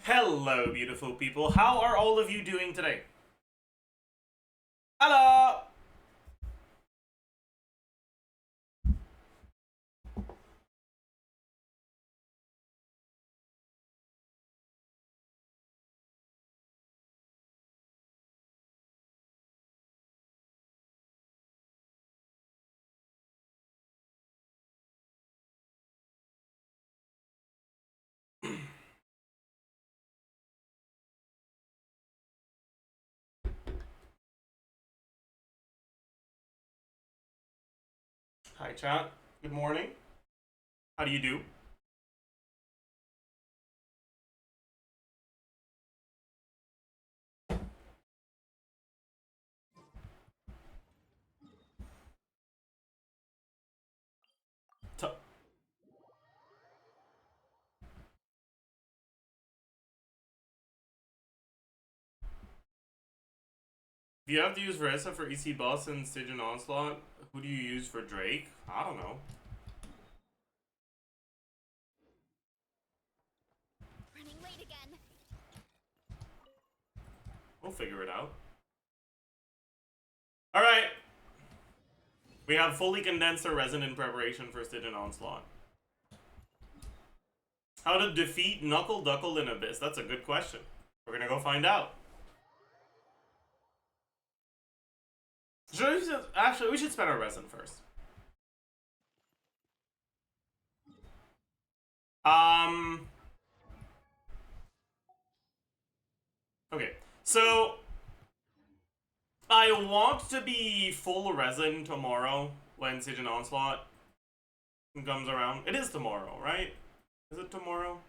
Hello, beautiful people. How are all of you doing today? Hello! Hi, chat. Good morning. How do you do? If you have to use Versa for EC Boss and Stygian Onslaught, who do you use for Drake? I don't know. Running late again. We'll figure it out. Alright. We have fully condenser resin in preparation for Stygian Onslaught. How to defeat Knuckle Duckle in Abyss? That's a good question. We're gonna go find out. Actually, we should spend our resin first. Okay, so I want to be full resin tomorrow when Stygian Onslaught comes around. It is tomorrow, right? Is it tomorrow?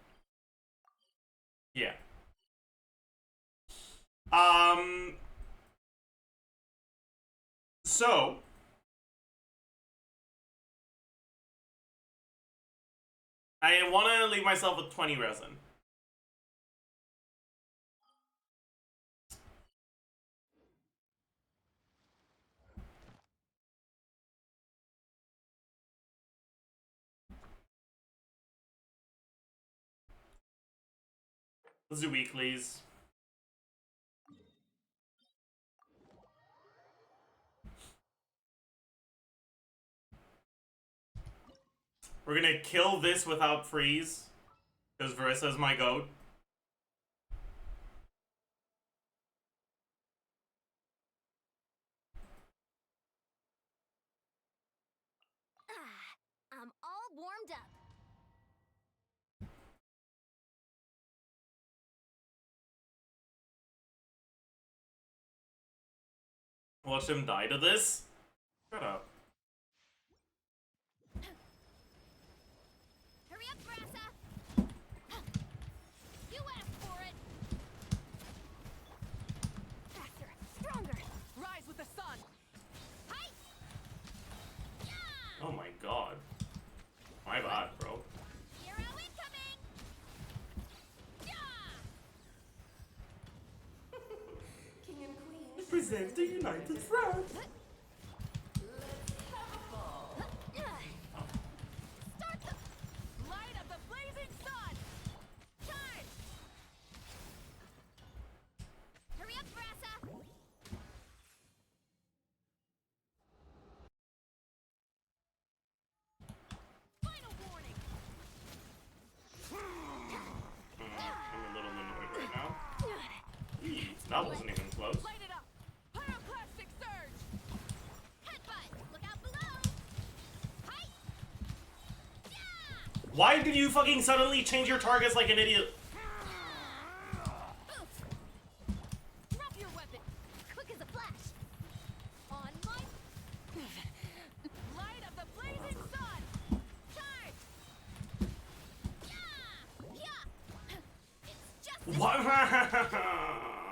Yeah. So I want to leave myself with 20 resin. Let's do weeklies. We're gonna kill this without freeze, because Verissa's my goat. I'm all warmed up. Watch him die to this? Shut up. Hurry up, Brassa! You asked for it! Faster, stronger! Rise with the sun! Hi! Yeah! Oh my god. My bad, bro. Hero incoming! Yeah! King and Queen. Present the United Front. Start the light of the blazing sun! Charge! Hurry up, Brassa! Final warning! I'm a little annoyed right now. That wasn't even close. Light it up! Pyroclastic surge! Headbutt! Look out below! Hi! Yeah! Why did you fucking suddenly change your targets like an idiot? Oof! Drop your weapon! Quick as a flash! On my... Light of the blazing sun! Charge! Yeah! Yeah! It's just... What?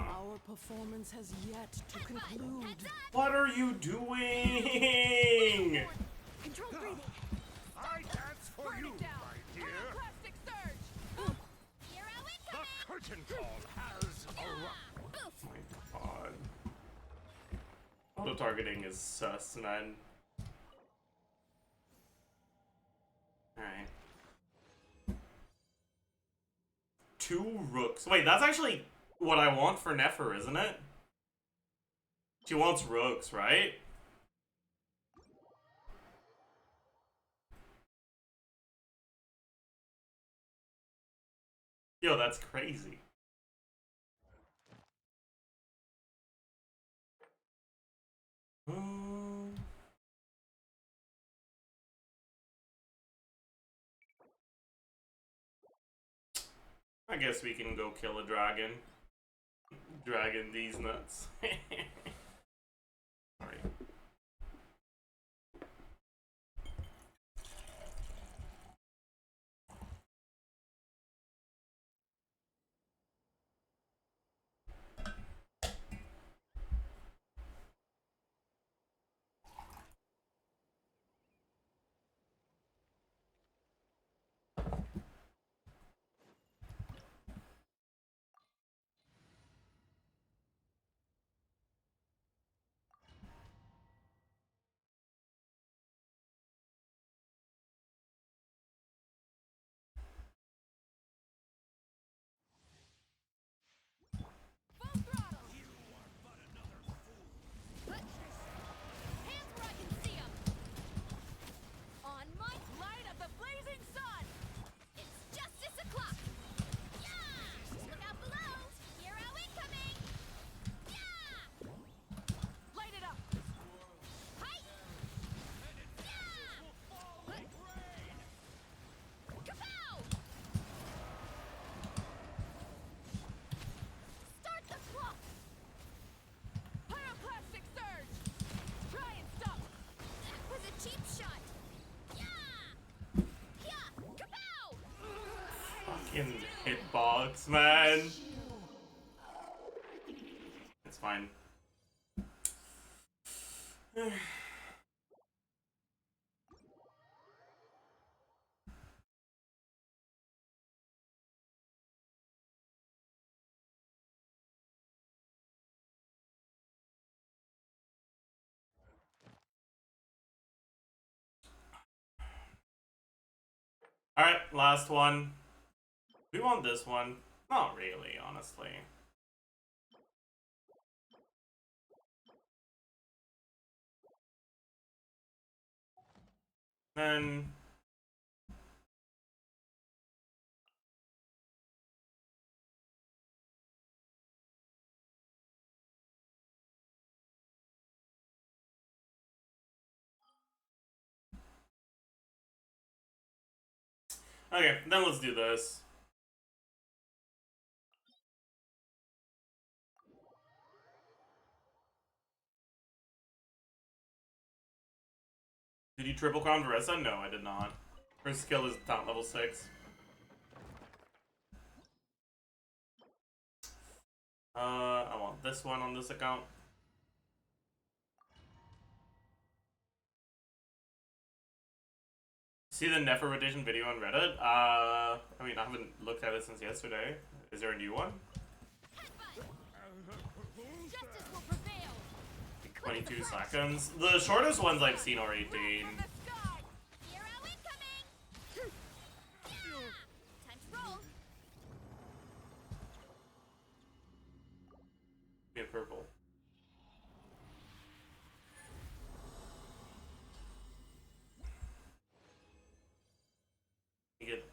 Our performance has yet to conclude. Heads up! What are you doing? Control breathing! I dance for Burn you, it down! my dear. Pyroclastic surge! Hero The incoming! curtain call has arrived. Oof! Oh my god. Auto targeting is sus, man. Alright. 2 rook rooks. Wait, that's actually what I want for Nefer, isn't it? She wants rooks, right? Yo, that's crazy. I guess we can go kill a dragon. Dragon these nuts. Sorry. Full throttle. Hands where I can see 'em. On my light of the blazing sun. It's justice o'clock. Yeah! Look out below. Hero incoming. Yeah! Light it up. Hi. Yeah! Kapow! Start the clock. Pyroclastic surge. Try and stop. That was a cheap shot. Yeah! Yeah! Kapow! Fucking hitbox, man. It's fine. Alright, last one. We want this one. Not really, honestly. Then... Okay, then let's do this. Did you triple crown Marissa? No, I did not. Her skill is top level 6. I want this one on this account. See the Nefer rotation video on Reddit? I mean, I haven't looked at it since yesterday. Is there a new one? Justice will prevail. 22 seconds. The shortest ones I've seen are 18. From the sky. Hero incoming. Yeah! Time to roll. Be a purple.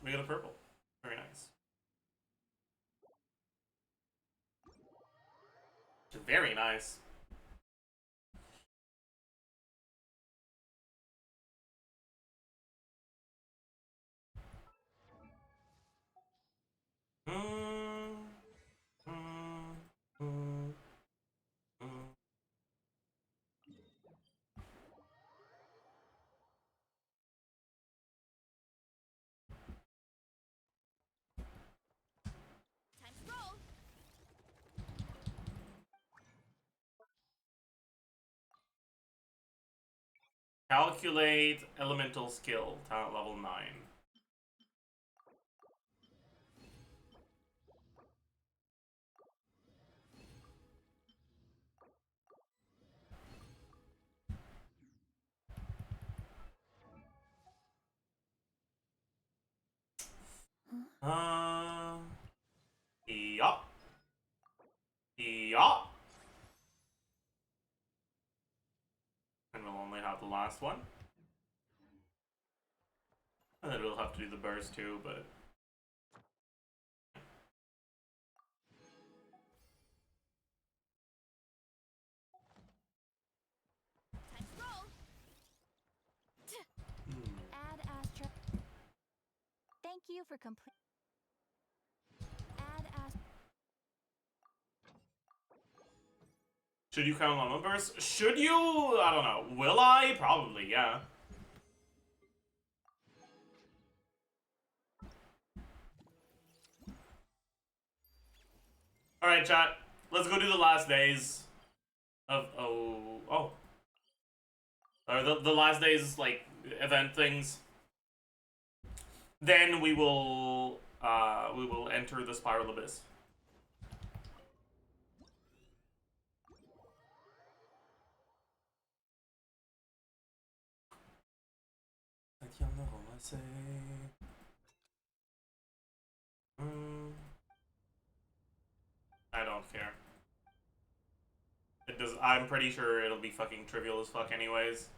We get a purple. Very nice. Very nice. Time to roll. Calculate elemental skill, talent level 9. Yup. last one. And then we'll have to do the burst too, but... Time to roll. Add Astra. Thank you for complete. Add Astra. Should you count on one burst? Should you? I don't know. Will I? Probably, yeah. Alright, chat. Let's go do the last days of... Oh. Or the last days, like, event things. Then we will enter the Spiral Abyss. I don't care. It does. I'm pretty sure it'll be fucking trivial as fuck anyways.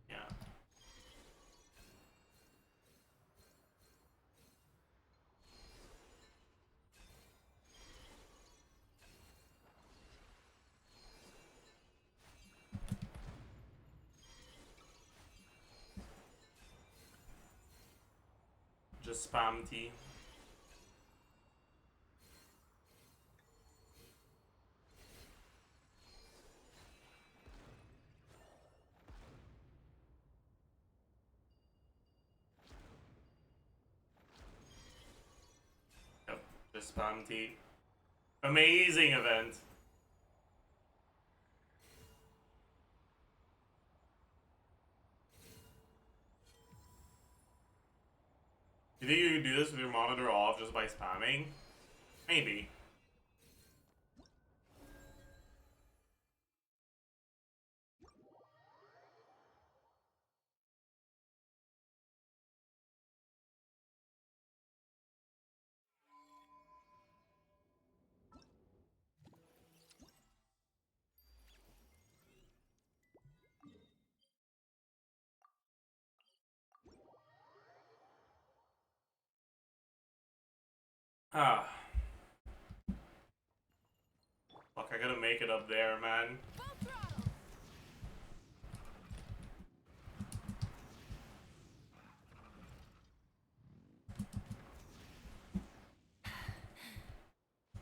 Yeah. Just spam T. Yep, just spam T. Amazing event. You think you can do this with your monitor off just by spamming? Maybe. Ah. Fuck, I gotta make it up there, man. Full throttle.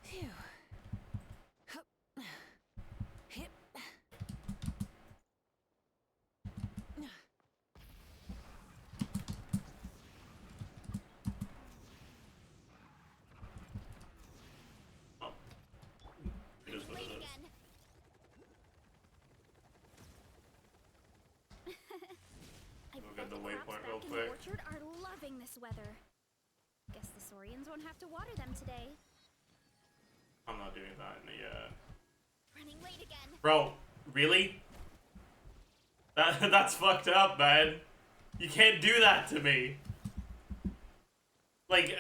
Phew. Hup. Hip. Oh. It is what Late it is. again. I Look bet at the crops waypoint back real in the quick. orchard are loving this weather. Guess the Saurians won't have to water them today. I'm not doing that yet. Running late again. Bro, really? That's fucked up, man. You can't do that to me. Like...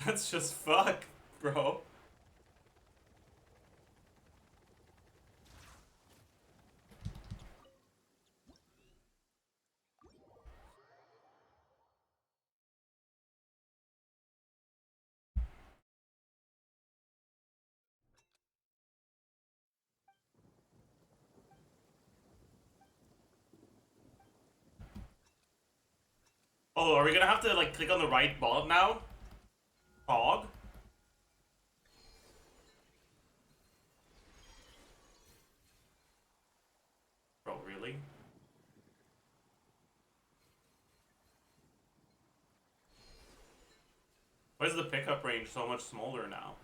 That's just fuck, bro. Oh, are we gonna have to, like, click on the right button now? Hog? Bro, really? Why is the pickup range so much smaller now?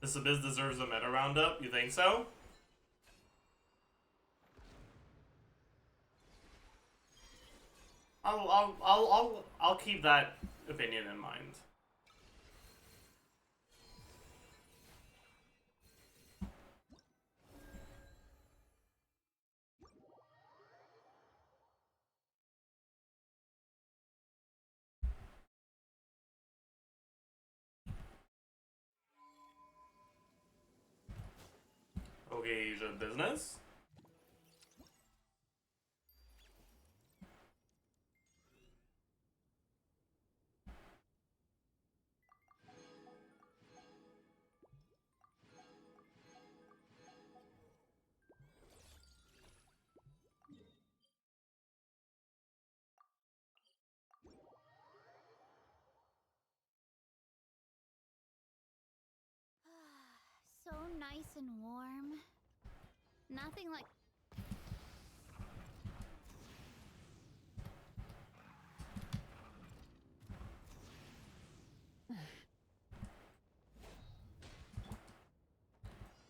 This Abyss deserves a meta roundup. You think so? I'll keep that opinion in mind. Okay, Asia business. So nice and warm. Nothing like.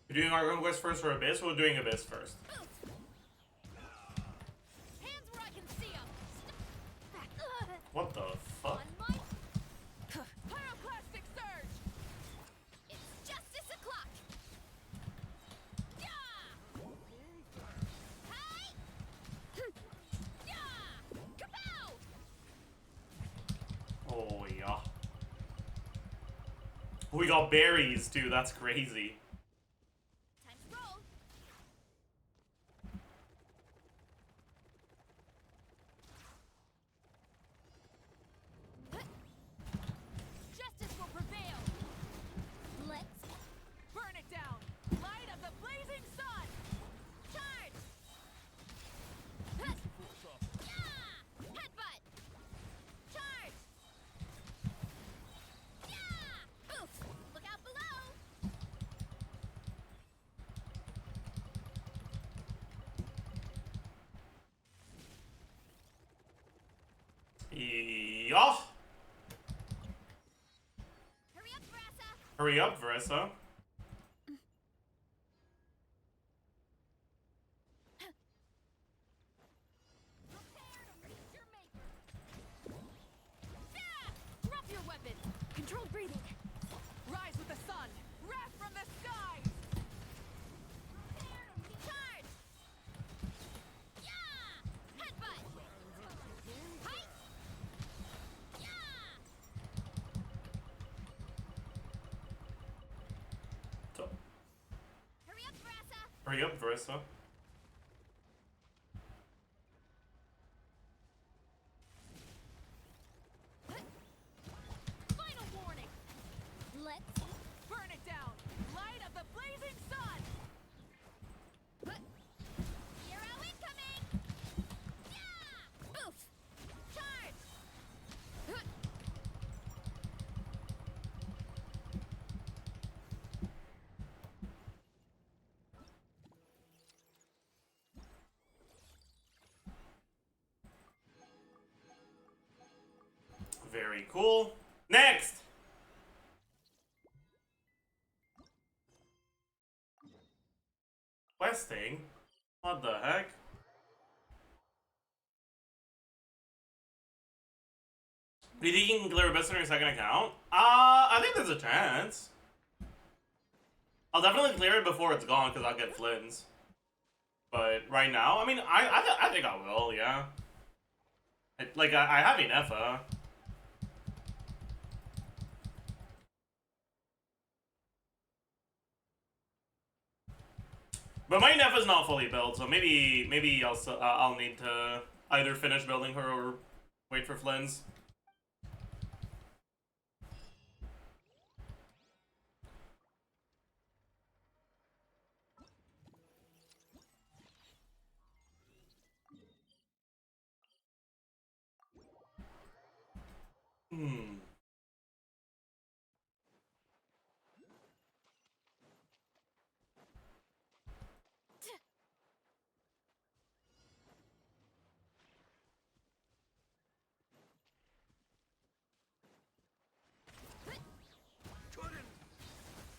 You're doing Archon quest first or Abyss? We're doing Abyss first. Hands where I can see 'em. What the fuck? On my pyroclastic surge. It's justice o'clock. Yeah. Hi. Yeah. Kapow. Oh yeah. We got berries too, that's crazy. Time to roll. Justice will prevail. Let's burn it down. Light of the blazing sun. Charge. Yeah. Headbutt. Charge. Yeah. Oof. Look out below. Yeah. Hurry up, Brassa. Hurry up, Verissa. Prepare to meet your maker. Yeah. Drop your weapon. Controlled breathing. Rise with the sun. Wrath from the skies. Prepare to meet. Charge. Yeah. Headbutt. Hi. Yeah. So, Hurry up, Brassa. hurry up, Verissa. Final warning. Let's burn it down. Light of the blazing sun. Hero incoming. Yeah. Oof. Charge. Very cool. Next! Questing? What the heck? Do you think you can clear Abyss on your second account? I think there's a chance. I'll definitely clear it before it's gone because I'll get Flynn's. But right now, I mean, I think I will, yeah. I have Inefa. But my Inefa's not fully built, so maybe I'll need to either finish building her or wait for Flynn's. Hmm. Couldn't.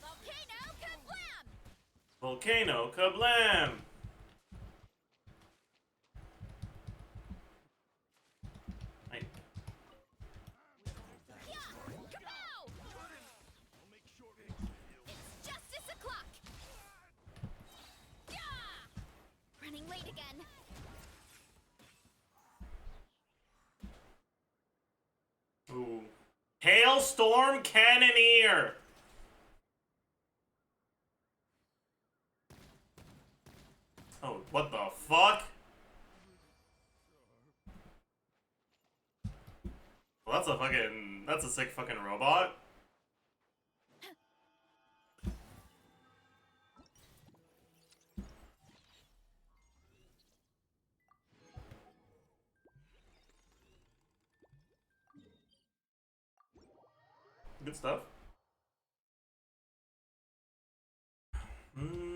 Volcano. Volcano kablam! I, Yeah! Kapow! It's justice o'clock! Yeah! Running late again. ooh. Hailstorm Cannoneer! Oh, what the fuck? Well, that's a sick fucking robot. Good stuff. Hmm.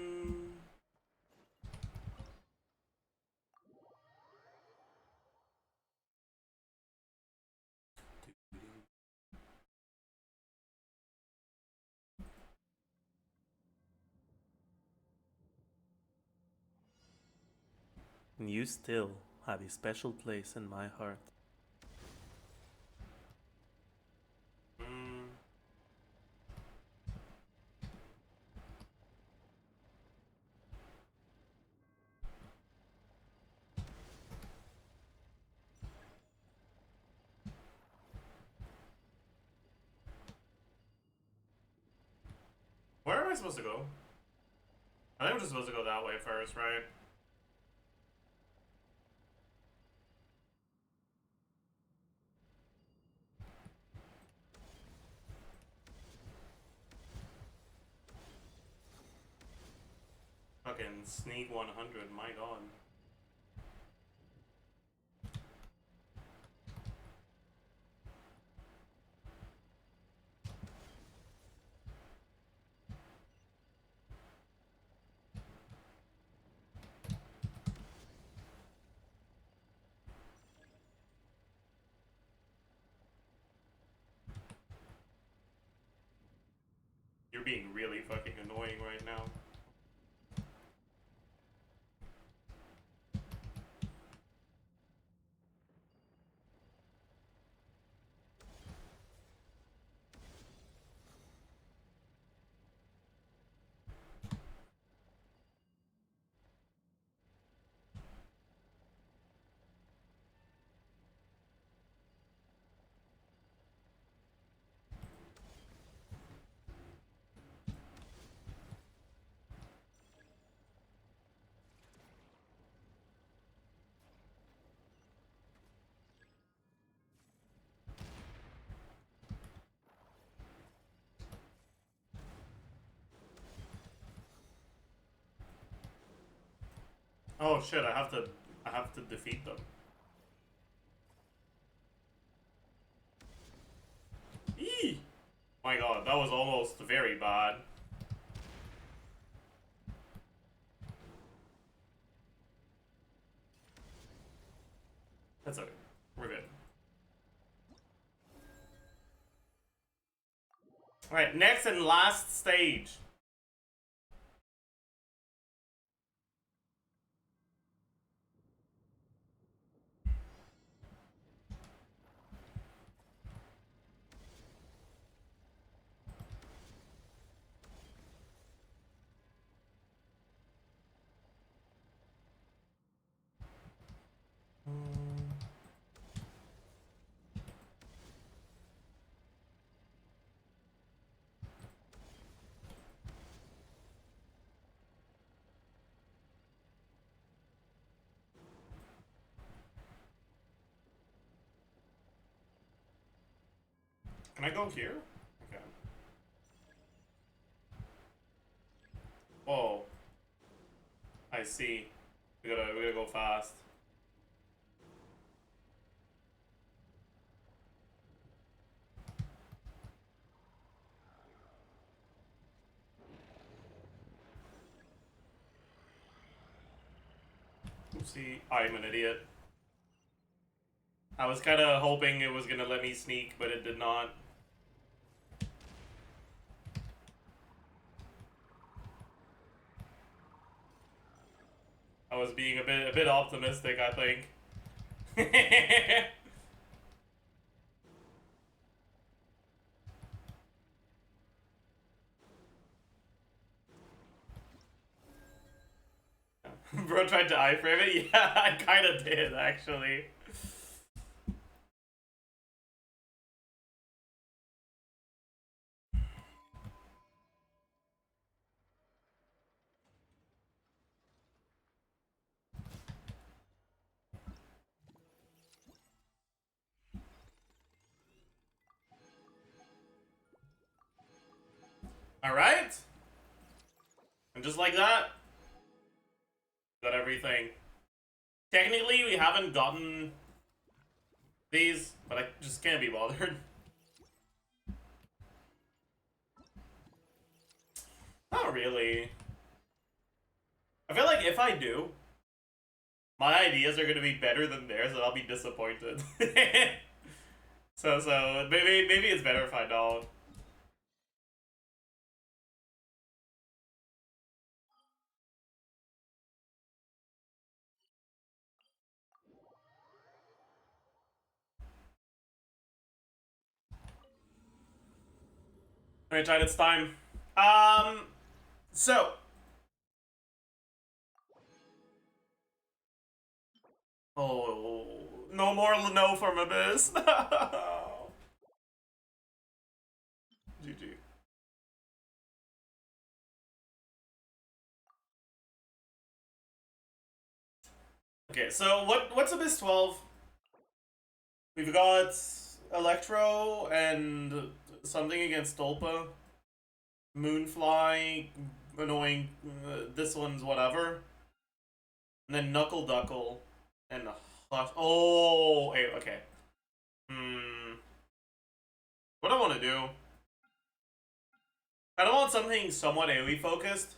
You still have a special place in my heart. Hmm. Where am I supposed to go? I think we're just supposed to go that way first, right? Fucking sneak 100, my god. You're being really fucking annoying right now. Oh shit, I have to defeat them. Eee! My god, that was almost very bad. That's okay. We're good. Alright, next and last stage. Can I go here? Okay. Oh. I see. We gotta go fast. Oopsie. I'm an idiot. I was kinda hoping it was gonna let me sneak, but it did not. I was being a bit optimistic, I think. Bro tried to iframe it? Yeah, I kinda did, actually. Alright? And just like that, got everything. Technically, we haven't gotten these, but I just can't be bothered. Not really. I feel like if I do, my ideas are gonna be better than theirs, and I'll be disappointed. so maybe it's better if I don't. Alright, Chad, it's time. So. Oh, no more no from Abyss. No. GG. Okay, so what's Abyss 12? We've got Electro and something against Stolpa. Moonfly, annoying, this one's whatever. And then Knuckle Duckle and Hush. Oh, okay. What do I want to do? I don't want something somewhat AoE focused.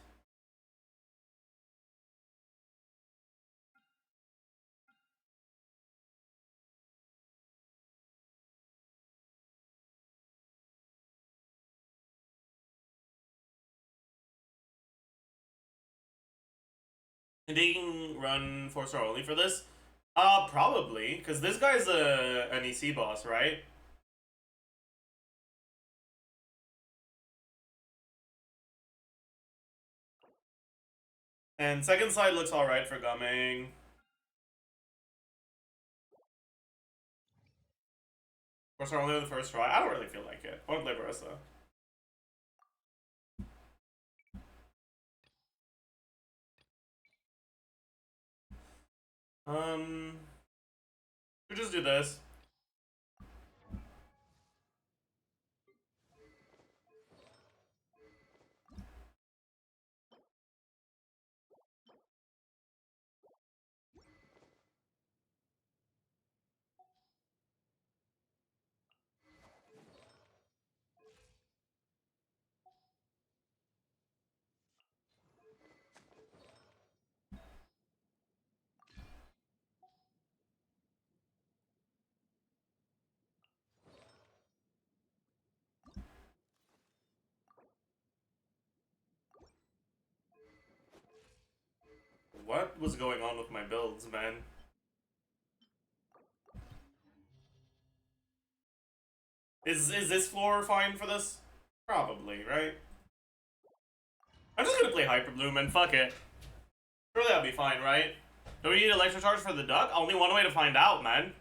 Taking run 4-star only for this? Probably, because this guy's an EC boss, right? And second side looks alright for gumming. 4-star only on the first try. I don't really feel like it. I want to play Barissa. We'll just do this. What was going on with my builds, man? Is this floor fine for this? Probably, right? I'm just gonna play Hyper Bloom and fuck it. Surely that'll be fine, right? Do we need Electro Charge for the duck? Only one way to find out, man.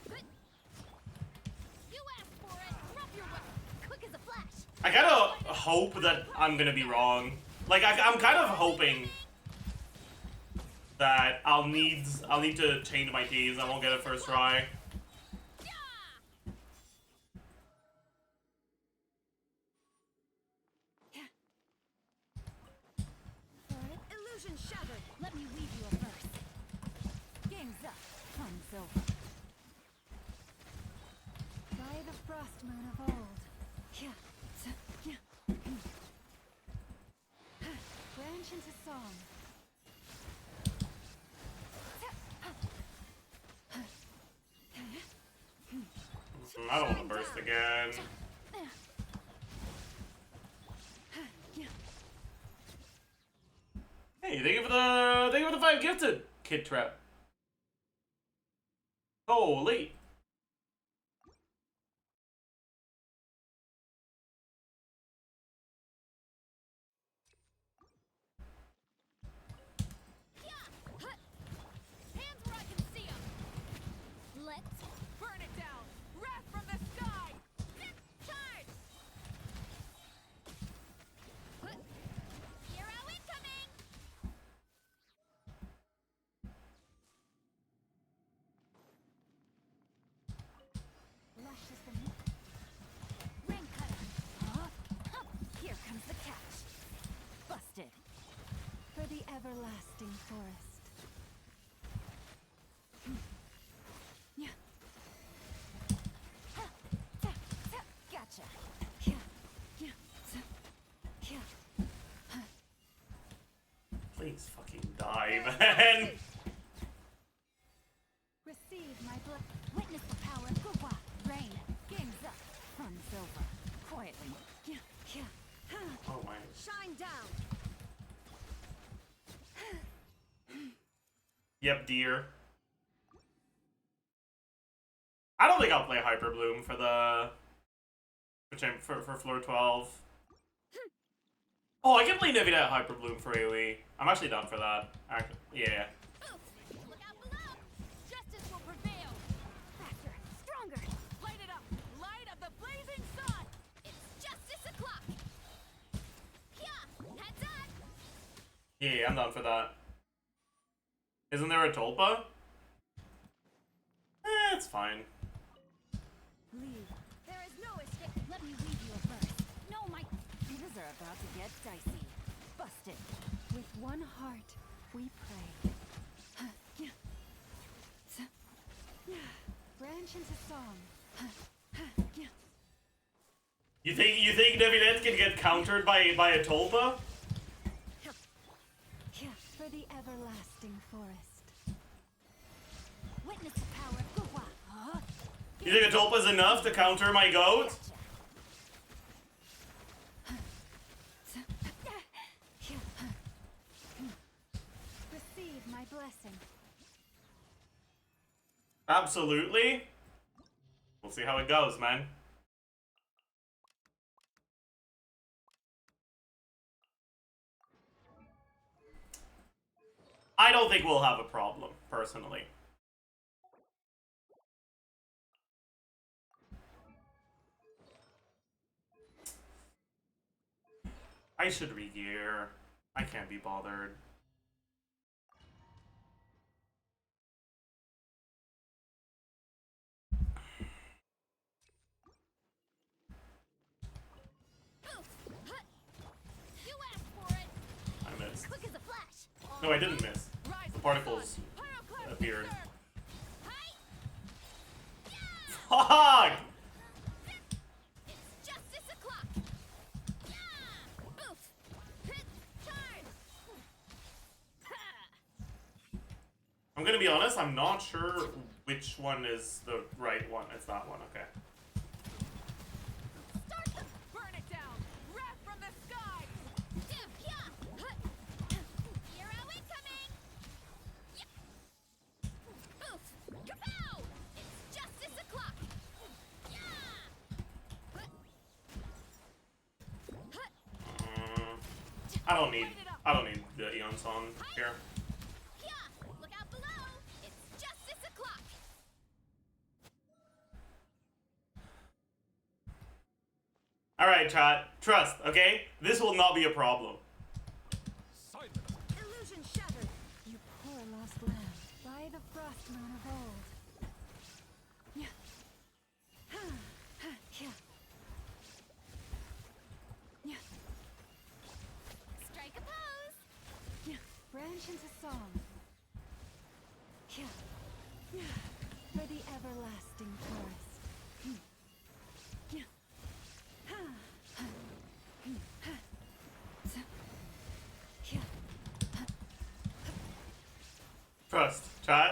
You asked for it. Drop your weapon. Quick as a flash. I kind of hope that I'm gonna be wrong. Like, I'm kind of hoping that I'll need to change my keys. I won't get it first try. Illusion shattered. Let me weave you a verse. Game's up. Fun's over. By the frost moon of old. Branch into song. I don't want to burst again. Hey, thank you for the 5 gifted, Kid Trap. Holy. Hands where I can see 'em. Let's burn it down. Wrath from the sky. Charge. Hero incoming. Lush is the meat. Ring cutter. Here comes the catch. Busted. For the everlasting forest. Gotcha. Please fucking die, man. Receive my blood. Witness the power of Gugwa. Rain. Game's up. Fun's over. Quietly. Oh my. Shine down. Yep, dear. I don't think I'll play Hyper Bloom for the for floor 12. Oh, I can play Nivida Hyper Bloom for AoE. I'm actually down for that. Actually, yeah. Look out below. Justice will prevail. Faster, stronger. Light it up. Light of the blazing sun. It's justice o'clock. Yeah, heads up. Yeah, I'm down for that. Isn't there a Tulpa? It's fine. Leave. There is no escape. Let me read you a verse. No, my fingers are about to get dicey. Busted. With one heart, we pray. Branch into song. You think Nevinette can get countered by a Tulpa? For the everlasting forest. Witness the power of Gugwa. You think a Tulpa's enough to counter my goat? Receive my blessing. Absolutely. We'll see how it goes, man. I don't think we'll have a problem, personally. I should re-gear. I can't be bothered. You asked for it. I missed. Quick as a flash. No, I didn't miss. Rise The particles Pyroclast appeared. serve. Fuck! It's justice o'clock. Yeah. Oof. Hit. Charge. Ha. I'm gonna be honest, I'm not sure which one is the right one. It's that one, okay. Start the burn it down. Wrath from the sky. Hero incoming. Oof. Kapow. It's justice o'clock. I don't need the Eon song here. Look out below. It's justice o'clock. Alright, chat. Trust, okay? This will not be a problem. Simon. Illusion shattered. You poor lost lamb, by the frost moon of old. Strike a pose. Branch into song. For the everlasting forest. Trust, chat.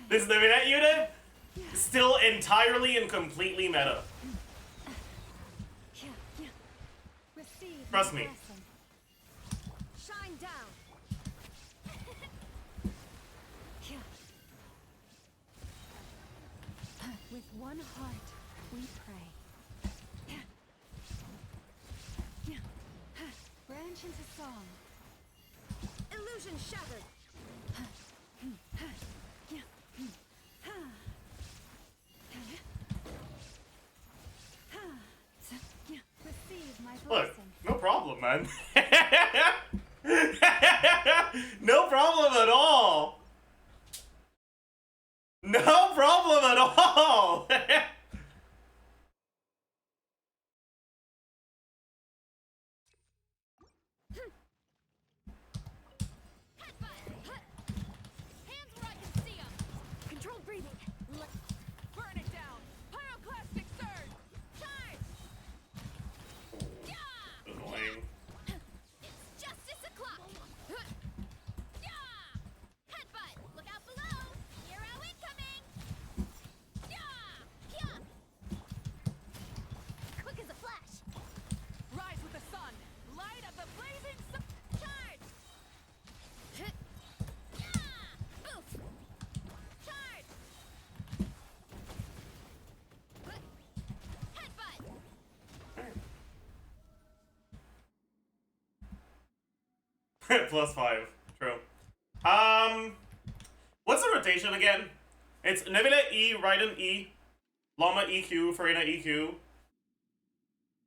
This Nevinette unit is still entirely and completely meta. Receive Trust my me. blessing. Shine down. Branch into song. Illusion shattered. Receive my Look, blessing. no problem, man. No problem at all. No problem at all. Hands where I can see 'em. Controlled breathing. Burn it down. Pyroclastic surge. Charge. Yeah. Annoying. It's justice o'clock. Yeah. Headbutt. Look out below. Hero incoming. Yeah. Yeah. Quick as a flash. Rise with the sun. Light of the blazing sun. Charge. Yeah. Oof. Charge. Headbutt. +5. True. What's the rotation again? It's Nebula E, Raiden E, Llama EQ, Farina EQ,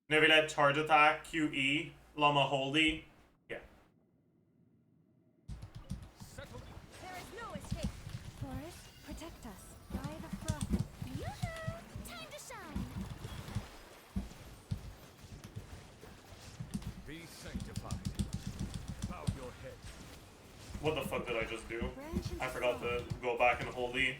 Nebula Charge Attack QE, Llama Hold E. Yeah. Settle. There is no escape. Forest, protect us. By the frost. Yoo-hoo! Time to shine. Be sanctified. Bow your head. What the fuck did I just do? Branch into I forgot song. to go back and hold E.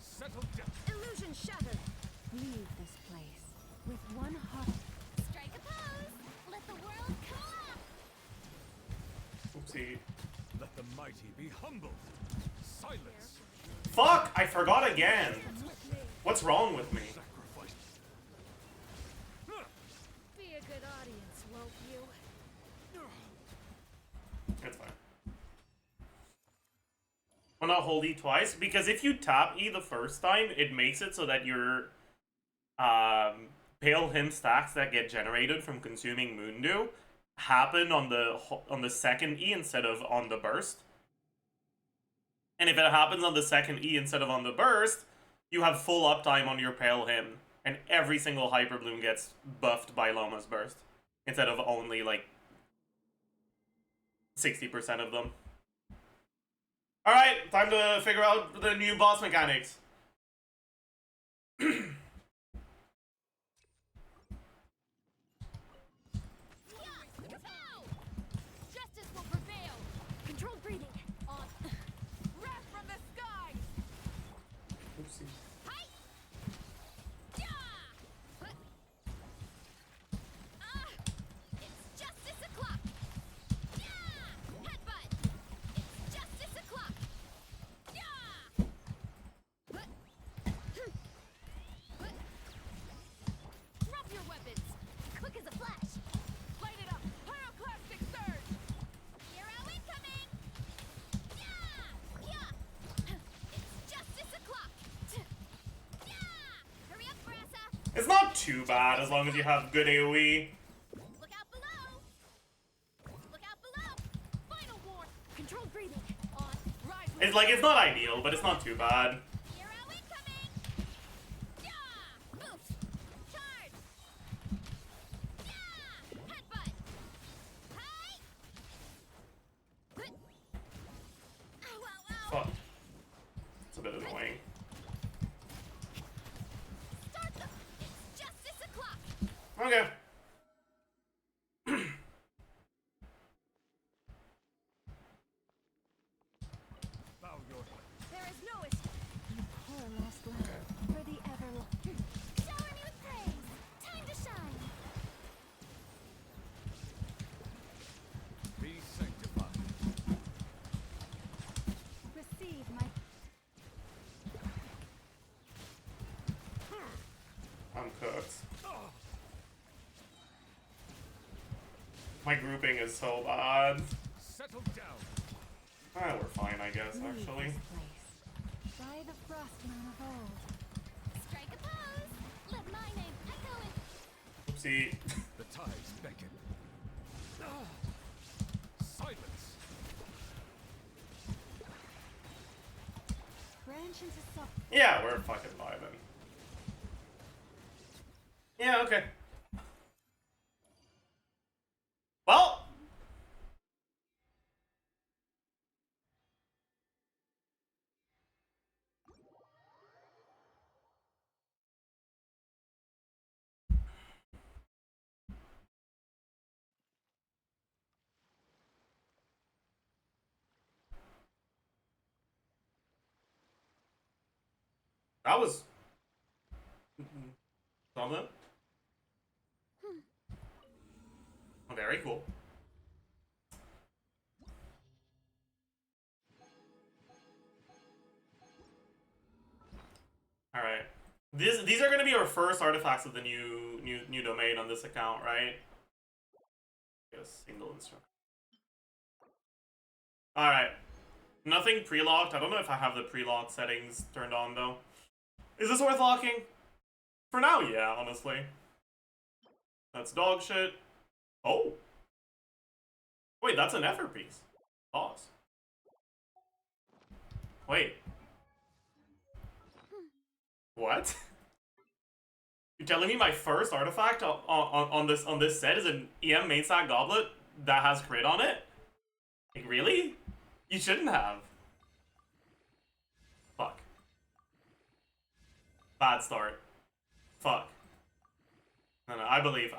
Settle down. Illusion shattered. Leave this place with one heart. Strike a pose. Let the world come up. Oopsie. Let the mighty be humbled. Silence. Fuck! I forgot again. What's wrong with me? Sacrifice. Be a good audience, won't you? It's fine. Well, not hold E twice, because if you tap E the first time, it makes it so that your Pale Hymn stacks that get generated from consuming Moondew happen on the second E instead of on the burst. And if it happens on the second E instead of on the burst, you have full uptime on your Pale Hymn, and every single Hyper Bloom gets buffed by Llama's burst instead of only like 60% of them. Alright, time to figure out the new boss mechanics. Yeah. Pow! Justice will prevail. Controlled breathing. On. Wrath from the sky. Oopsie. Hi. Yeah. It's justice o'clock. Yeah. Headbutt. It's justice o'clock. Yeah. Drop your weapons. Quick as a flash. Light it up. Pyroclastic surge. Hero incoming. Yeah. Yeah. It's justice o'clock. Yeah. Hurry up, Brassa. It's not too bad as long as you have good AoE. Look out below. Look out below. Final warn. Controlled breathing. On. Rise with It's like, it's not ideal, but it's not too bad. Hero incoming. Yeah. Oof. Charge. Yeah. Headbutt. Hi. Ow, ow, ow. Fuck. It's a bit annoying. Start them. It's justice o'clock. Okay. Bow your head. There is no escape. You poor lost land. For the everlasting. Shower me with praise. Time to shine. Be sanctified. Receive my. I'm cooked. My grouping is so bad. Settle down. Ah, we're fine, I guess, Leave actually. this place. By the frost moon of old. See. The tides beckon. Silence. Branch into soft. Yeah, we're fucking vibing. Yeah, okay. Well. That was something. Oh, very cool. All right. These are gonna be our first artifacts of the new domain on this account, right? Yes, single instrument. All right. Nothing pre-locked. I don't know if I have the pre-lock settings turned on though. Is this worth locking? For now, yeah, honestly. That's dog shit. Oh. Wait, that's an effort piece. Pause. Wait. What? You're telling me my first artifact on this set is an EM main stack goblet that has crit on it? Like, really? You shouldn't have. Fuck. Bad start. Fuck. No, I believe.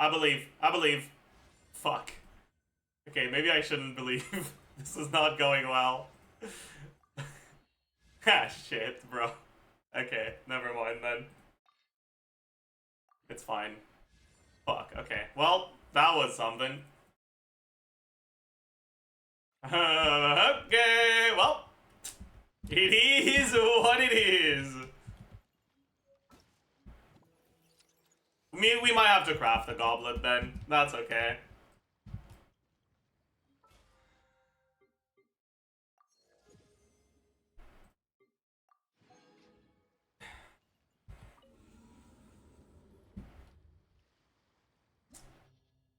Fuck. Okay, maybe I shouldn't believe. This is not going well. Ah, shit, bro. Okay, never mind then. It's fine. Fuck, okay. Well, that was something. Okay, well. It is what it is. We might have to craft the goblet then. That's okay.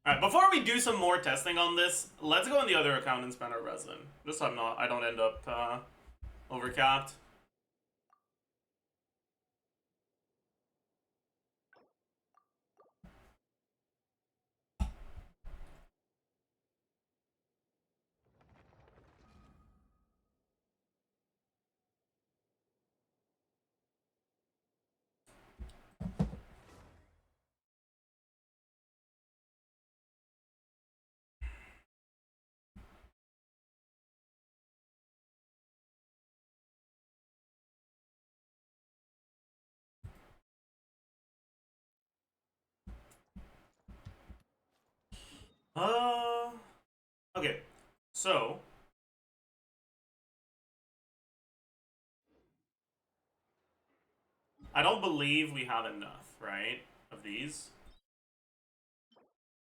Alright, before we do some more testing on this, let's go on the other account and spend our resin. Just so I don't end up overcapped. Okay. So I don't believe we have enough, right? Of these.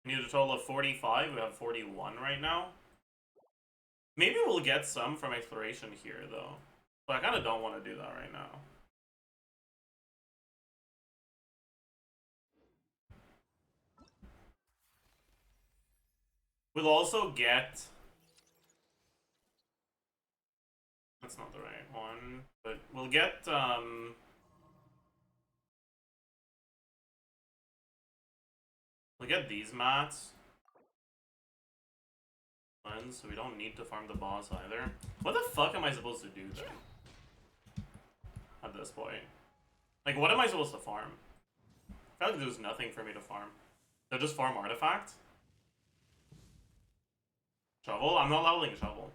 We need a total of 45. We have 41 right now. Maybe we'll get some from exploration here, though. But I kind of don't want to do that right now. We'll also get... That's not the right one. But we'll get, we'll get these mats. So we don't need to farm the boss either. What the fuck am I supposed to do then? At this point. Like, what am I supposed to farm? I feel like there's nothing for me to farm. They'll just farm artifact? Shovel? I'm not leveling shovel.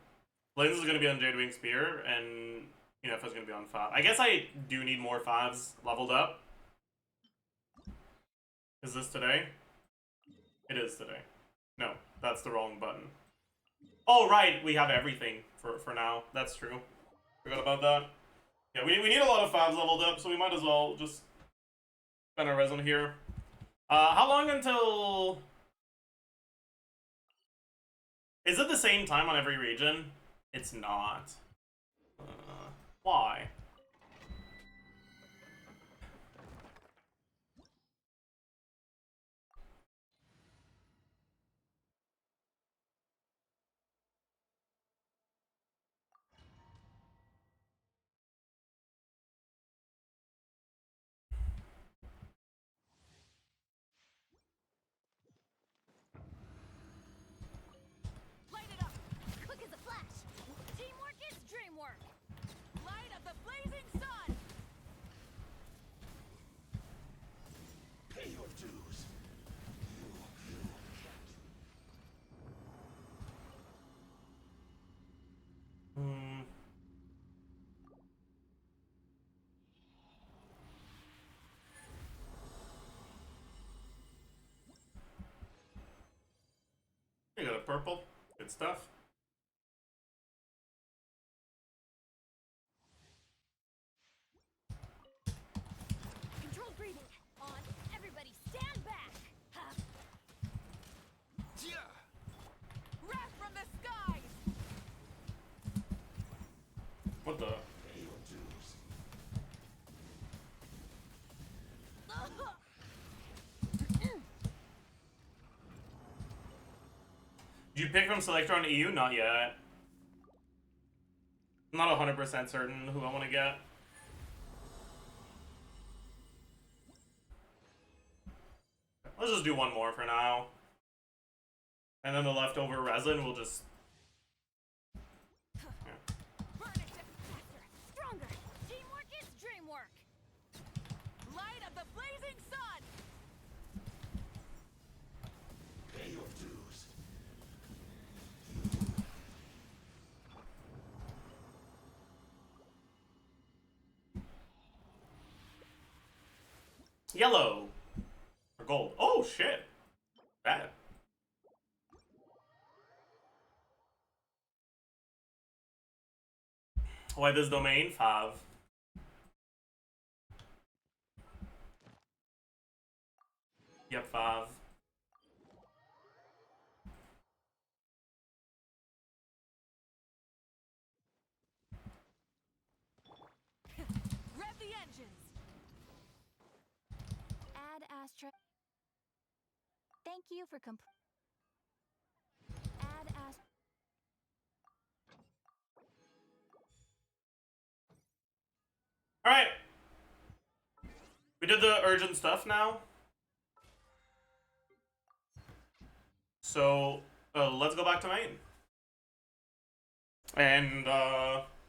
Lens is going to be on Jadewing Spear, and Yennefer is going to be on Fab. I guess I do need more Fabs leveled up. Is this today? It is today. No, that's the wrong button. Oh, right, we have everything for now. That's true. Forgot about that. Yeah, we need a lot of Fabs leveled up, so we might as well just spend our resin here. How long until... Is it the same time on every region? It's not. Why? purple. Good stuff. Controlled breathing. On. Everybody stand back. Ha. Wrath from the skies! What the? Did you pick from Selector on EU? Not yet. I'm not 100% certain who I want to get. Let's just do one more for now. And then the leftover resin will just... Burn it to faster, stronger. Teamwork is dreamwork. Light of the blazing sun! Pay your dues. Yellow. Or gold. Oh, shit. Bad. Why this domain? 5. Yep, 5. Rev the engines! Add Astra. Thank you for Add Astra. Alright. We did the urgent stuff now. So, let's go back to main. And,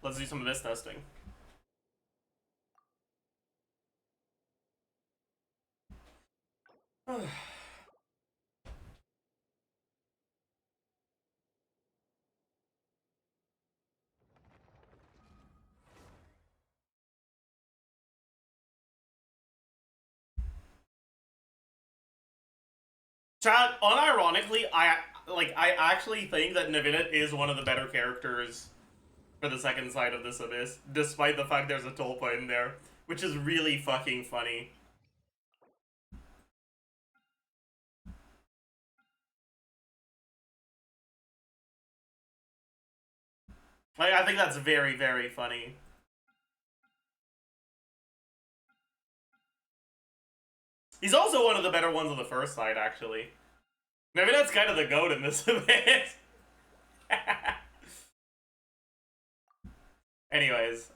let's do some of this testing. Chat, unironically, I actually think that Navinette is one of the better characters for the second side of this abyss, despite the fact there's a Tulpa in there, which is really fucking funny. Like, I think that's very, very funny. He's also one of the better ones on the first side, actually. Maybe that's kind of the goat in this abyss. Anyways,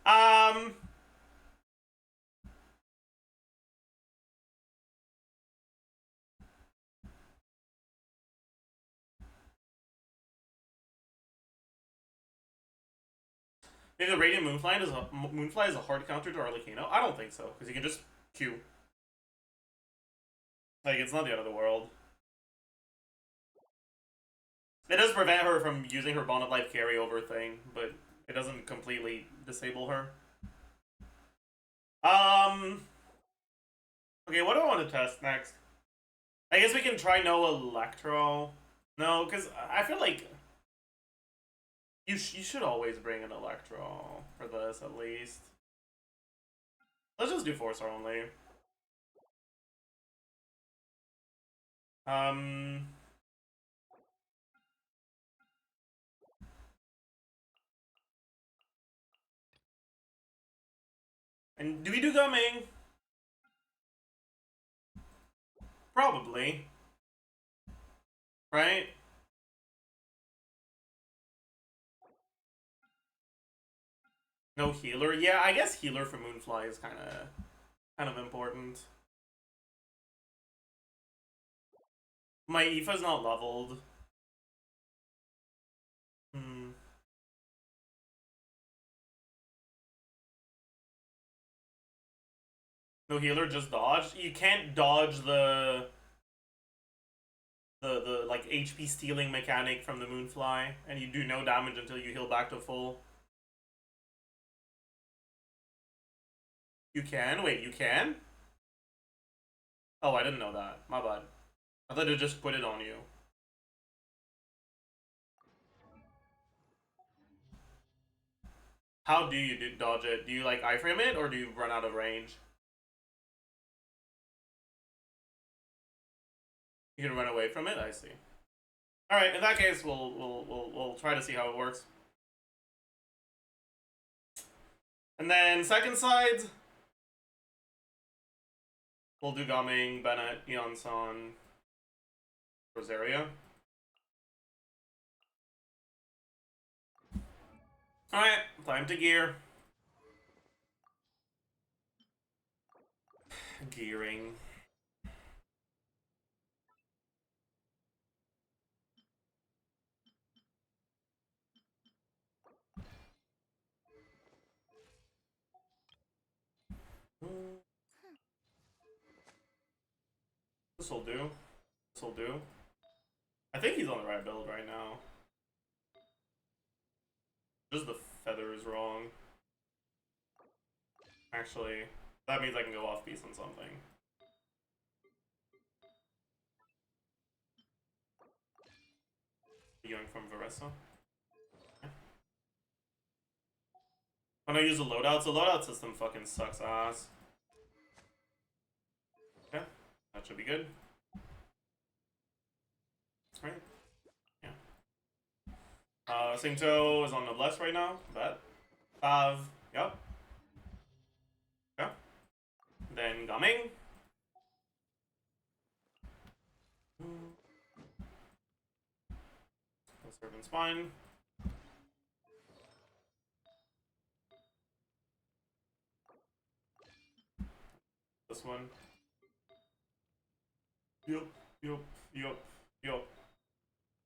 maybe the Radiant Moonfly is a hard counter to Arlecchino? I don't think so, because you can just Q. Like, it's not the end of the world. It does prevent her from using her Bond of Life carryover thing, but it doesn't completely disable her. Okay, what do I want to test next? I guess we can try no Electro. No, because I feel like you should always bring an Electro for this, at least. Let's just do Force only. And do we do Gumming? Probably. Right? No healer? Yeah, I guess healer for Moonfly is kind of important. My Aoife's not leveled. No healer, just dodge. You can't dodge the like HP stealing mechanic from the Moonfly, and you do no damage until you heal back to full. You can? Wait, you can? Oh, I didn't know that. My bad. I thought it just put it on you. How do you dodge it? Do you like iframe it or do you run out of range? You can run away from it. I see. All right. In that case, we'll try to see how it works. And then second side, we'll do Gaming, Bennett, Eonson, Rosaria. Alright, time to gear. Gearing. This'll do. This'll do. I think he's on the right build right now. Just the feather is wrong. Actually, that means I can go off piece on something. Going from Varesa. Okay. When I use the loadouts, the loadout system fucking sucks ass. Okay, that should be good. Right? Yeah. Singto is on noblesse right now. Bet. Fav. Yep. Yeah. Then Gaming. Servant Spine. This one. Yup.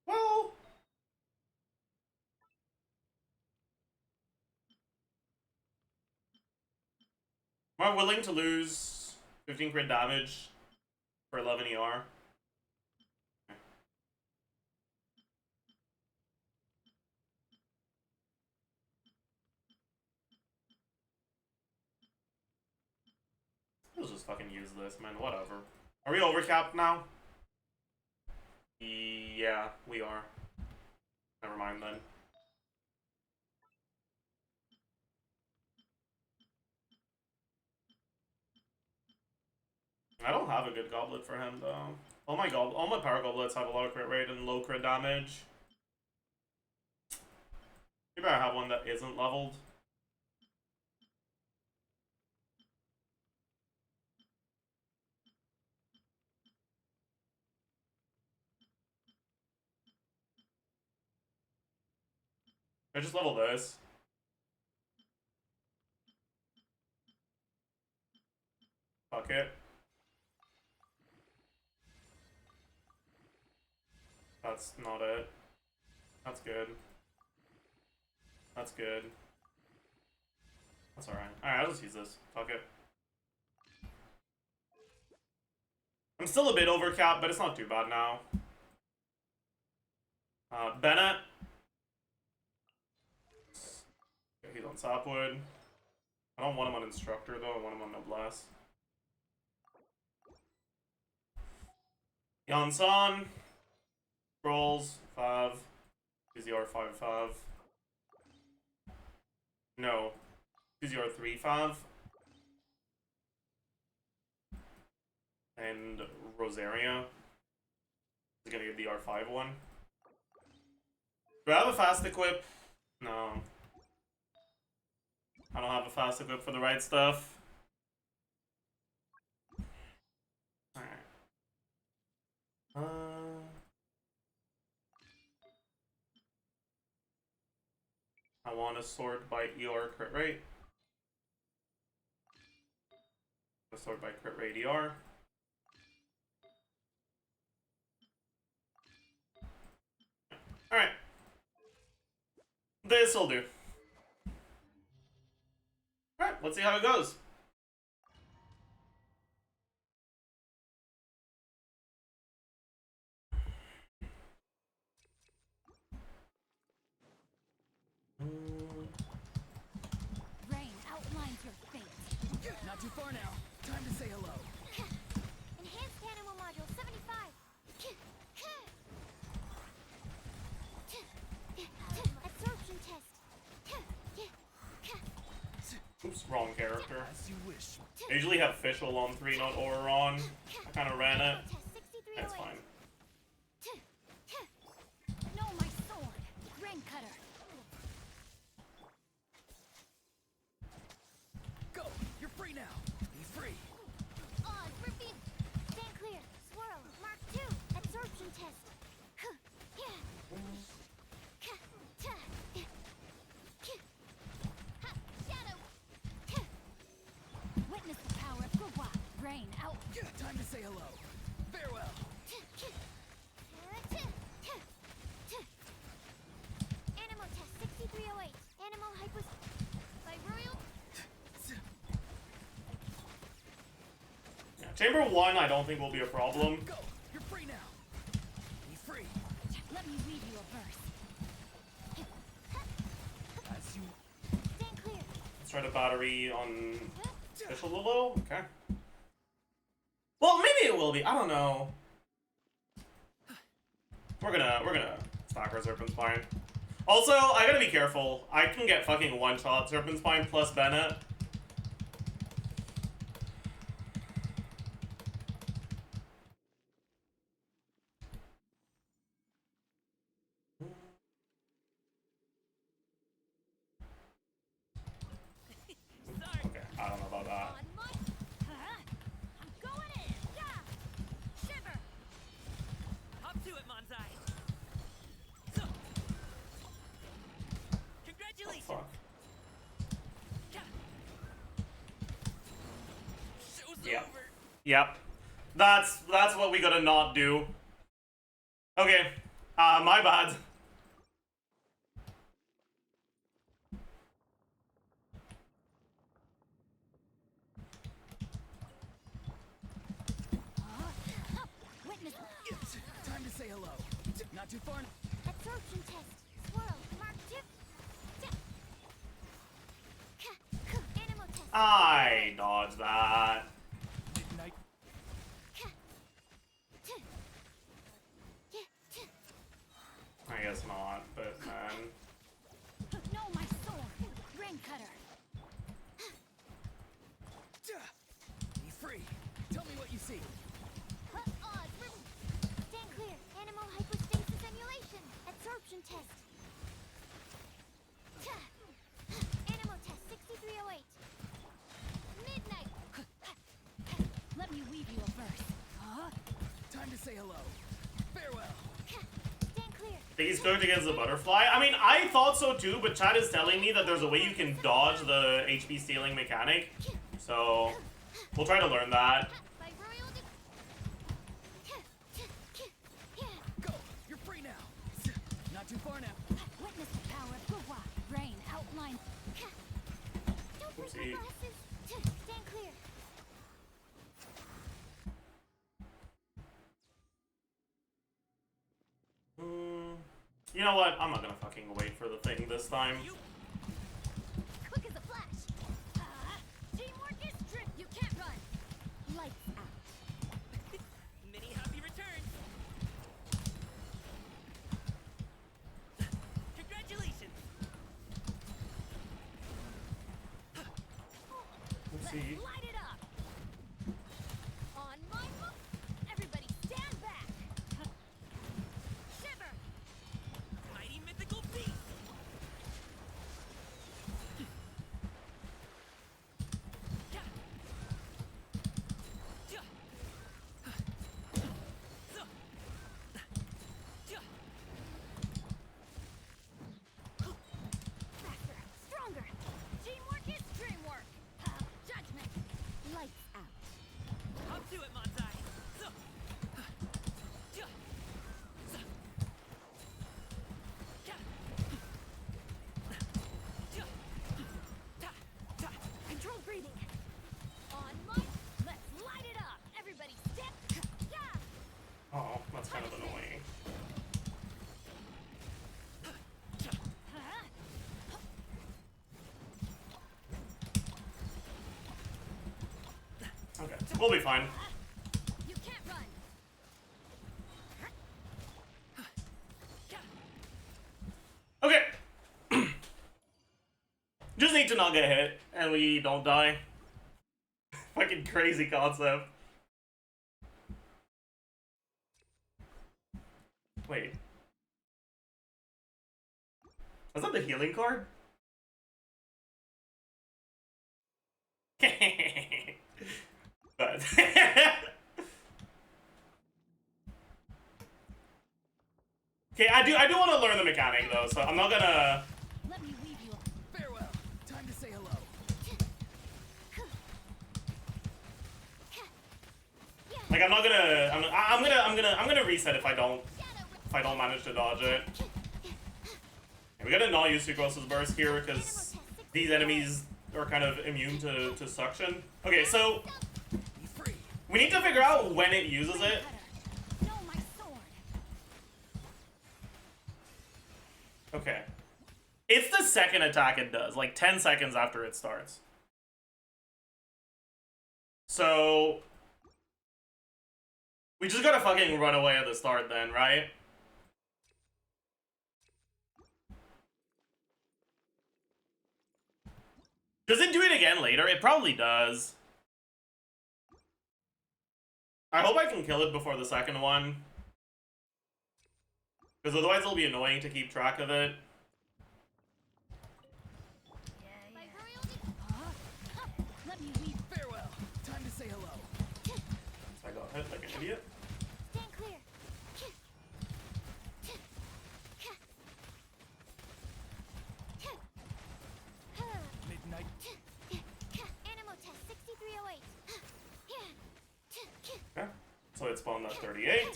Well. Am I willing to lose 15 crit damage for 11 ER? Let's just fucking use this, man. Whatever. Are we overcapped now? Yeah, we are. Never mind then. I don't have a good goblet for him though. All my power goblets have a lot of crit rate and low crit damage. Maybe I have one that isn't leveled. I just level this. Fuck it. That's not it. That's good. That's good. That's alright. Alright, I'll just use this. Fuck it. I'm still a bit overcapped, but it's not too bad now. Bennett. He's on Sapwood. I don't want him on Instructor though, I want him on Noblesse. Yansan. Scrolls, 5. CZR 5. No. CZR 3-5. And Rosaria is gonna get the R5 one. Do I have a fast equip? No. I don't have a fast equip for the right stuff. Alright. I want to sort by ER crit rate. Sort by crit rate ER. Alright. This'll do. Alright, let's see how it goes. Rain outlines your fate. Not too far now. Time to say hello. Enhanced animal module 75. Absorption test. character. As you wish. I usually have Fischl on 3, not Aura on. I kind of ran it. That's fine. No, my sword. Grain cutter. Go! You're free now! Be free! Oz, repeat. Stand clear. Swirl. Mark 2. Absorption test. Shadow. Witness the power of Gugwa. Rain out. Time to say hello. Farewell! Animal test 6308. Animal hypos. By Royal. Yeah, Chamber 1 I don't think will be a problem. Go! You're free now! Be free! Let me read you a verse. As you... Stand clear. Let's try to battery on Fischl a little. Okay. Well, maybe it will be. I don't know. We're gonna stack our Serpent Spine. Also, I gotta be careful. I can get fucking one-shot Serpent Spine plus Bennett. Okay, I don't know about that. On my. I'm going in. Yeah. Shiver. Hop to it, Manzai. So. Oh, Congratulations. fuck. Show's Yep. over. Yep. That's what we gotta not do. Okay. My bad. Witness. Time to say hello. Not too far. Absorption test. Swirl. Mark 2. Animal test. I dodged that. Midnight. I guess not, but man. No, my sword. Rain cutter. Be free! Tell me what you see. Oz, stand clear. Animal hypostasis emulation. Absorption test. Animal test 6308. Midnight. Let me weave you a verse. Time to say hello. Farewell! Stand clear. Think he's cooked against the butterfly? I mean, I thought so too, but chat is telling me that there's a way you can dodge the HP stealing mechanic. So, we'll try to learn that. By Royal. Go! You're free now! Not too far now. Witness the power of Gugwa. Rain outline. Don't break my Oopsie. glasses. Stand clear. You know what? I'm not gonna fucking wait for the thing this time. Quick as a flash. Teamwork is trick. You can't run. Lights out. Many happy returns. Congratulations. Let's see. Light it up. On my mark. Everybody stand back. Shiver. Mighty mythical beast. Faster. Stronger. Teamwork is dreamwork. Judgment. Lights out. Hop to it, Manzai. So. Control breathing. On my. Let's light it up. Everybody step. Yeah. Oh, that's kind of annoying. Okay, we'll be fine. You can't run. Okay. Just need to not get hit and we don't die. Fucking crazy concept. Wait. Was that the healing card? But okay, I do want to learn the mechanic though, so I'm not gonna. Let me weave you. Farewell. Time to say hello. Like I'm not gonna. I'm gonna reset if I don't manage to dodge it. Okay, we gotta not use Sucrose's burst here because these enemies are kind of immune to suction. Okay, so Be free. we need to figure out when it uses it. No, my sword. Okay. It's the second attack it does, like 10 seconds after it starts. So we just gotta fucking run away at the start then, right? Does it do it again later? It probably does. I hope I can kill it before the second one. Because otherwise it'll be annoying to keep track of it. My royal Let me weave. Farewell. Time to say hello. So I got hit like an idiot. Stand clear. Midnight. Animal test 6308. Okay. So it spawned at 38.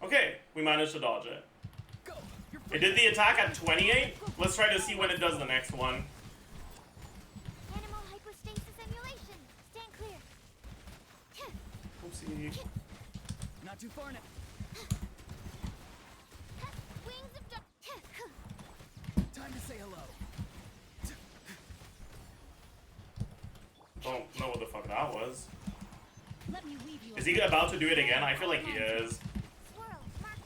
Okay, we managed to dodge it. Go. You're It free. did the attack at 28. Let's try to see when it does the next one. Animal hypostasis emulation. Stand clear. Oopsie. Not too far now. Wings of Time to say hello. Don't know what the fuck that was. Let me weave you. Is he about to do it again? I feel like he is. Swirl. Mark.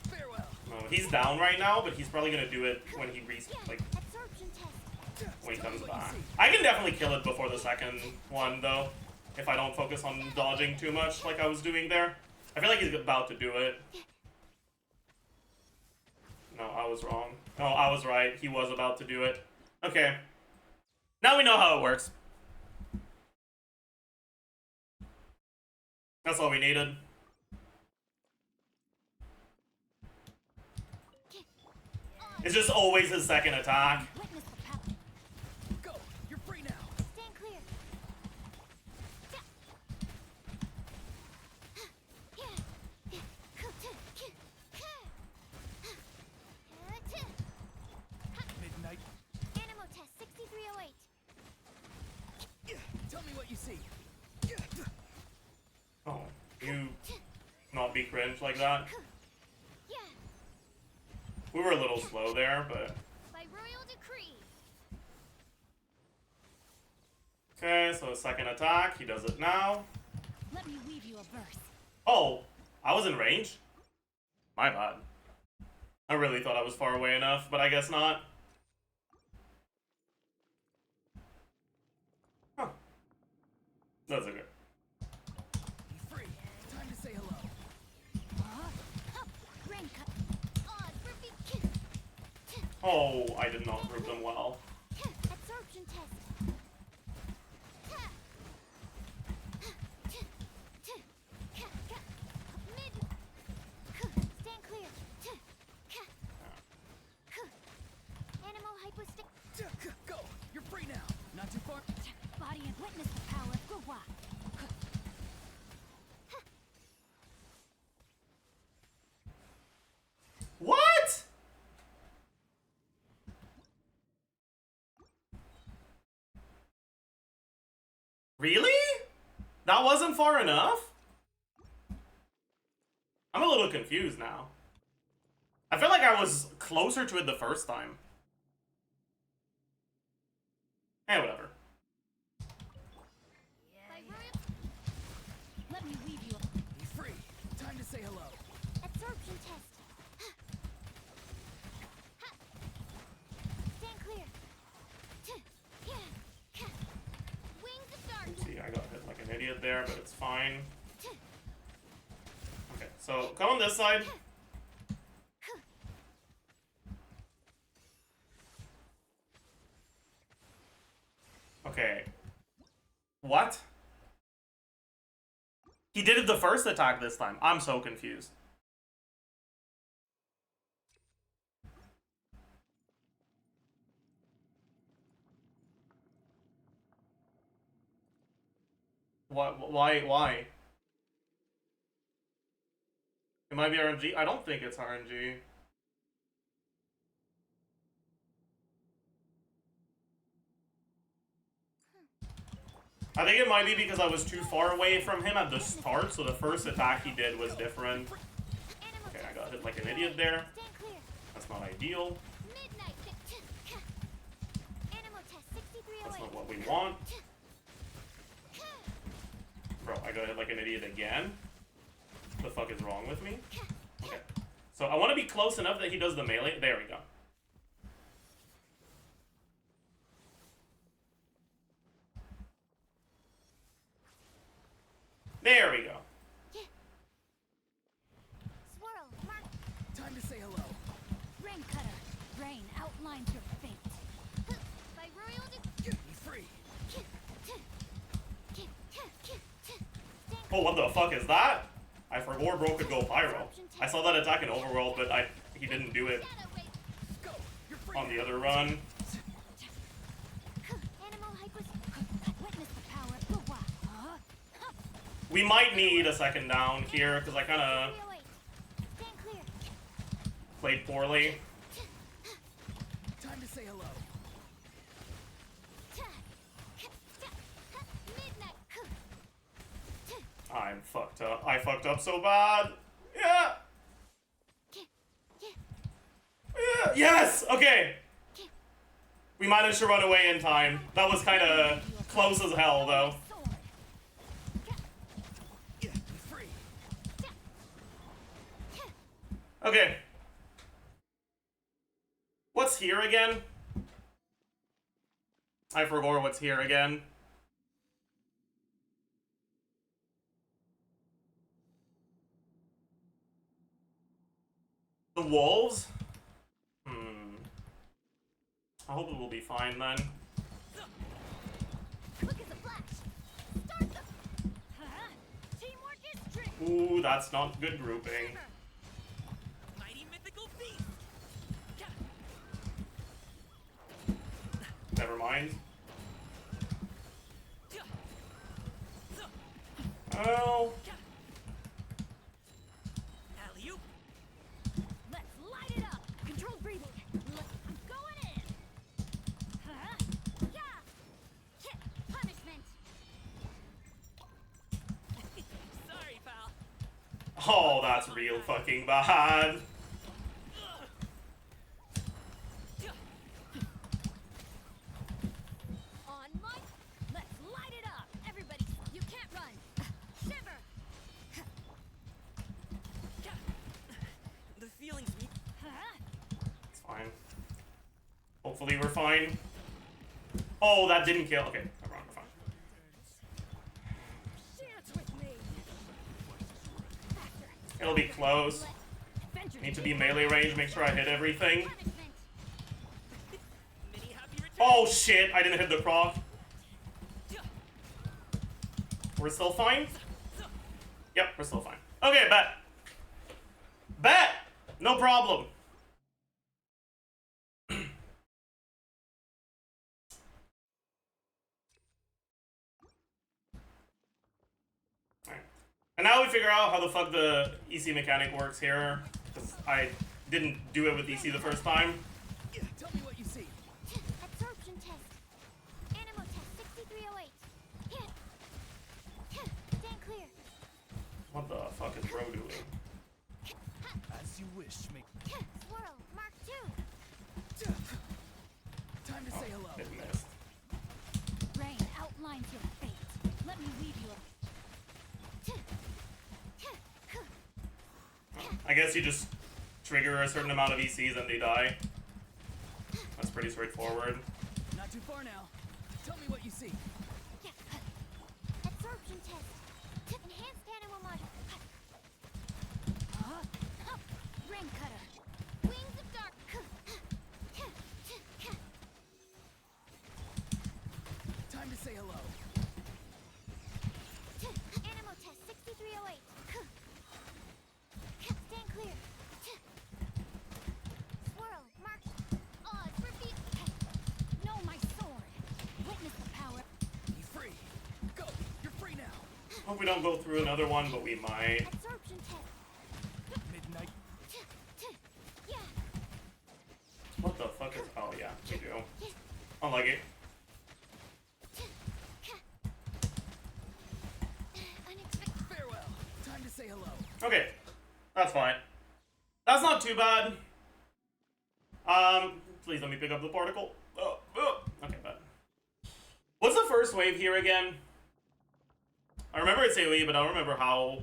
Farewell. No, he's down right now, but he's probably gonna do it when he like Absorption test. when he Tell me comes what you back. see. I can definitely kill it before the second one though, if I don't focus on dodging too much like I was doing there. I feel like he's about to do it. No, I was wrong. No, I was right. He was about to do it. Okay. Now we know how it works. That's all we needed. It's just always his second attack. Witness the power. Go. You're free now. Stand clear. Midnight. Animal test 6308. Tell me what you see. Oh, you not be cringe like that. Yeah, We were a little slow there, but by royal decree. okay. So his second attack, he does it now. Let me weave you a verse. Oh, I was in range? My bad. I really thought I was far away enough, but I guess not. Huh. That's okay. Be free. Time to say hello. Rain cut. Odds for Oh, I did not group them well. absorption test. Mid. Stand clear. Animal hypostasis. Go. You're free now. Not too far. Body and witness the power of Gurwa. What? Really? That wasn't far enough? I'm a little confused now. I feel like I was closer to it the first time. Eh, whatever. By royal. Let me weave you a Be free. Time to say hello. absorption idiot there, but it's fine. Okay, so come on this side. Okay. What? He did it the first attack this time. I'm so confused. What? Why? It might be RNG. I don't think it's RNG. I think it might be because I was too far away from him at the start, so the first attack he did was different. Okay, I got hit like an idiot there. That's not ideal. That's not what we want. Bro, I got hit like an idiot again. What the fuck is wrong with me? Okay. So I want to be close enough that he does the melee. There we go. There we go. Swirl, mark. Time to say hello. Rain cutter. Rain outlines your fate. By royal Get me free. Oh, what the fuck is that? I forgot bro could go pyro. I saw that attack in Overworld, but he didn't do it Go. You're free. on the other run. Animal hypos. Witness the power of the wild. We might need a second down here, because I kind of 308. Stand clear. played poorly. Time to say hello. Midnight. I'm fucked up. I fucked up so bad. Yeah. Yeah. Yes. Okay. We managed to run away in time. That was kind of close as hell, though. Get me free. Okay. What's here again? I forgot what's here again. The wolves? I hope it will be fine then. Look at the flash. Start the. Teamwork is trick. Ooh, that's not good grouping. Mighty mythical beast. Never mind. Oh. Alley-oop. Let's light it up. Controlled breathing. I'm going in. Yeah. Punishment. Sorry, pal. Oh, that's real fucking bad. On mic. Let's light it up. Everybody, you can't run. Shiver. The feelings me. It's fine. Hopefully we're fine. Oh, that didn't kill. Okay, never mind, we're fine. Dance with me. Faster. It'll be close. Need to be melee range, make sure I hit everything. Punishment. Many happy returns. Oh shit, I didn't hit the croc. We're still fine? Yep, we're still fine. Okay, bet. Bet! No problem. Alright. And now we figure out how the fuck the EC mechanic works here. Because I didn't do it with EC the first time. Tell me what you see. Absorption test. Animal test 6308. Stand clear. What the fuck is bro doing? As you wish, make. Swirl. Mark 2. Time to say hello. It missed. Rain outlines your fate. Let me lead you. I guess you just trigger a certain amount of ECs and they die. That's pretty straightforward. Not too far now. Tell me what you see. Absorption test. hello. Animal test 6308. Stand clear. Swirl, mark. Odds, reveal. No, my sword. Witness the power. Be free. Go. You're free now. Hope we don't go through another one, but we might. Absorption test. Midnight. Yeah. What the fuck is... Oh, yeah, we do. I like it. Unexpected. Farewell. Time to say hello. Okay, that's fine. That's not too bad. Please let me pick up the particle. Oh, oh. Okay, bad. What's the first wave here again? I remember it's AoE, but I don't remember how.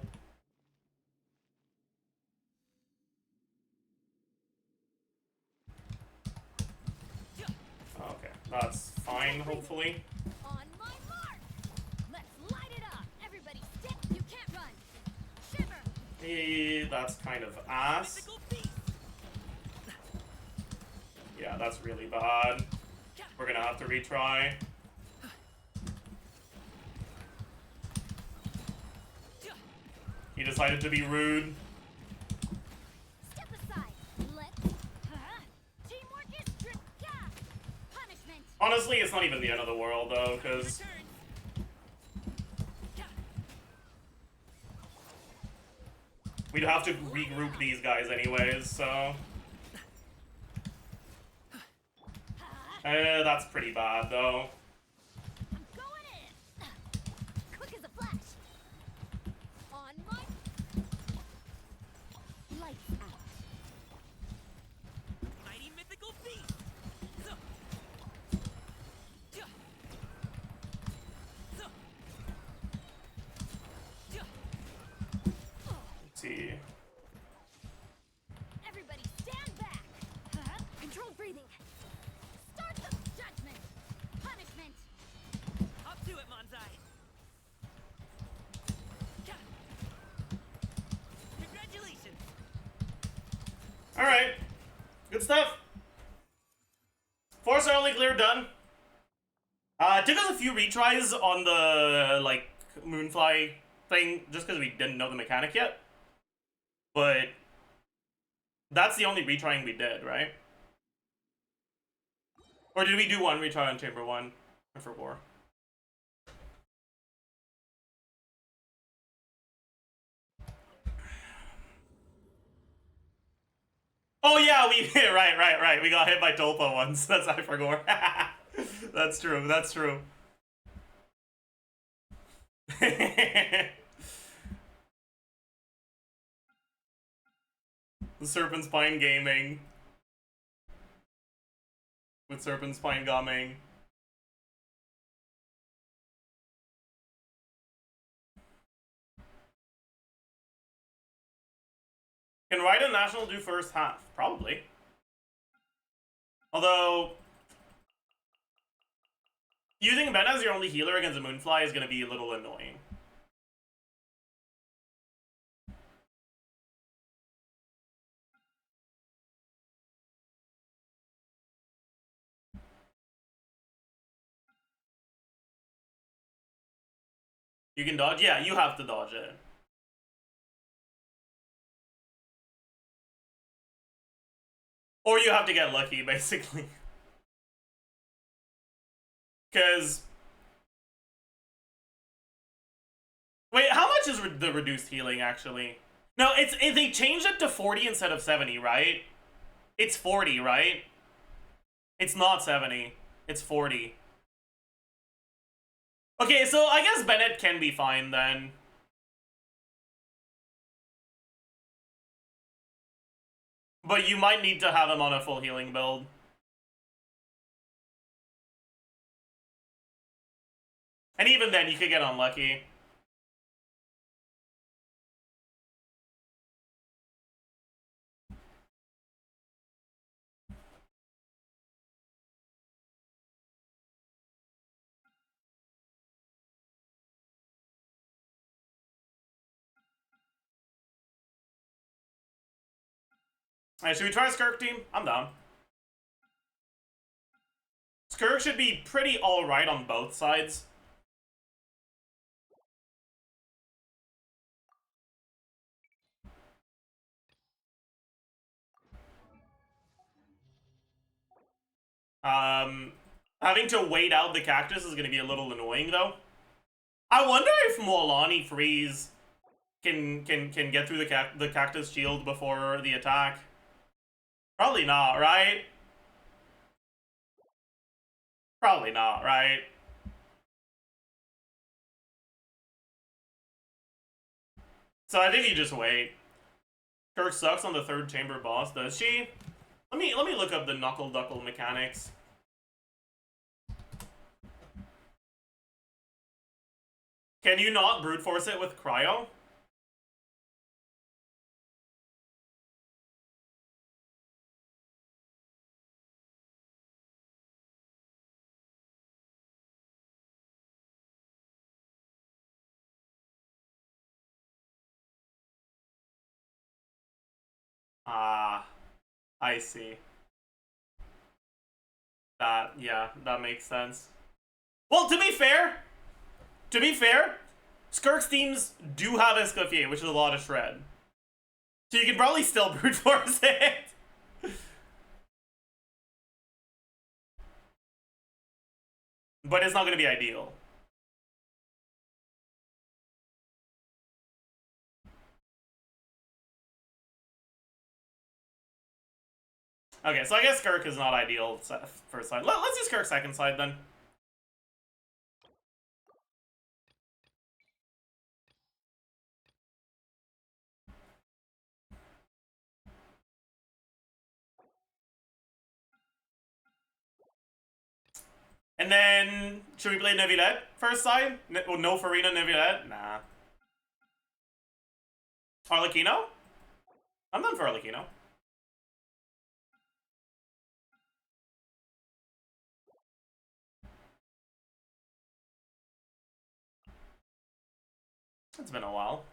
Okay, that's fine, hopefully. On my mark. Let's light it up. Everybody stick. You can't run. Shiver. That's kind of ass. Yeah, that's really bad. We're gonna have to retry. He decided to be rude. Step aside. Let's. Teamwork is yeah. Punishment. Honestly, it's not even the end of the world, though, because we'd have to regroup these guys anyways, so... that's pretty bad, though. I'm going in. Quick as a flash. On my Lights out. Mighty mythical beast. Let's see. everybody stand back. Controlled breathing. Start the judgment. Punishment. Up to it, Manzai. Congratulations. Alright. Good stuff. Force only clear, done. It took us a few retries on the, like, Moonfly thing, just because we didn't know the mechanic yet. But that's the only retrying we did, right? Or did we do one retry on Chamber 1? For War? Oh yeah, we right. We got hit by Tulpa once. That's I forgot. That's true. That's true. The Serpent Spine Gaming. With Serpent Spine Gaming. Can Raiden National do first half? Probably. Although, using Ben as your only healer against a Moonfly is going to be a little annoying. You can dodge? Yeah, you have to dodge it. Or you have to get lucky, basically. Because... Wait, how much is the reduced healing, actually? No, they changed it to 40 instead of 70, right? It's 40, right? It's not 70. It's 40. Okay, so I guess Bennett can be fine, then. But you might need to have him on a full healing build. And even then, you could get unlucky. Alright, should we try Skirk team? I'm down. Skirk should be pretty alright on both sides. Having to wait out the cactus is gonna be a little annoying though. I wonder if Molani Freeze can get through the cactus shield before the attack. Probably not, right? Probably not, right? So I think you just wait. Kirk sucks on the third chamber boss, does she? Let me look up the knuckle duckle mechanics. Can you not brute force it with cryo? Ah, I see. Yeah, that makes sense. Well, to be fair, Skirk's teams do have Escoffier, which is a lot of shred. So you can probably still brute force it. But it's not going to be ideal. Okay, so I guess Skirk is not ideal first side. Let's do Skirk second side then. And then, should we play Neuvillette first side? No Farina Neuvillette? Nah. Arlecchino? I'm done for Arlecchino. It's been a while.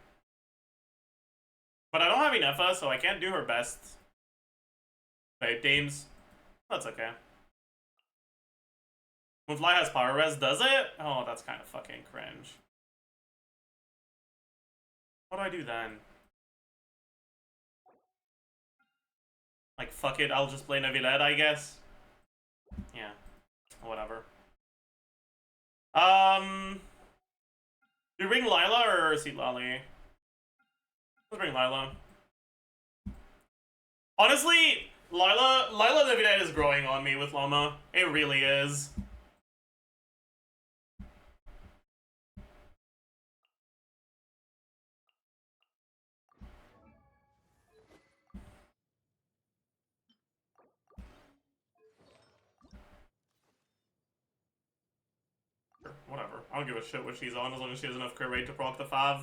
But I don't have Inefa, so I can't do her best. Babe Dames. That's okay. When Fly has power res, does it? Oh, that's kind of fucking cringe. What do I do then? Like, fuck it, I'll just play Neuvillette, I guess. Yeah. Whatever. Do we bring Lila or Citlali? Let's bring Lila. Honestly, Lila Neuvillette is growing on me with Llama. It really is. Whatever. I don't give a shit what she's on as long as she has enough crit rate to proc the 5.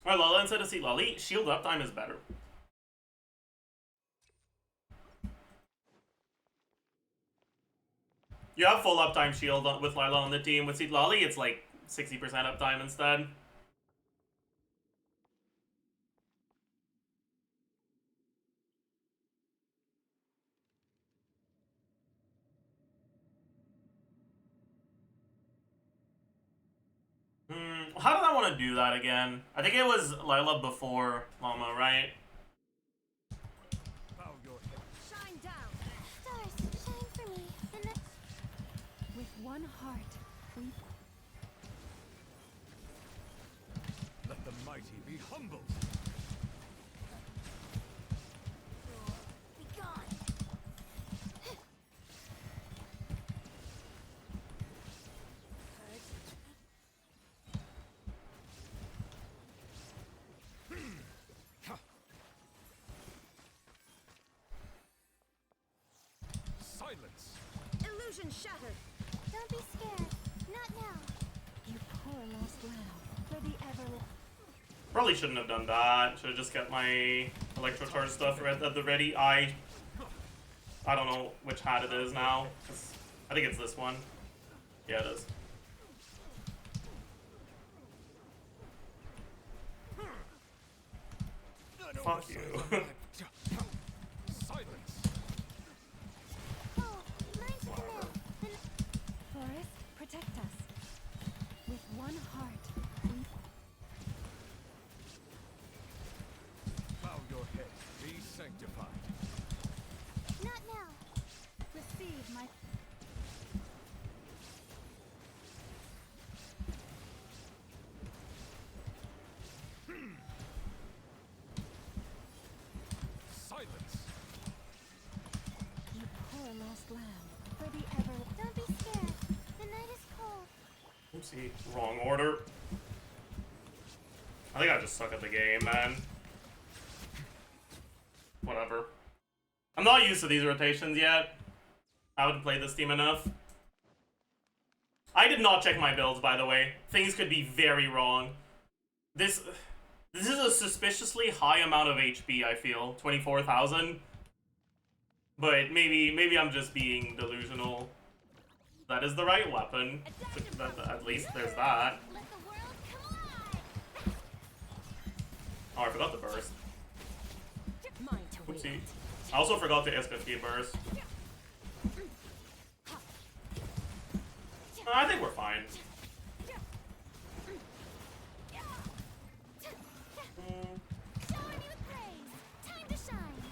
Alright, Lala instead of Citlali, shield uptime is better. You have full uptime shield with Lila on the team. With Citlali, it's like 60% uptime instead. How did I want to do that again? I think it was Lila before Llama, right? Shine down. Stars, shine for me. With one heart, we... Let the mighty be humbled. Be gone. Silence. Illusion shattered. Don't be scared. Not now. You poor lost lamb. For the ever... Probably shouldn't have done that. Should have just kept my Electrocharge stuff at the ready. I don't know which hat it is now. I think it's this one. Yeah, it is. Fuck you. Silence. Oh, mine's the command. Forest, protect us. Oopsie, wrong order. I think I just suck at the game, man. Whatever. I'm not used to these rotations yet. I haven't played this team enough. I did not check my builds, by the way. Things could be very wrong. This is a suspiciously high amount of HP, I feel. 24,000. But maybe I'm just being delusional. That is the right weapon. At least there's that. Let the world come alive. Oh, I forgot the burst. Mine to wield. Oopsie. I also forgot to S50 burst. I think we're fine. Shower me with praise. Time to shine.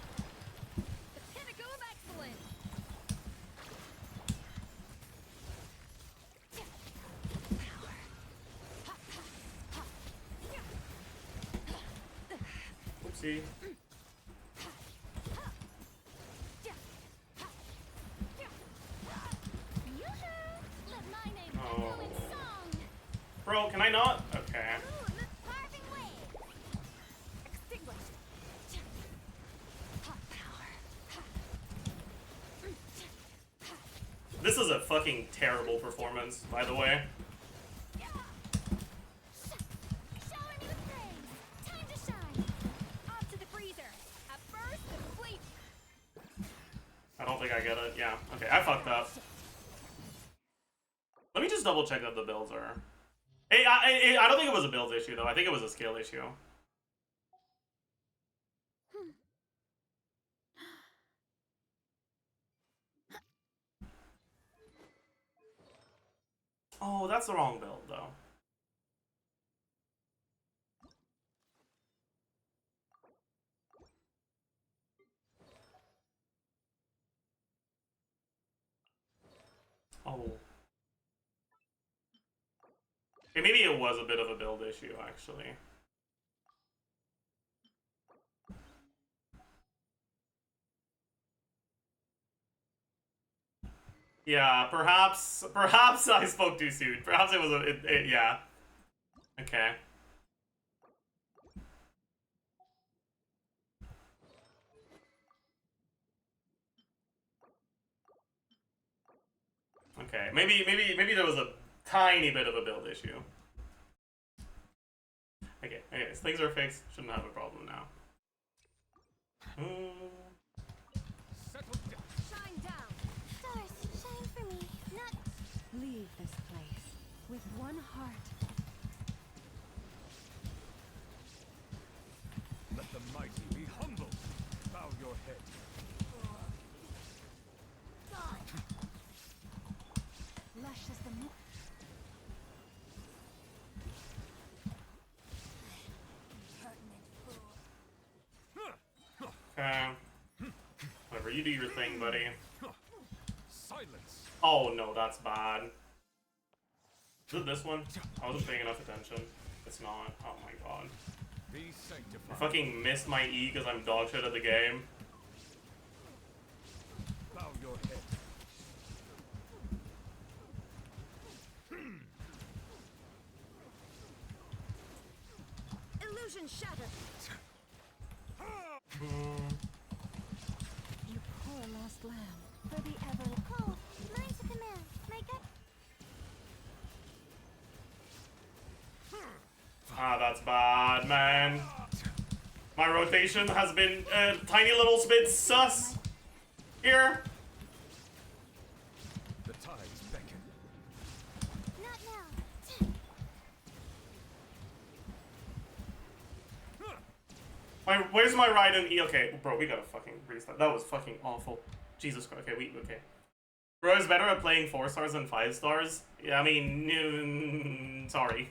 The pinnacle of excellence. Oopsie. Yoo-hoo! Let my name Oh. echo in song. Bro, can I not? Okay. Ooh, the carving wave. Extinguished. Hot power. This is a fucking terrible performance, by the way. Shower me with praise. Time to shine. Off to the freezer. A burst of sleep. I don't think I get it. Yeah. Okay, I fucked up. Let me just double check that the builds are. Hey, I don't think it was a build issue though. I think it was a skill issue. Oh, that's the wrong build though. Oh. Okay, maybe it was a bit of a build issue, actually. Yeah, perhaps I spoke too soon. Perhaps it was yeah. Okay. Okay, maybe there was a tiny bit of a build issue. Okay, anyways, things are fixed. Shouldn't have a problem now. Settle down. Shine down. Stars, shine for me. Not Leave this place with one heart. Let the mighty be humble. Bow your head. Lush as the moon. Okay. Whatever, you do your thing, buddy. Silence. Oh no, that's bad. Is it this one? I wasn't paying enough attention. It's not. Oh my god. Be I sanctified. fucking missed my E because I'm dog shit at the game. Bow your head. Illusion shattered. You poor lost lamb. for the ever call. Mine to command. My gut. Ah, that's bad, man. My rotation has been a tiny little bit sus. Here. The tides beckon. Not now. Where's my ride in E? Okay, bro, we gotta fucking restart. That was fucking awful. Jesus Christ. Okay, okay. Bro is better at playing 4 stars than 5 stars. Yeah, I mean, sorry.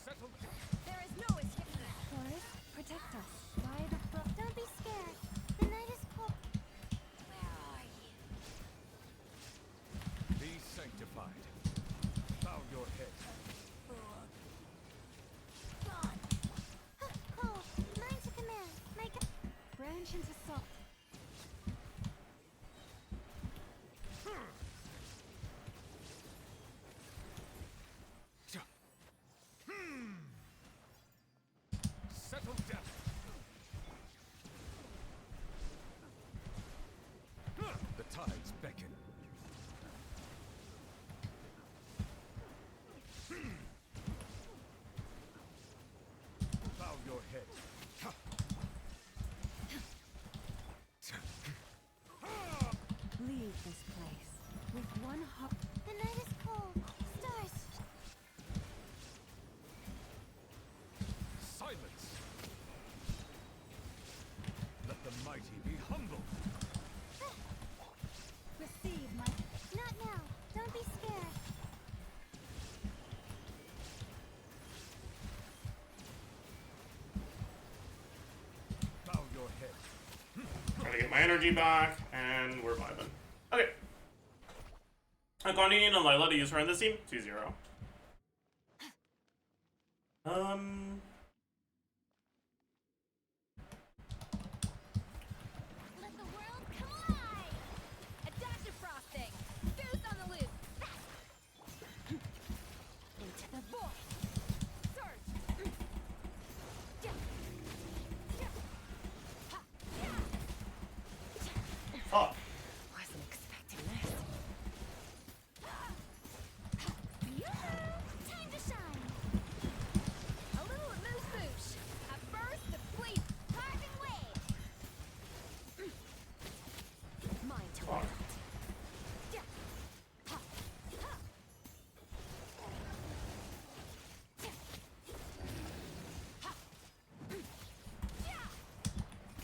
Settle down. There is no escape. Forest, protect us. By the foot. Don't be scared. The night is cold. Where are you? Be sanctified. Bow your head. Gone. Call. Mine to command. My gut. Branch into salt. Try to get my energy back, and we're vibing. Okay. Aquanian and Lila to use her in this team. 2-0. Let the world come alive! A dash of frosting! Boost on the loop! Into the void! Surge! Fuck. Wasn't expecting this. Time to shine! A little amuse-bouche! A burst of fleet! Parting wave! Mind to Fuck.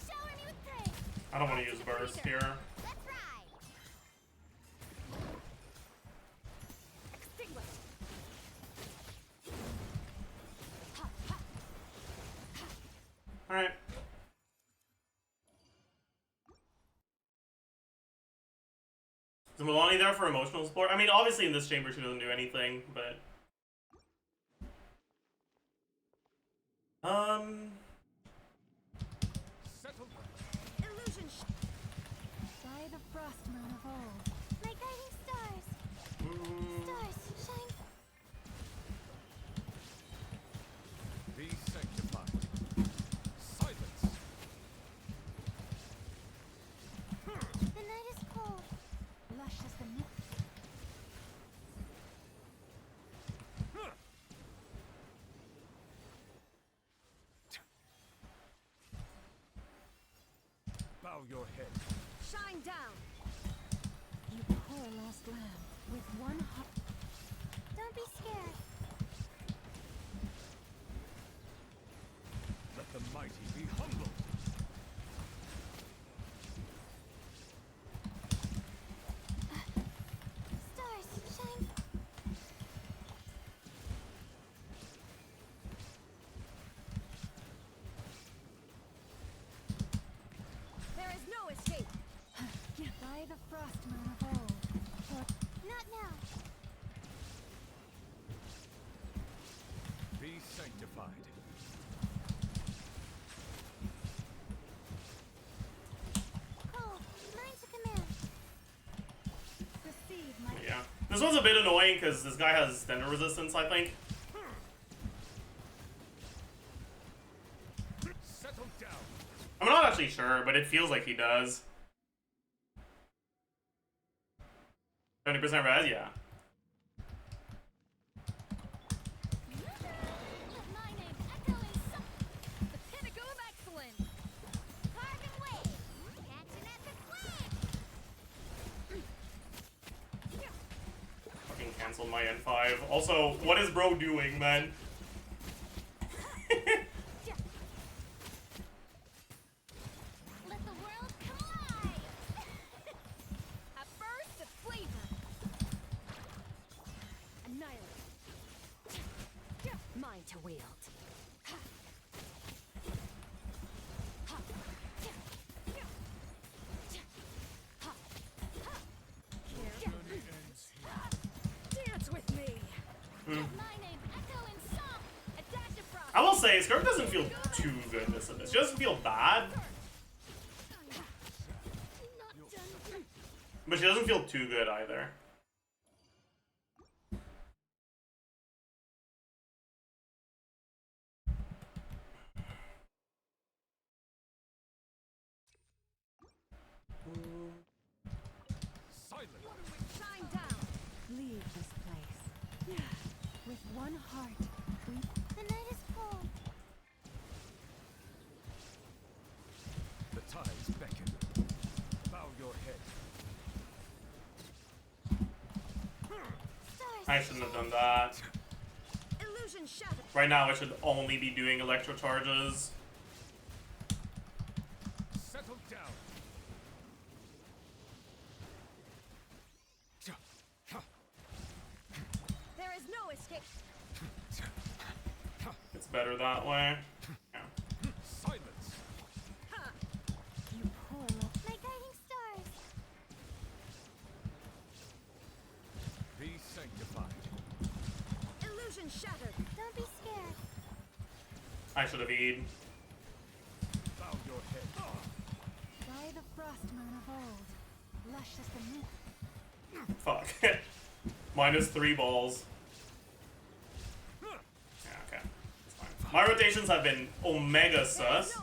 Shower me with praise! I don't want to use burst here. Let's ride! Extinguish! Alright. Is Milani there for emotional support? I mean, obviously in this chamber she doesn't do anything, but... Settle. Illusion By the frost moon of old. My guiding stars! Stars, shine! Be sanctified. Silence. The night is cold. Lush as the milk. Bow your head. Shine down. You poor lost lamb. With one heart. Don't be scared. Let the mighty be humbled. Stars, shine! There is no escape. By the frost moon of old. For Not now. Be sanctified. Cold. Mine to command. receive my Yeah. This one's a bit annoying because this guy has thunder resistance, I think. Settle down. I'm not actually sure, but it feels like he does. 70% res, yeah. Let my name echo in some. The pinnacle of excellence. Parting wave! Catching at the flame! Fucking canceled my N5. Also, what is bro doing, man? Let the world come alive! A burst of flavor. Annihilate. Mine to wield. Dance with me. Let my name echo in song! A dash of frost. I will say, Skirk doesn't feel too good this. She doesn't feel bad, Not done. but she doesn't feel too good either. Silence. Shine down. leave this place. With one heart. We The night is cold. The tides beckon. Bow your head. Stars, I shouldn't have done that. Illusion shattered. Right now, I should only be doing electro charges. Settle down. There is no escape. It's better that way. Yeah. Silence. Ha! you poor lost I should have eaten. Bow your head. By the frost moon of old, luscious and new. Fuck. -3 balls. Yeah, okay. It's fine. My rotations have been omega sus,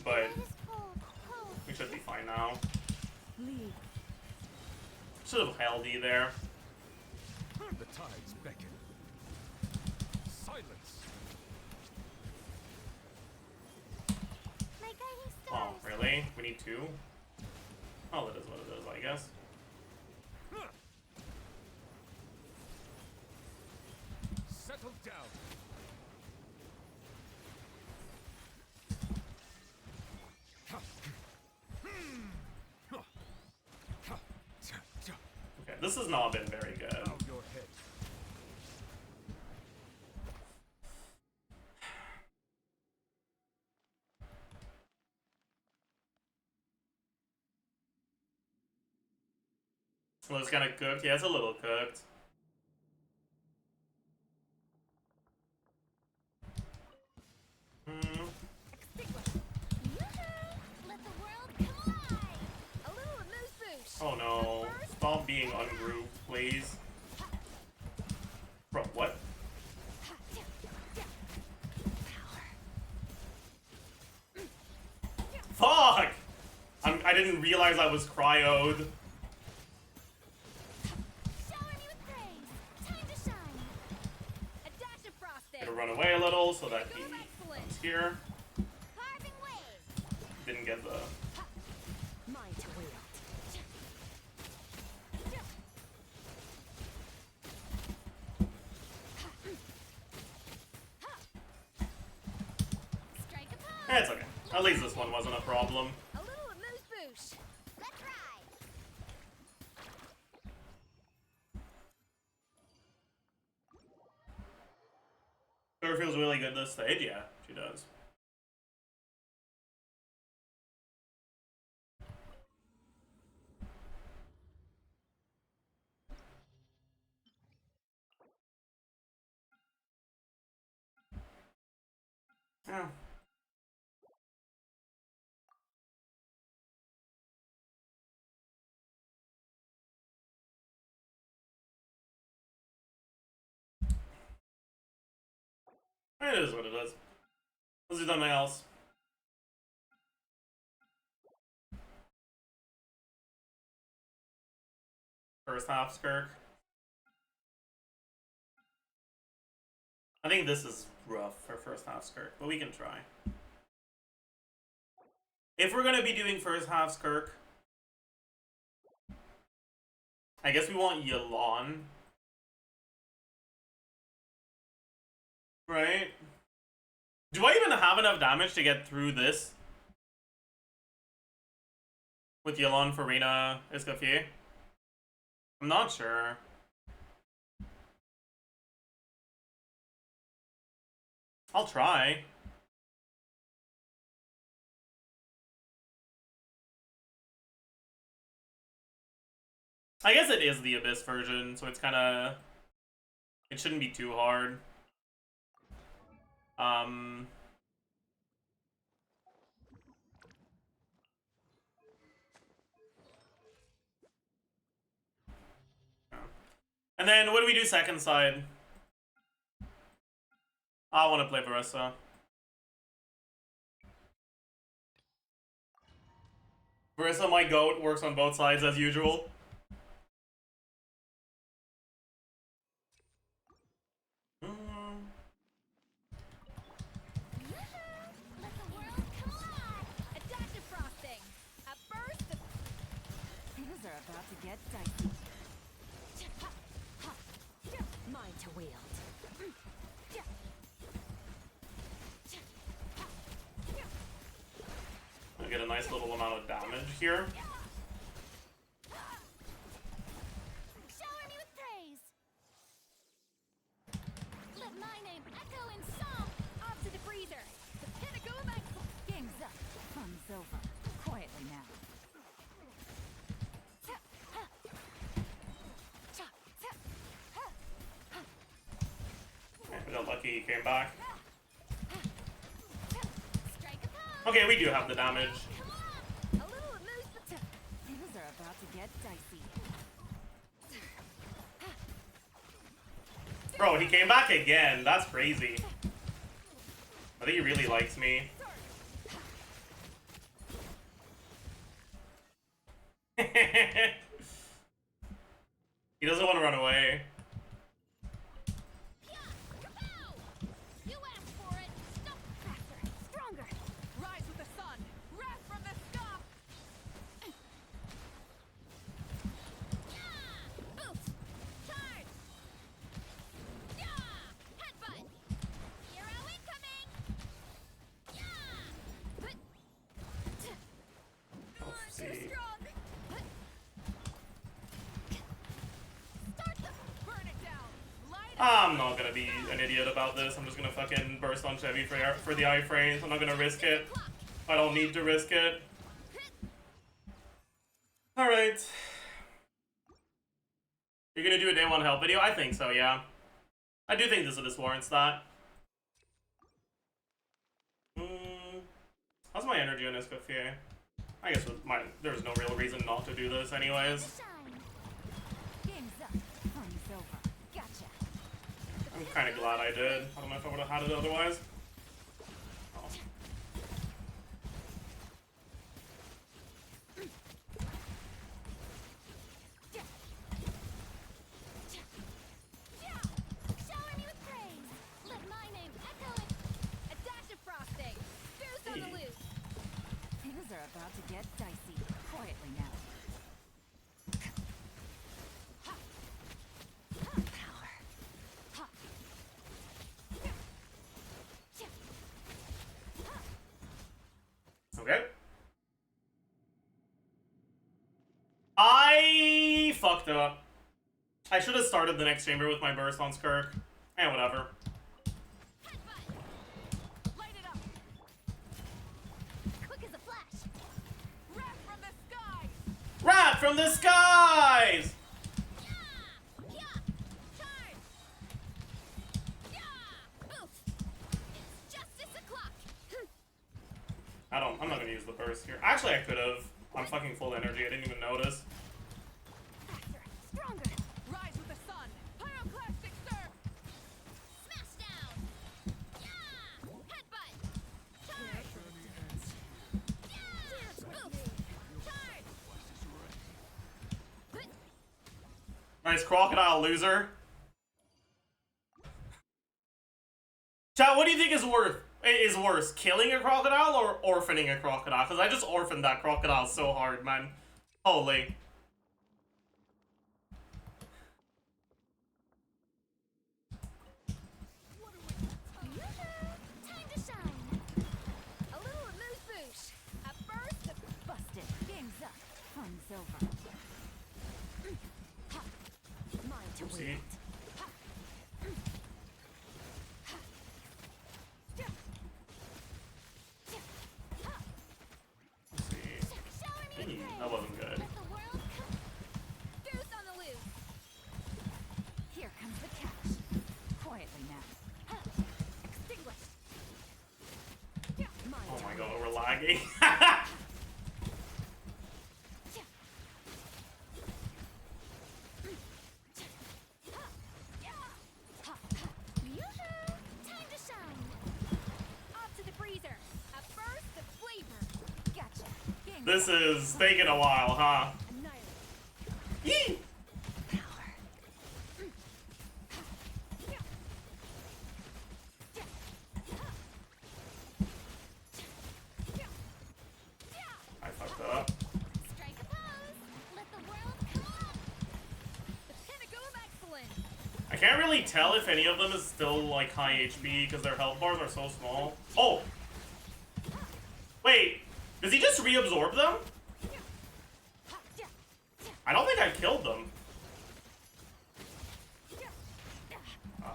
but It is cold, cold. we should be fine now. Leave. Should have held E there. The tides beckon. Silence. My guiding Oh, stars. really? We need 2? Oh, that is what it is, I guess. Settle down. Okay, this has not been very good. Bow your head. Well, it's kind of cooked. Yeah, it's a little cooked. Let the world come alive. A little amuse-bouche. Oh no. Stop being ungrouped, please. Bro, what? Fuck! I didn't realize I was cryoed. Shower me with praise. Time to shine. A dash of frosting. Gonna run away a little so that he Excellent. comes here. Carving waves. Didn't get the... Mine to wield. Strike a pose. It's okay. At least this one wasn't a problem. A little amuse-bouche. Let's ride. Sure feels really good this stage, yeah, she does. Yeah. It is what it is. Let's do something else. First half Skirk. I think this is rough for first half Skirk, but we can try. If we're gonna be doing first half Skirk, I guess we want Yelan. Right? Do I even have enough damage to get through this? With Yelan, Farina, Escoffier? I'm not sure. I'll try. I guess it is the Abyss version, so it's kinda... It shouldn't be too hard. And then what do we do second side? I want to play Varessa. Varessa, my goat, works on both sides as usual. Let the world come alive. A dash of frosting. A burst of... Things are about to get dicey. Mine to wield. I get a nice little amount of damage here. Shower me with praise. Let my name echo in song. Off to the breezer. The pinnacle of excellence. Game's up. Fun's over. Quietly now. We got lucky he came back. Okay, we do have the damage. Come on! A little amuse. Things are about to get dicey. Bro, he came back again. That's crazy. I think he really likes me. He doesn't want to run away. Yeah! Kapow! You asked for it! Stop! Faster! Stronger! Rise with the sun. Wrath from the sky. Yeah! Boost! Charge! Yeah! Headbutt! Hero incoming! Yeah! Let's Too see. strong! Start the... Burn it down. Light up. I'm not gonna be an idiot about this. I'm just gonna fucking burst on Chevy for the iframes. I'm not gonna risk it. I don't need to risk it. Alright. You're gonna do a day one help video? I think so, yeah. I do think this warrants that. How's my energy on Escoffier? I guess there's no real reason not to do this anyways. Shine! Game's up. Fun's over. Gotcha. I'm kind of glad I did. I don't know if I would have had it otherwise. Oh. Yeah! Shower me with praise! Let my name echo in... A dash of frosting! Goose on the loose! Things are about to get dicey. Quietly now. Power. Okay. I fucked up. I should have started the next chamber with my burst on Skirk. Whatever. Headbutt! Light it up. Quick as a flash! Wrath from the sky. Rat from the skies! Yeah! Yeah! Charge! Yeah! Oof! It's justice o'clock! I'm not gonna use the burst here. Actually, I could have. I'm fucking full energy. I didn't even notice. Faster! Stronger! Rise with the sun. Pyroclastic surf. Smash down! Yeah! Headbutt! Charge! Yeah! Oof! Charge! Nice crocodile, loser. Chat, what do you think is worse, killing a crocodile or orphaning a crocodile? Because I just orphaned that crocodile so hard, man. Holy. Time to shine! A little amuse-bouche! A burst of... Busted. Game's up. Fun's over. Mine to See? win. Shower me with praise! That wasn't good. Let the world come... Goose on the loose! Here comes the catch. Quietly now. Extinguished! Mine Oh to my win. god, we're lagging. Yoo-hoo! Time to shine! Off to the freezer! A burst of flavor! Gotcha. Game's This up. is taking a while, huh? Annihilate! Yee! Power. I fucked up. Strike a pose! Let the world come up! The pinnacle of excellence. I can't really tell if any of them is still like high HP because their health bars are so small. Oh! Wait, does he just reabsorb them? I don't think I killed them. Oh,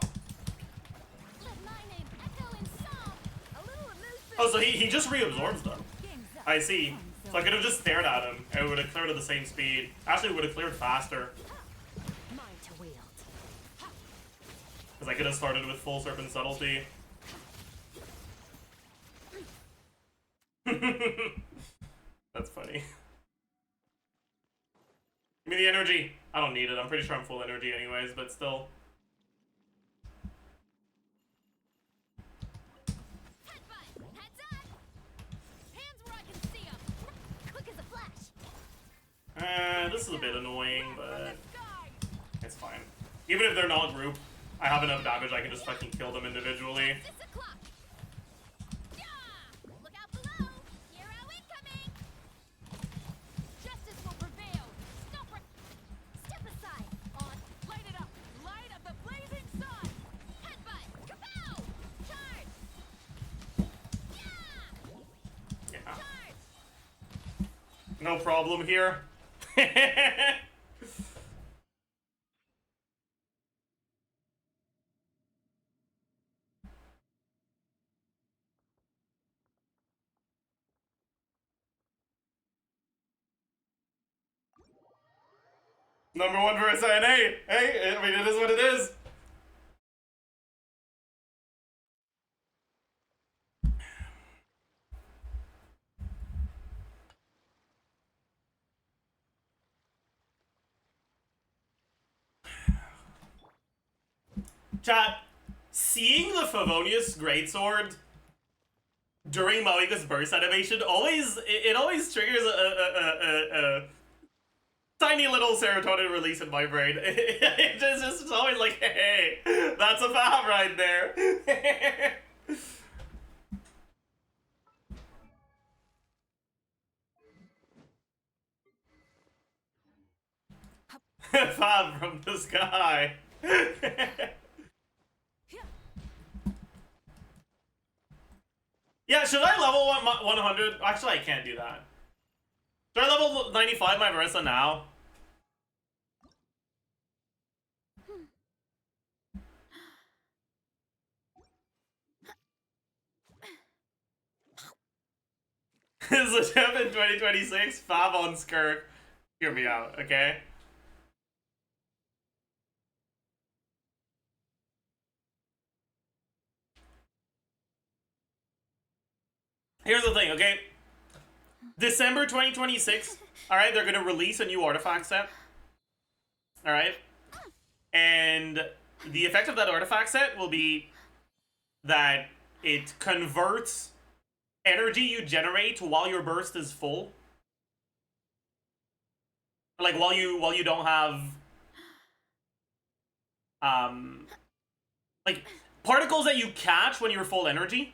Let my name echo in song! A little amuse-bouche! oh so he just reabsorbs them. Game's up. I see. Fun's So I could have just stared at him and it would have cleared at the same speed. Actually, it would have cleared faster. Mine to wield. Because I could have started with full serpent subtlety. That's funny. Give me the energy. I don't need it. I'm pretty sure I'm full energy anyways, but still. Headbutt. Heads up. Hands where I can see 'em. Quick as a flash. This is a bit annoying, but Sky. it's fine. Even if they're not group, I have enough damage I can just fucking kill them individually. 6 o'clock. Yeah! Look out below. Hero incoming. Justice will prevail. Step aside. On. Light it up. Light of the blazing sun. Headbutt. Kapow! Charge. Yeah! Yeah. Charge. No problem here. Number one versus NA. Hey, I mean, it is what it is. Chat, seeing the Favonius Greatsword during Malika's burst animation always always triggers a tiny little serotonin release in my brain. It's always like, hey, that's a fab right there. Fab from the sky. Yeah, should I level 100? Actually, I can't do that. Should I level 95 my Marissa now? This is a chef in 2026, Fab on Skirk. Hear me out, okay? Here's the thing, okay? December 2026, alright, they're gonna release a new artifact set. Alright? And the effect of that artifact set will be that it converts energy you generate while your burst is full. Like while you don't have like particles that you catch when you're full energy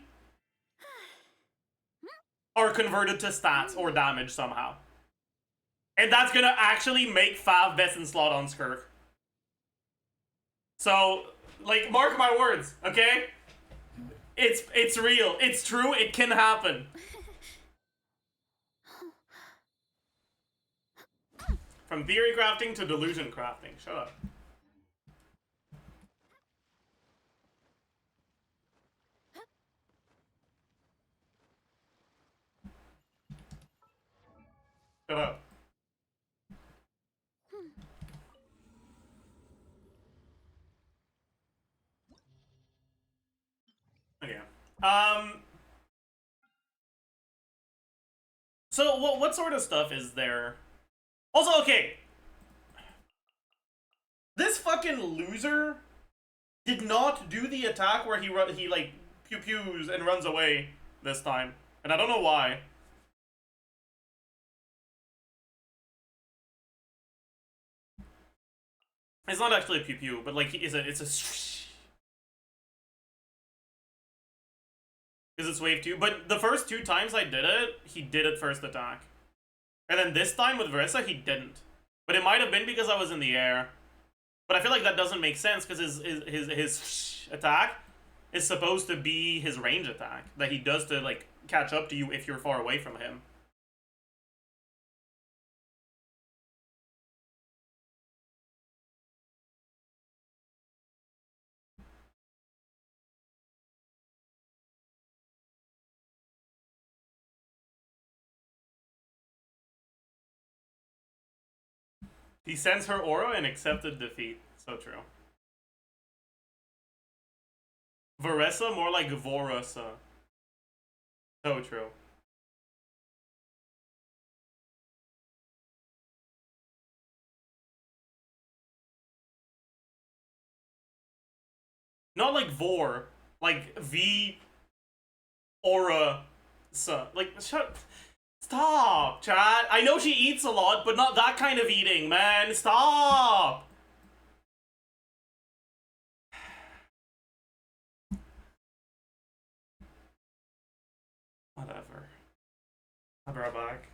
are converted to stats or damage somehow. And that's gonna actually make Fav best in slot on Skirk. So, like, mark my words, okay? It's real. It's true. It can happen. From theory crafting to delusion crafting. Shut up. Shut up. Okay. So what sort of stuff is there? Also, okay. This fucking loser did not do the attack where he like pew-pews and runs away this time. And I don't know why. It's not actually a pew-pew, but like it's a swish. Because it's wave 2. But the first 2 times I did it, he did it first attack. And then this time with Verissa, he didn't. But it might have been because I was in the air. But I feel like that doesn't make sense because his attack is supposed to be his range attack that he does to like catch up to you if you're far away from him. He sends her aura and accepted defeat. So true. Veressa, more like Voressa. So true. not like vor, like V aura. So like stop, chat. I know she eats a lot, but not that kind of eating, man. Stop. Whatever. I'll be right back.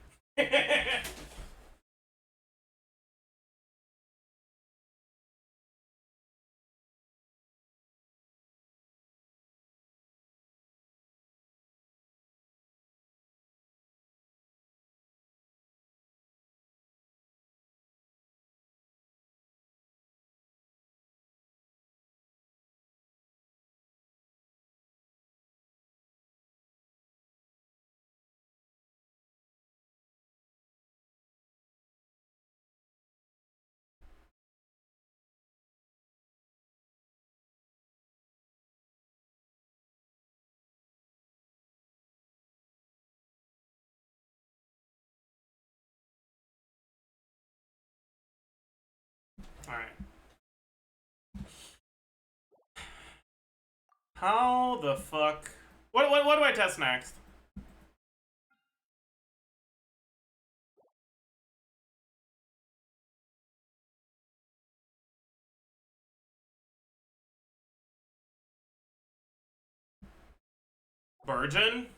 Alright. How the fuck? What do I test next? Virgin?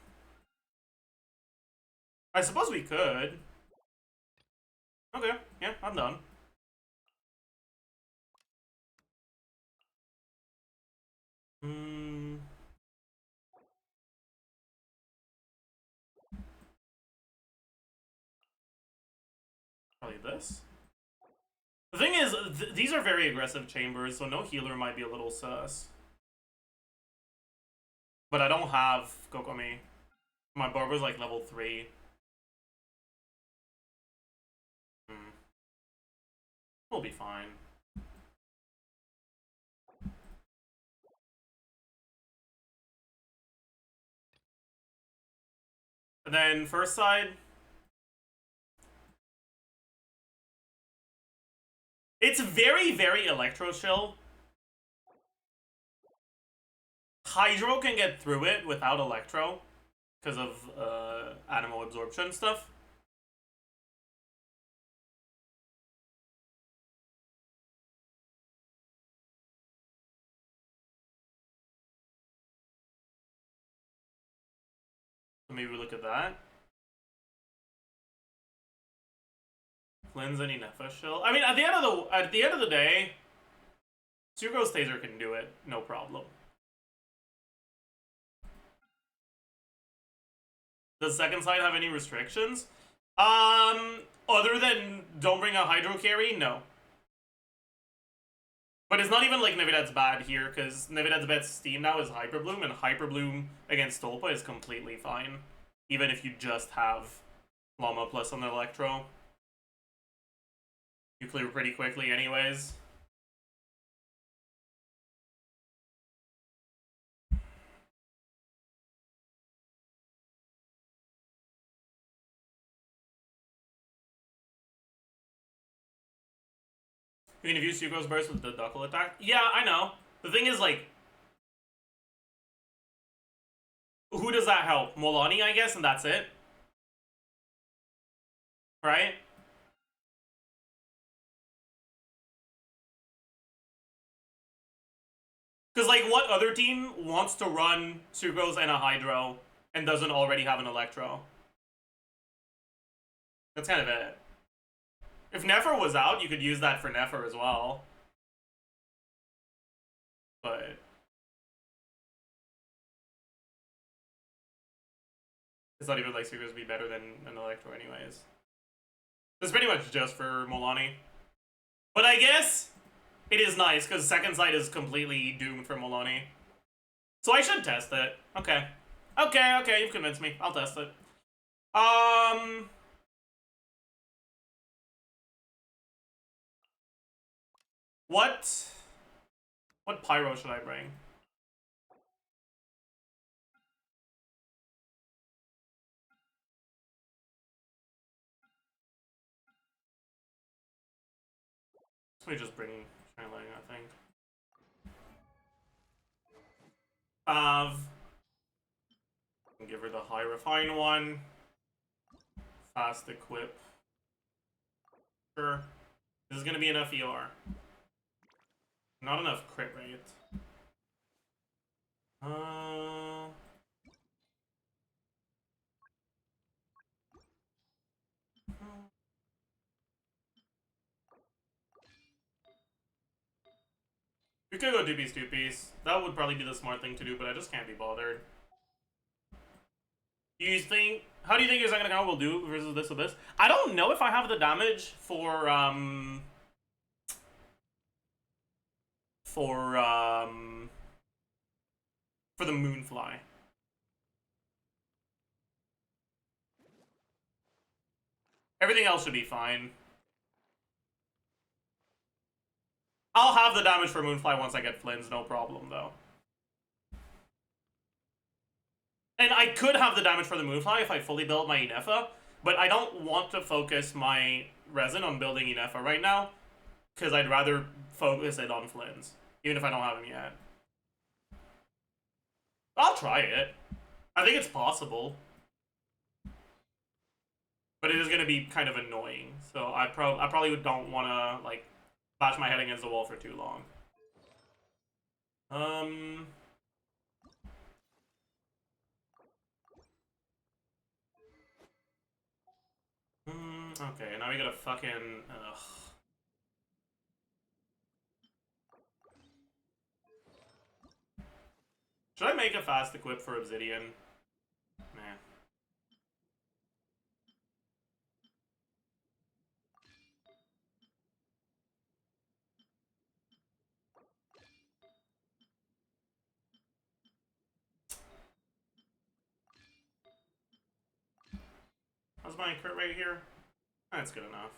I suppose we could. Okay, yeah, I'm done. Probably this. The thing is, these are very aggressive chambers, so no healer might be a little sus. But I don't have Kokomi. My barber's like level 3. We'll be fine. And then first side. It's very, very electro chill. Hydro can get through it without electro because of animal absorption stuff. So maybe we look at that. Cleanse any Nepha shield. I mean, at the end of the day, Sugo's Taser can do it, no problem. Does second side have any restrictions? Other than don't bring a Hydro Carry, no. But it's not even like Navidad's bad here, because Navidad's best Steam now is Hyper Bloom, and Hyper Bloom against Stolpa is completely fine. Even if you just have Llama plus on the Electro. You clear pretty quickly anyways. You can use Hugo's burst with the Duckle attack? Yeah, I know. The thing is, like, who does that help? Molani, I guess, and that's it? Right? Because, like, what other team wants to run Sugos and a Hydro and doesn't already have an Electro? That's kind of it. If Nefer was out, you could use that for Nefer as well. But it's not even like Sugos be better than an Electro anyways. It's pretty much just for Molani. But I guess it is nice, because second sight is completely doomed for Molani. So I should test it. Okay. Okay, you've convinced me. I'll test it. What pyro should I bring? Let me just bring Shining Light, I think. have. Give her the high refine one. Fast equip. Sure. This is gonna be enough ER. Not enough crit rate. We could go 2-piece, 2-piece. That would probably be the smart thing to do, but I just can't be bothered. Do you think... How do you think your second account will do versus this or this? I don't know if I have the damage for the Moonfly. Everything else should be fine. I'll have the damage for Moonfly once I get Flynn's, no problem, though. And I could have the damage for the Moonfly if I fully built my Inefa, but I don't want to focus my resin on building Inefa right now, because I'd rather focus it on Flynn's, even if I don't have him yet. I'll try it. I think it's possible. But it is going to be kind of annoying, so I probably don't want to, like, bash my head against the wall for too long. Okay, now we gotta fucking... Ugh. Should I make a fast equip for Obsidian? Nah. How's my crit rate here? That's good enough.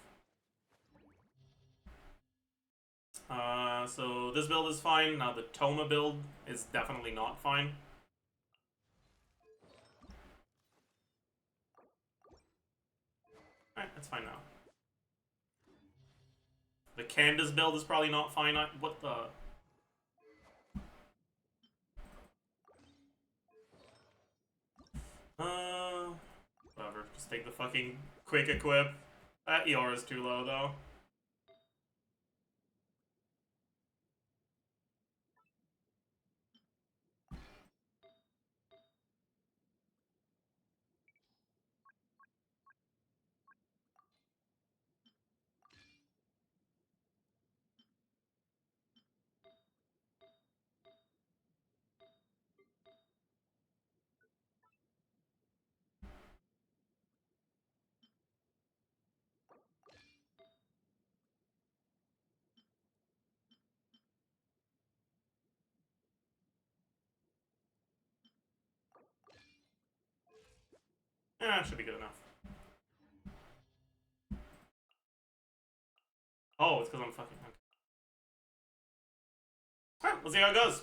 So this build is fine. Now the Toma build is definitely not fine. Alright, that's fine now. The Candace build is probably not fine. What the... Whatever. Just take the fucking quick equip. That ER is too low, though. Yeah, it should be good enough. Oh, it's because I'm fucking... Alright, we'll see how it goes.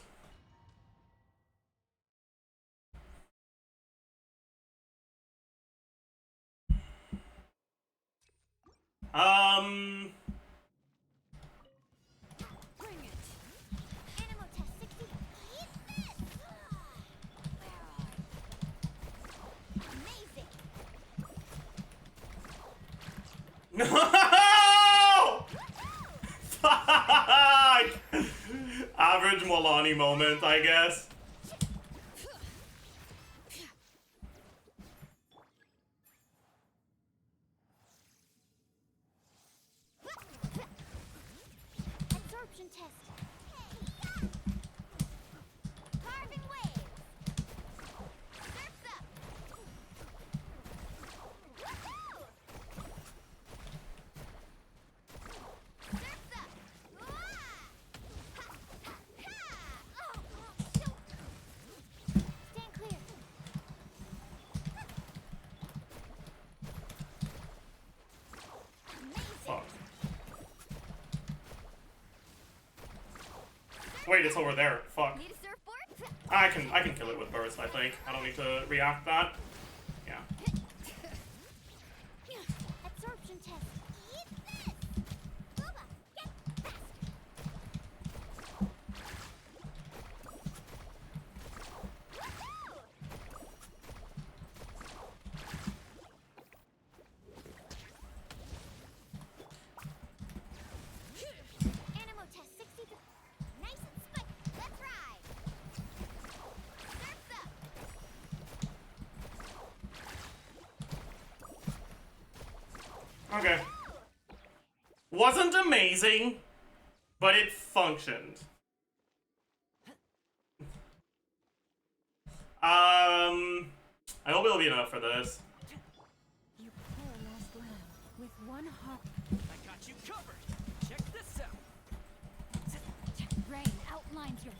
Bring it. Animal test 60. Eat this. Amazing. No! Fuck! Average Molani moment, I guess. Absorption test. Carving waves. Surf's up. Woohoo! Surf's up. Wah! Ha, ha, ha! Oh, shoot. Stand clear. Amazing. Fuck. Wait, it's over there. Fuck. Need a surfboard? I can kill it with burst, I think. I don't need to react that. Yeah. Absorption test. Eat this. Booba, get fast. Okay. Wasn't amazing, but it functioned. I hope it'll be enough for this. You poor lost lamb. With one heart. I got you covered. Check this out. Rain outlines your.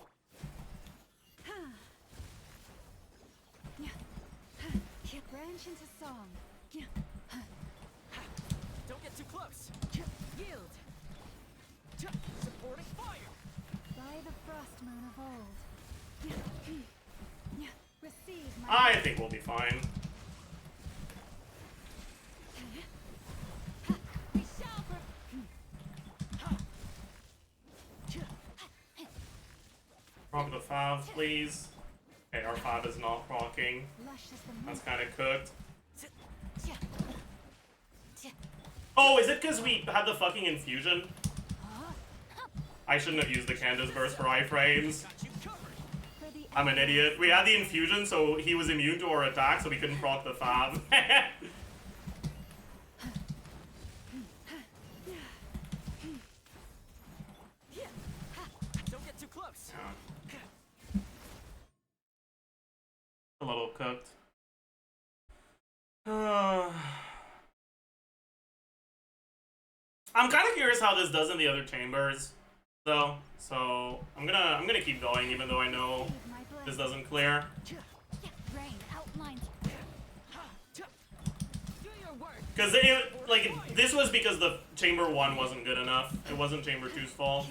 Branch into song. Don't get too close. Yield. Supporting fire. By the frost moon of old. Receive my. I think we'll be fine. We shall. Proc the 5, please. Okay, our 5 is not procking. Lush as the moon. That's kind of cooked. Oh, is it because we had the fucking infusion? I shouldn't have used the Candace burst for iframes. Got you covered. For the I'm an idiot. We had the infusion, so he was immune to our attack, so we couldn't proc the 5. Don't get too close. A little cooked. I'm kind of curious how this does in the other chambers, though. So I'm gonna keep going, even though I know my blade. this doesn't clear. Rain outlines. Do your work. Because like this was because the chamber 1 wasn't good enough. It wasn't chamber 2's fault.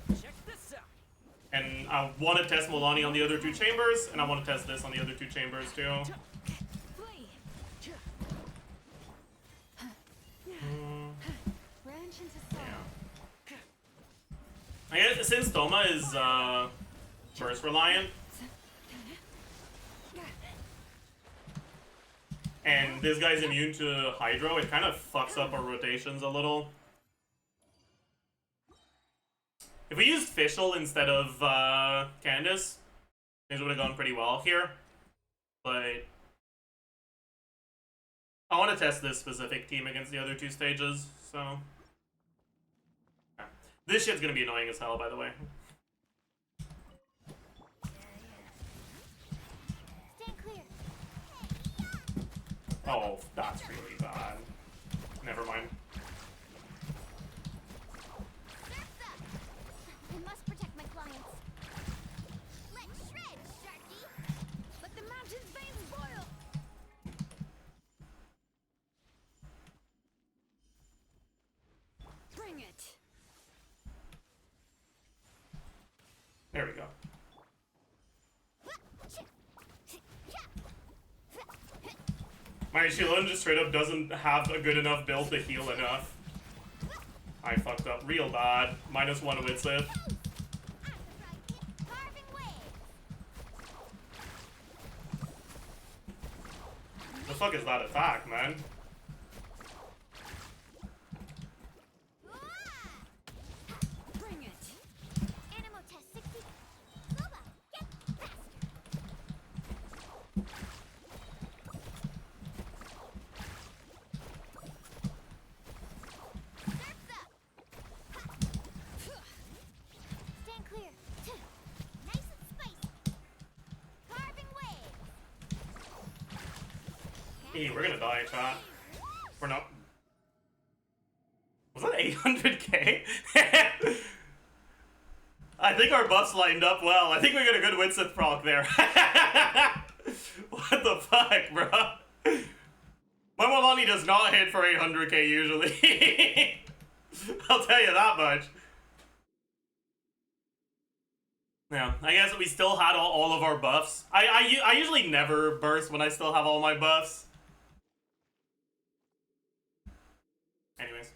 Check this out. And I want to test Milani on the other 2 chambers, and I want to test this on the other 2 chambers too. Flee. Branch into song. I guess since Thoma is burst reliant, and this guy's immune to Hydro, it kind of fucks up our rotations a little. If we used Fischl instead of Candace, things would have gone pretty well here. But I want to test this specific team against the other 2 stages, so... Okay. This shit's gonna be annoying as hell, by the way. Stand clear. Oh, that's really bad. Never mind. I must protect my clients. Let's shred, Sharky. Let the mountain's veins boil. Bring it. There we go. My Shilon just straight up doesn't have a good enough build to heal enough. I fucked up real bad. -1 with Sith. Carving waves. The fuck is that attack, man? Bring it. Animal test 60. Loba, get faster. Surf's up. Stand clear. Nice and spicy. Carving waves. Hey, we're gonna die, chat. We're not. Was that 800k? I think our buffs lined up well. I think we got a good Winsith proc there. What the fuck, bro? My Milani does not hit for 800k usually. I'll tell you that much. Yeah, I guess we still had all of our buffs. I usually never burst when I still have all my buffs. Anyways,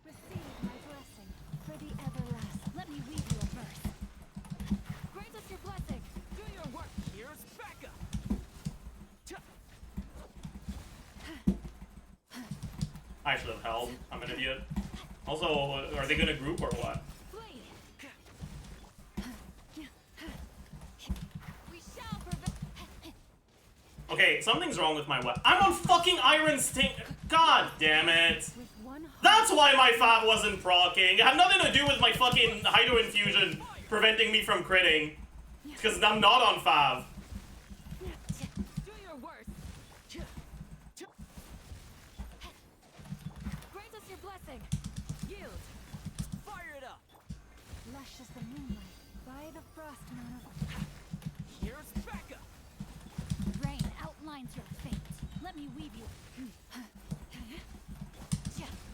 Receive my blessing. For the everlasting. Let me weave you a verse. Grant us your blessing. Do your work. Here's backup. I should have held. I'm an idiot. Also, are they gonna group or what? Flee. We shall prevent. Okay, something's wrong with my weapon. I'm on fucking Iron Sting. God damn it. With one heart. That's why my Fav wasn't proccing. It had nothing to do with my fucking Hydro Infusion preventing me from critting. Because I'm not on Fav. Do your worst. Grant us your blessing. Yield. Fire it up. Lush as the moonlight. By the frost moon of Here's Becca. Rain outlines your fate. Let me weave you.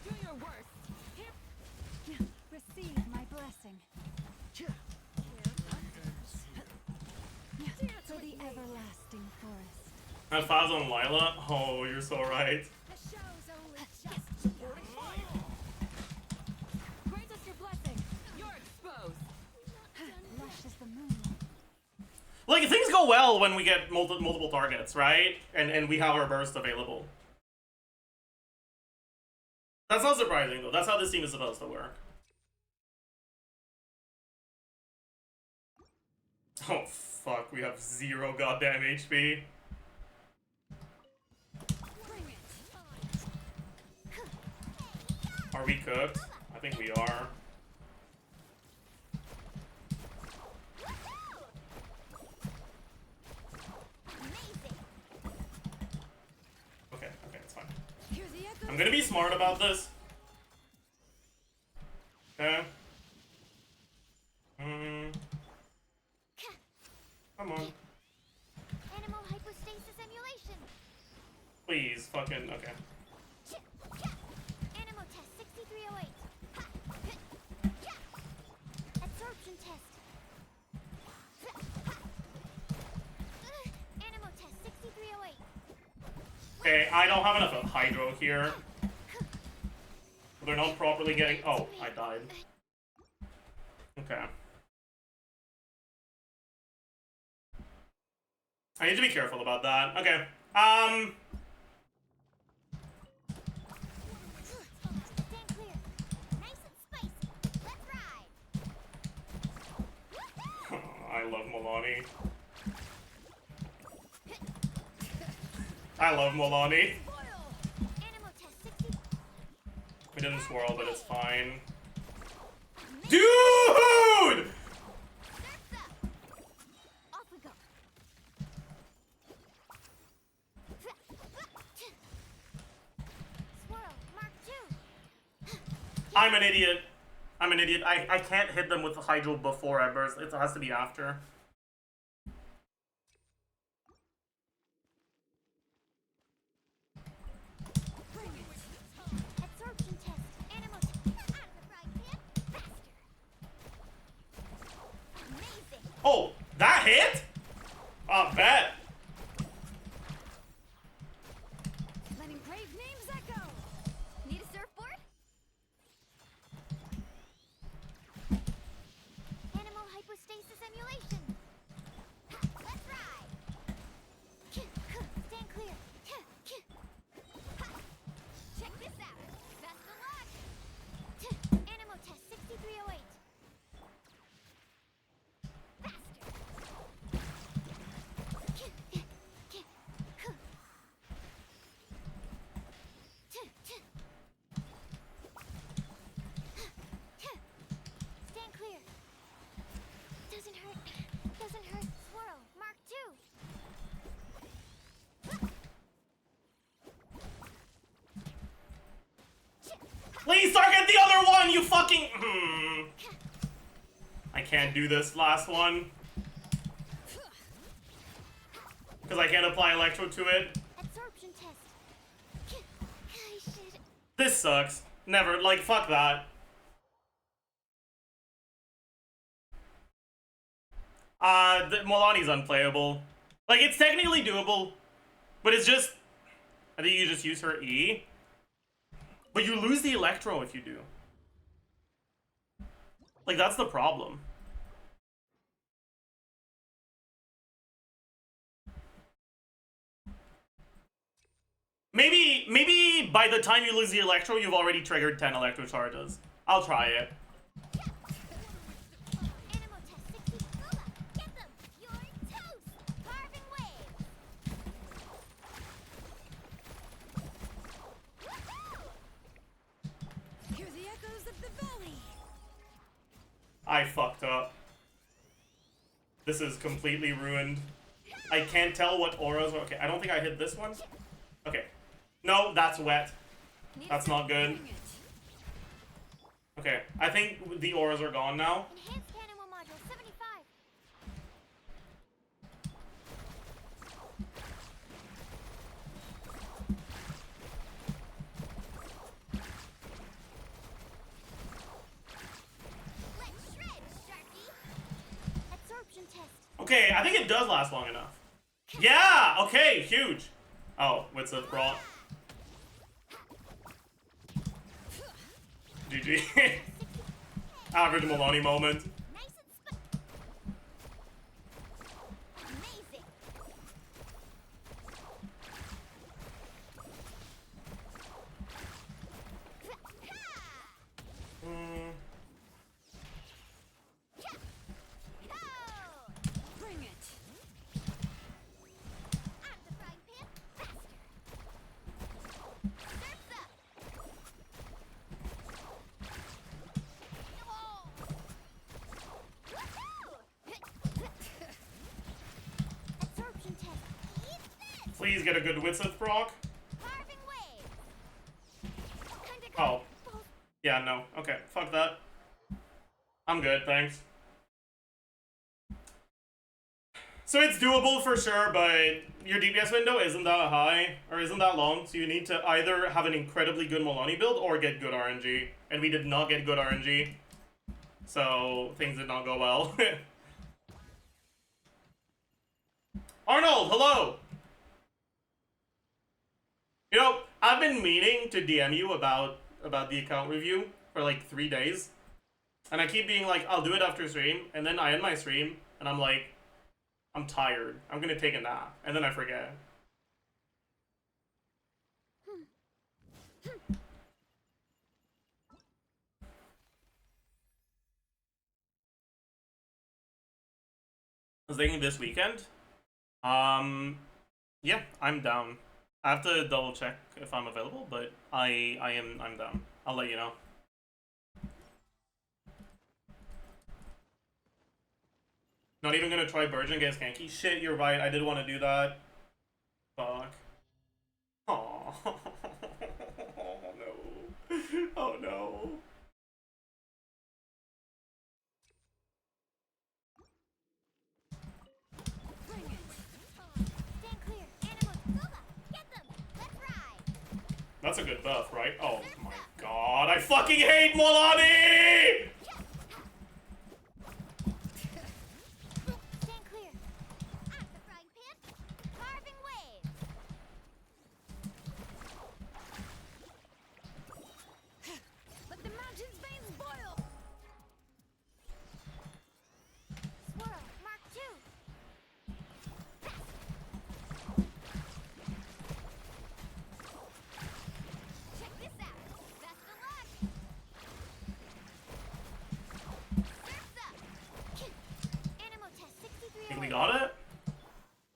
Do your worst. receive my blessing. For the everlasting forest. That Fav's on Lila? Oh, you're so right. The show's only just Supporting fire. Grant us your blessing. You're exposed. lush as the moonlight. Like, things go well when we get multiple targets, right? And we have our burst available. That's not surprising, though. That's how this team is supposed to work. Oh, fuck. We have 0 goddamn HP. Are we cooked? I think we are. Okay, it's fine. Hear the echo. I'm gonna be smart about this. Okay. Come on. Animal hypostasis emulation. Please, fucking, okay. Animal test 6308. Absorption test. Animal test 6308. Okay, I don't have enough of Hydro here. They're not properly getting. Oh, I died. Okay. I need to be careful about that. Okay. Stand clear. Nice and spicy. Let's ride. I love Milani. I love Milani. Animal test 60. We didn't swirl, but it's fine. Dude! Surf's up. Off we go. Swirl, Mark 2. I'm an idiot. I'm an idiot. I can't hit them with the Hydro before I burst. It has to be after. Absorption test. Animal test. Out of the frying pan. Faster. Amazing. Oh, that hit? I bet. Letting brave names echo. Need a surfboard? Animal hypostasis emulation. Let's ride. Stand clear. Check this out. Best of luck. Animal test 6308. Faster. Stand clear. Doesn't hurt. Doesn't hurt. Swirl. Mark 2. Please target the other one, you fucking. I can't do this last one. Because I can't apply Electro to it. Absorption test. I should. This sucks. Never, like, fuck that. Milani's unplayable. Like, it's technically doable, but it's just. I think you just use her E. But you lose the Electro if you do. Like, that's the problem. Maybe by the time you lose the Electro, you've already triggered 10 Electro charges. I'll try it. Animal test 60. Get them. You're toast. Carving waves. I fucked up. This is completely ruined. I can't tell what auras are. Okay, I don't think I hit this one. Okay. No, that's wet. That's not good. Okay, I think the auras are gone now. Enhanced animal module 75. Let's shred, Sharky. Absorption test. Okay, I think it does last long enough. Yeah! Okay, huge. Oh, what's the brought? GG. Average Maloney moment. Nice and amazing. Mm, Bring it. I'm the frying pan faster. Surf's up. Oh. Woohoo! Absorption test. Eat this. please get a good Witsith proc. Carving waves. What kind of Oh. Yeah, no. Okay, fuck that. I'm good, thanks. So it's doable for sure, but your DPS window isn't that high, or isn't that long, so you need to either have an incredibly good Maloney build or get good RNG. And we did not get good RNG, so things did not go well. Arnold, hello! You know, I've been meaning to DM you about the account review for like 3 days. And I keep being like, I'll do it after stream, and then I end my stream, and I'm like, I'm tired. I'm gonna take a nap. And then I forget. I was thinking this weekend. Yeah, I'm down. I have to double check if I'm available, but I'm down. I'll let you know. Not even gonna try Burgeon against Kanky? Shit, you're right, I did want to do that. Fuck. Aww. Oh no. Oh no. Bring it. Stand clear. Animals, Booba. Get them. Let's ride. That's a good buff, right? Oh my god, I fucking hate Molani! Stand clear. I'm the frying pan. Carving waves. Let the mountain's veins boil. Swirl. Mark 2. Check this out. Best of luck. Surf's up. Animal test 63. Think we got it?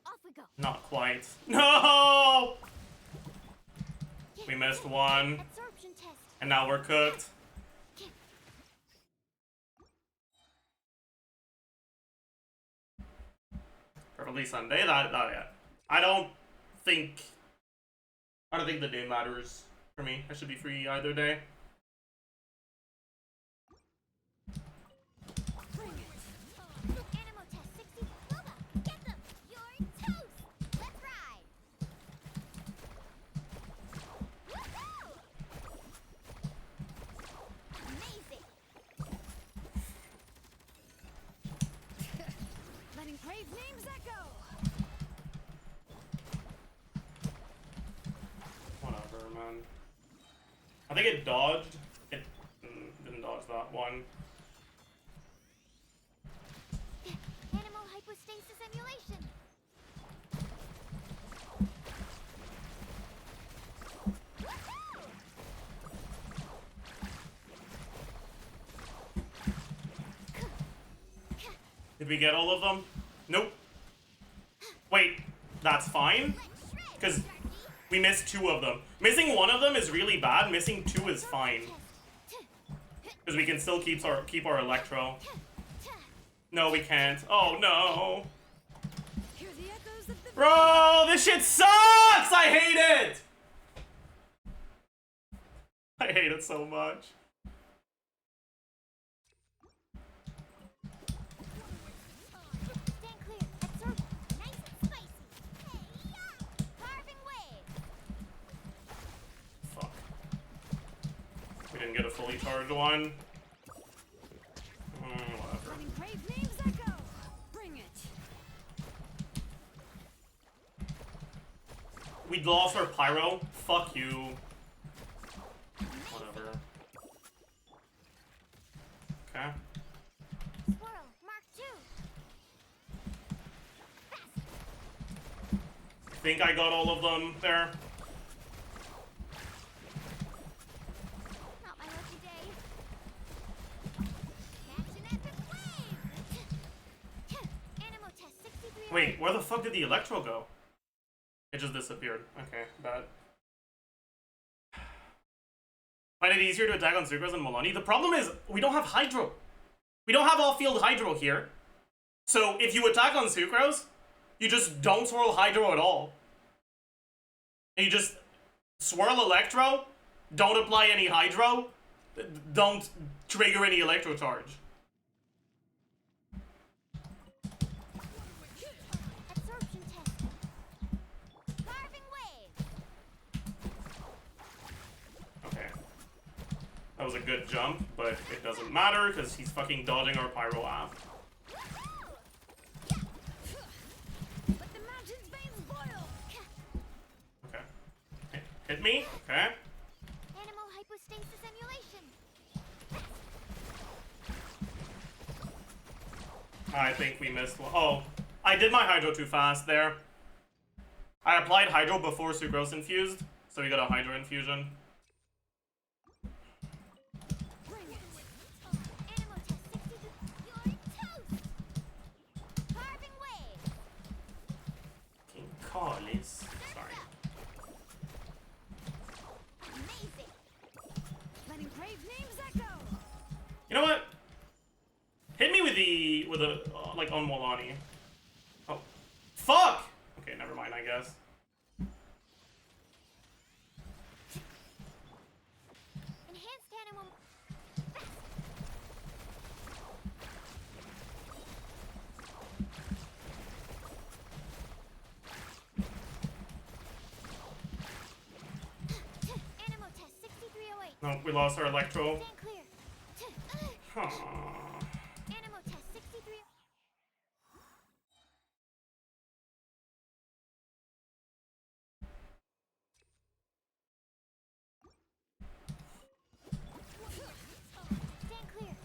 Off we go. Not quite. No! We missed one, Absorption test. and now we're cooked. Probably Sunday. Yeah. I don't think the day matters for me. I should be free either day. Bring it. Animal test 60. Booba. Get them. You're toast. Let's ride. Woohoo! Amazing. Letting praise names echo. Whatever, man. I think it dodged. It didn't dodge that one. Animal hypostasis emulation. Woohoo! Did we get all of them? Nope. Wait, that's fine? Let's shred, Because Sharky. we missed 2 of them. Missing 1 of them is really bad. Missing 2 is fine. Test. Because we can still keep our Electro. No, we can't. Oh, no. Hear the echoes of the Bro, this shit sucks! I hate it! I hate it so much. Stand clear. Absorb. Nice and spicy. Hey-ya! Carving waves. Fuck. We didn't get a fully charged one. Whatever. letting brave names echo. Bring it. We lost our pyro. Fuck you. Whatever. Okay. Swirl. Mark 2. I think I got all of them there. Not my lucky day. Catch an epic wave. Animal test 63. Wait, where the fuck did the Electro go? It just disappeared. Okay, bad. Find it easier to attack on Sucrose than Milani? The problem is, we don't have Hydro. We don't have off-field Hydro here. So, if you attack on Sucrose, you just don't swirl Hydro at all. And you just swirl Electro, don't apply any Hydro, don't trigger any Electro charge. Absorption test. Carving waves. Okay. That was a good jump, but it doesn't matter because he's fucking dodging our Pyro app. Let the mountain's veins boil. Okay. Hit me? Okay. Animal hypostasis emulation. I think we missed one. Oh, I did my Hydro too fast there. I applied Hydro before Sucrose infused, so we got a Hydro infusion. Bring it. Animal test 62. You're toast. Carving waves. King Carlis. Sorry. Amazing. Letting brave names echo. You know what? Hit me with a like on Molani. Oh, fuck! Okay, never mind. I guess. Enhanced animal. Animal test 6308. No, we lost our Electro. Stand clear. Aww. Animal test 63. Stand clear.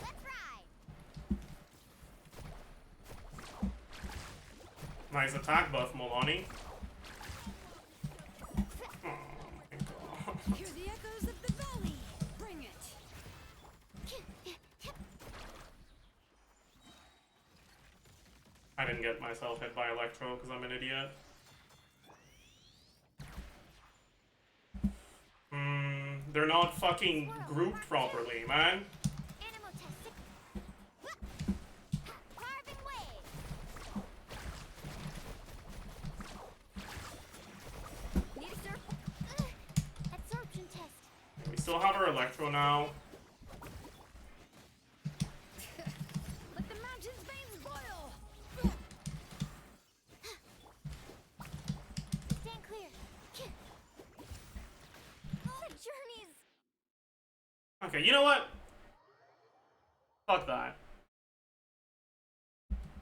Let's ride. Nice attack buff, Molani. Oh my god. Hear the echoes of the valley. Bring it. I didn't get myself hit by Electro because I'm an idiot. They're not fucking grouped properly, man. Animal test 6. Carving waves. Need a absorption test. We still have our Electro now. Let the mountain's veins boil. Stand clear. Oh, the journeys. Okay, you know what? Fuck that.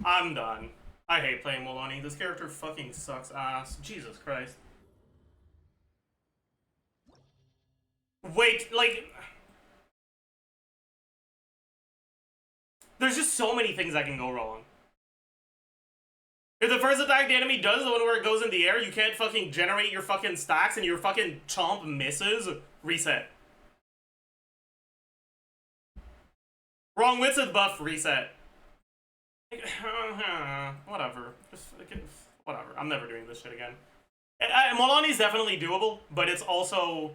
I'm done. I hate playing Molani. This character fucking sucks ass. Jesus Christ. Wait, like... There's just so many things that can go wrong. If the first attack the enemy does, the one where it goes in the air, you can't fucking generate your fucking stacks and your fucking chomp misses, reset. Wrong Witsith buff, reset. Whatever. Just, whatever. I'm never doing this shit again. Molani's definitely doable, but it's also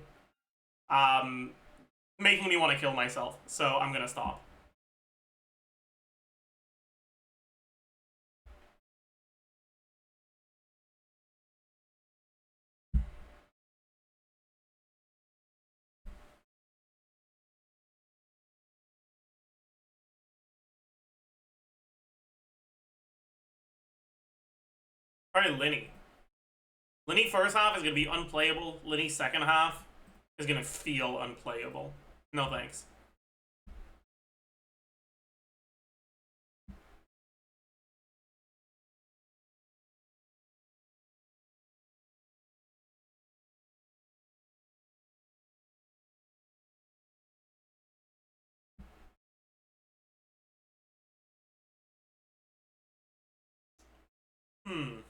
making me want to kill myself, so I'm gonna stop. Probably Linny. Linny first half is gonna be unplayable. Linny second half is gonna feel unplayable. No thanks. Hmm.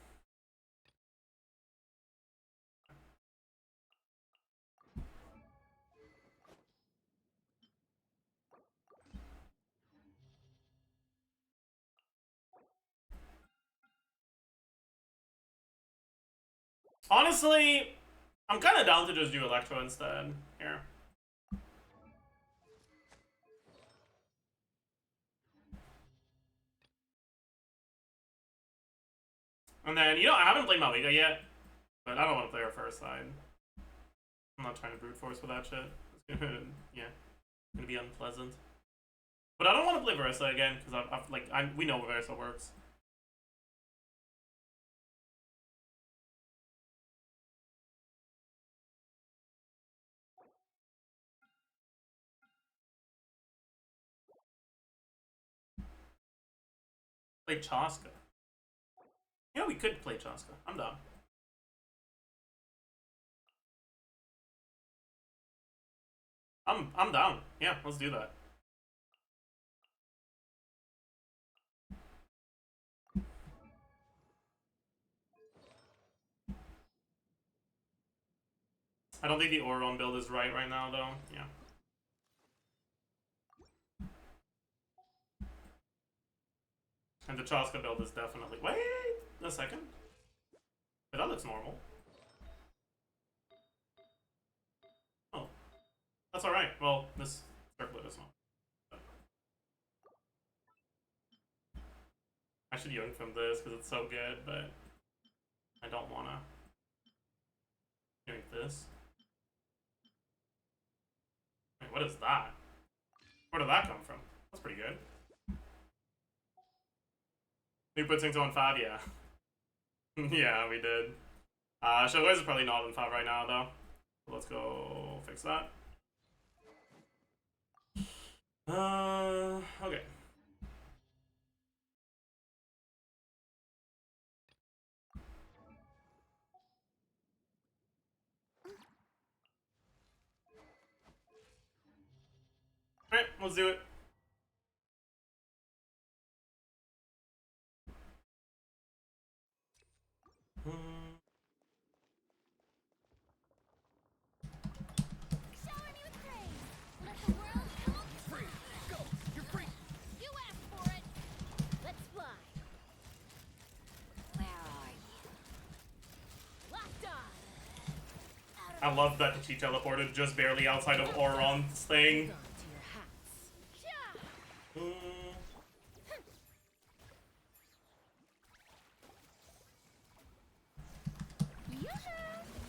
Honestly, I'm kind of down to just do Electro instead here. And then, you know, I haven't played Malvika yet, but I don't want to play her first side. I'm not trying to brute force with that shit. It's gonna, yeah, it's gonna be unpleasant. But I don't want to play Versa again because we know Versa works. Play Chaska. You know, we could play Chaska. I'm down. I'm down. Yeah, let's do that. I don't think the Auron build is right now, though. Yeah. And the Chaska build is definitely... Wait a second. But that looks normal. Oh. That's alright. Well, this circlet is not. I should young from this because it's so good, but I don't want to young this. Wait, what is that? Where did that come from? That's pretty good. We put things on 5, yeah. Yeah, we did. Showways is probably not on 5 right now, though. Let's go fix that. Okay. Alright, let's do it. Shower me with praise. Let the world come up. Free. Go. You're free. You asked for it. Let's fly. Where are you? Locked on. I love that she teleported just barely outside of Auron's thing. On to your hats. Yeah. Yoo-hoo!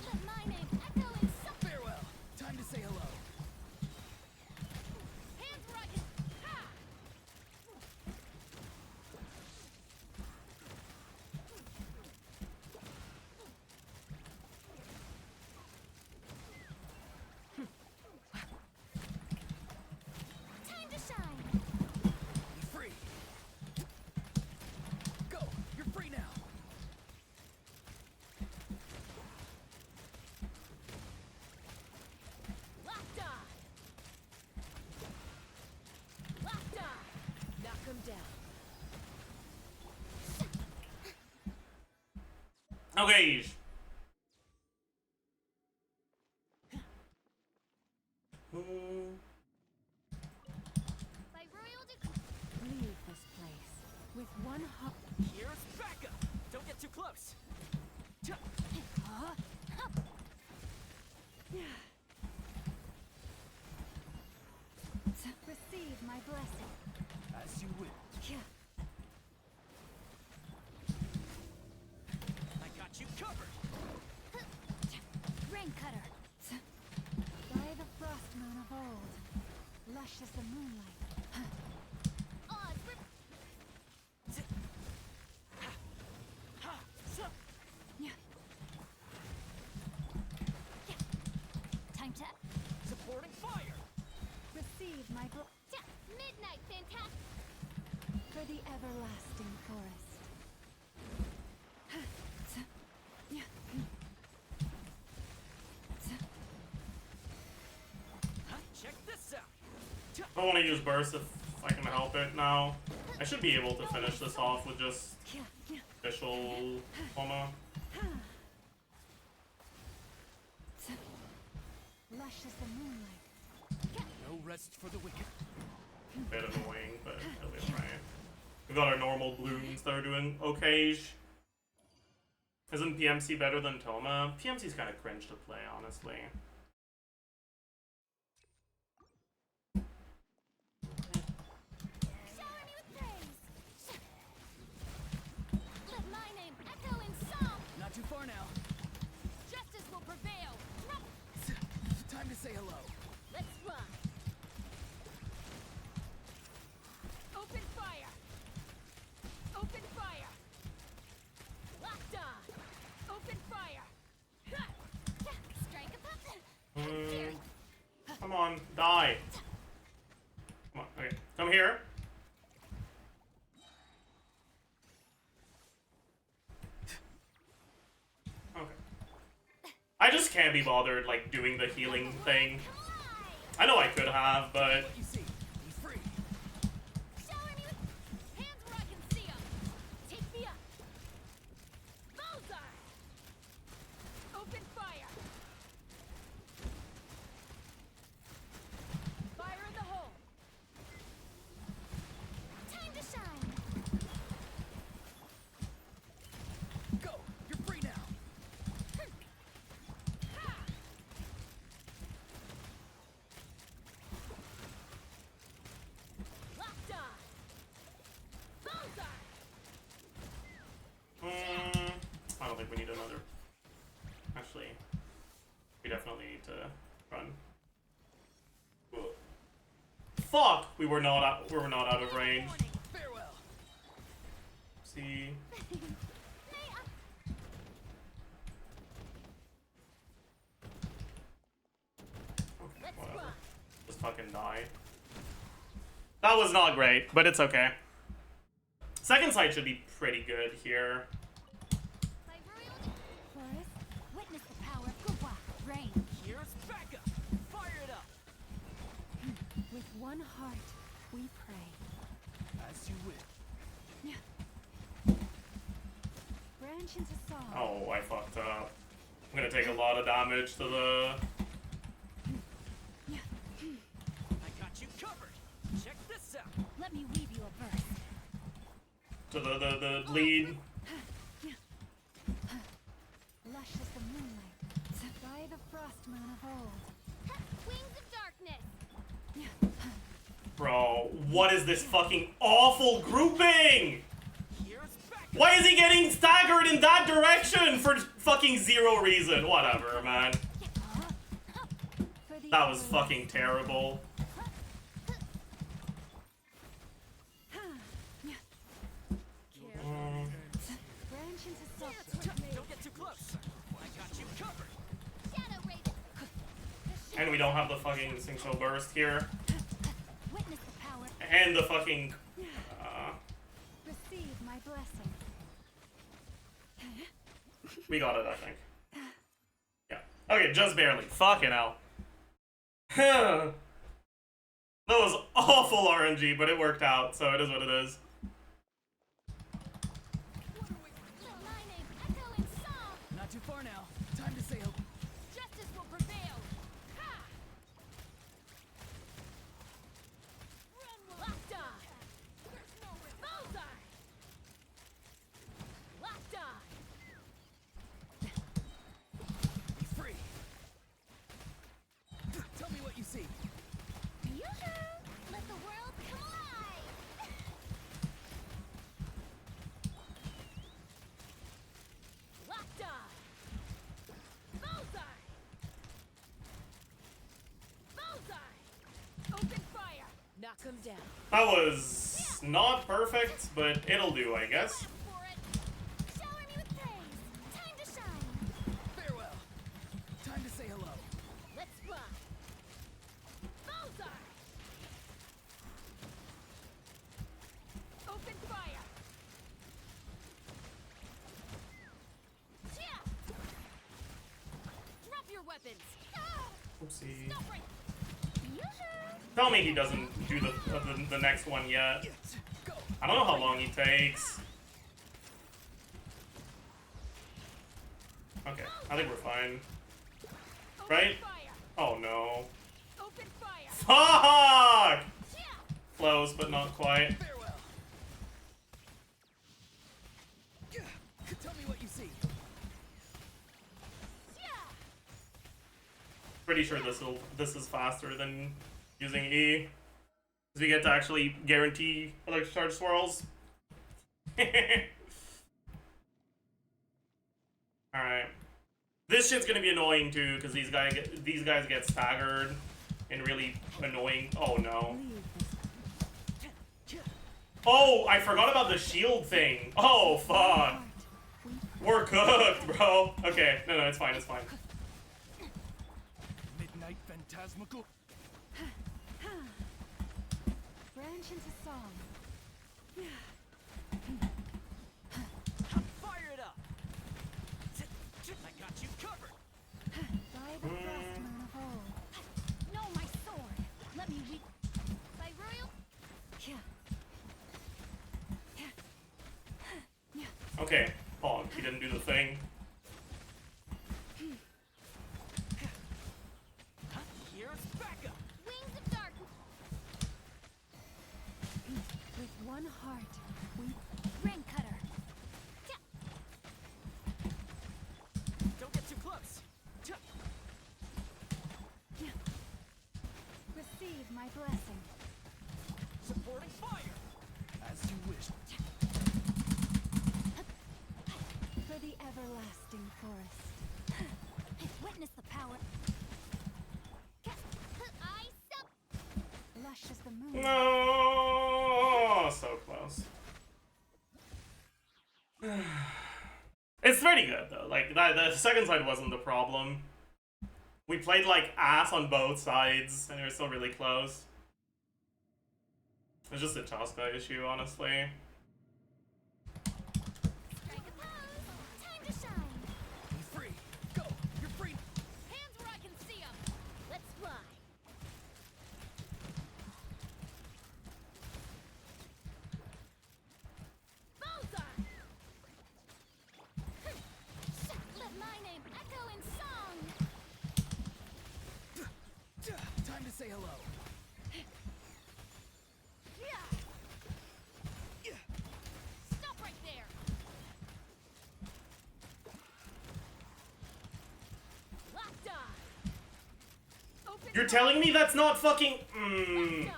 Let my name echo in some Farewell. Time to say hello. hands where I can. Ha! Time to shine. You're free. Go. You're free now. Locked on. Locked on. Knock 'em down. Okay. By royal decree. Leave this place with one heart. Here's backup. Don't get too close. Receive my blessing. As you will. I got you covered. Rain cutter. By the frost moon of old, lush as the moonlight. Odds. everlasting forest. Check this out. I want to use burst if I can help it now. I should be able to finish this off with just official Homa. Lush as the moonlight. No rest for the wicked. Bit annoying, but it'll be alright. We got our normal bloons that are doing okay. Isn't PMC better than Toma? PMC's kind of cringe to play, honestly. Shower me with praise. Let my name echo in song. Not too far now. Justice will prevail. Time to say hello. Let's run. Open fire! Open fire! Locked on. Open fire! Strike a puppet. Come on, die. Come on, okay. Come here. Okay. I just can't be bothered, like, doing the healing thing. I know I could have, but... What you see? He's free. Shower me with hands where I can see 'em. Take me up. Bullseye! Open fire! Fire in the hole! Time to shine. Go. You're free now. Locked on. Bullseye! I don't think we need another. Actually, we definitely need to run. Whoa. Fuck! We were not out of range. Farewell. See. Okay, Let's whatever. run. Just fucking die. That was not great, but it's okay. Second sight should be pretty good here. Forest, witness the power of Gubwa. Rain. Here's backup. Fire it up. With one heart, we pray. As you will. Branch into song. Oh, I fucked up. I'm gonna take a lot of damage to the... I got you covered. Check this out. Let me weave you a verse. to the bleed. Lush as the moonlight, by the frost moon of old. Wings of darkness. Bro, what is this fucking awful grouping? Here's backup. Why is he getting staggered in that direction for fucking zero reason? Whatever, man. For the That was fucking terrible. Branch into soft. Don't get too close. I got you covered. Shadow Raven. And we don't have the fucking Sing-So Burst here. Witness the power. And the fucking... Receive my blessing. we got it, I think. Yeah. Okay, just barely. Fucking hell. That was awful RNG, but it worked out, so it is what it is. Let my name echo in song. Not too far now. Time to say hello. Justice will prevail. Ha! Run, locked on. There's no bullseye. Locked on. Be free. Tell me what you see. Yoo-hoo! Let the world come alive. Locked on. Bullseye! Bullseye! Open fire! Knock him down. That was not perfect, but it'll do, I guess. For it. Shower me with praise. Time to shine. Farewell. Time to say hello. Let's run. Bullseye! Open fire! happens. Ah! Oopsie. Stop right. Tell me he doesn't do the next one yet. I don't know how long he takes. Okay, I think we're fine. Right? Fire. Oh no. Open fire. Fuck! Yeah. Close, but not quite. Farewell. Tell me what you see. Yeah. Pretty sure this is faster than using E. Because we get to actually guarantee electric charge swirls. Alright. This shit's gonna be annoying too, because these guys get staggered and really annoying. Oh no. Oh, I forgot about the shield thing. Oh fuck. We're cooked, bro. Okay, no, it's fine, it's fine. Midnight phantasmical. Branch into song. Fire it up. I got you covered. By the frost moon of old. No, my sword. Let me weep. By royal. Okay. Oh, he didn't do the thing. Here's backup. Wings of darkness. With one heart, we Ring cutter. Don't get too close. receive my blessing. Supporting fire. As you wish. For the everlasting forest. Witness the power. Eyes up. Lush as the moon. No, so close. It's pretty good though. Like the second side wasn't the problem. We played like ass on both sides, and it was still really close. It's just a Chaska issue, honestly. Strike a pose. Time to shine. Be free. Go. You're free. Hands where I can see 'em. Let's fly. Bullseye. Let my name echo in song. Time to say hello. Stop right there. Locked on. Open You're telling me that's not fucking. Locked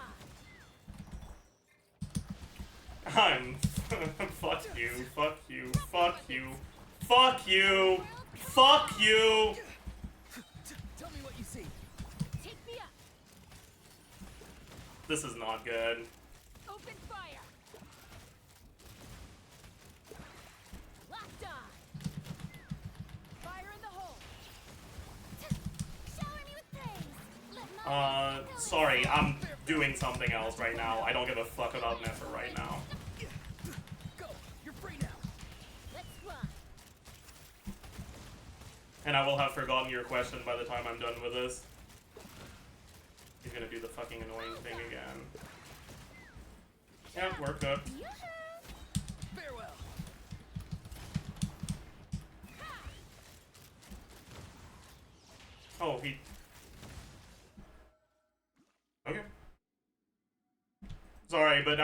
on. I'm. Fuck you. Fuck you. Fuck you. Fuck you. Fuck you. Tell me what you see. Take me up. This is not good. Open fire. Locked on. Fire in the hole. Shower me with praise. Let my Sorry, I'm doing something else right now. I don't give a fuck about Nefer right now. Go. You're free now. Let's fly. And I will have forgotten your question by the time I'm done with this. He's gonna do the fucking annoying thing again. Yep, we're cooked. Yoo-hoo! Farewell. Oh, he... Okay. Sorry, but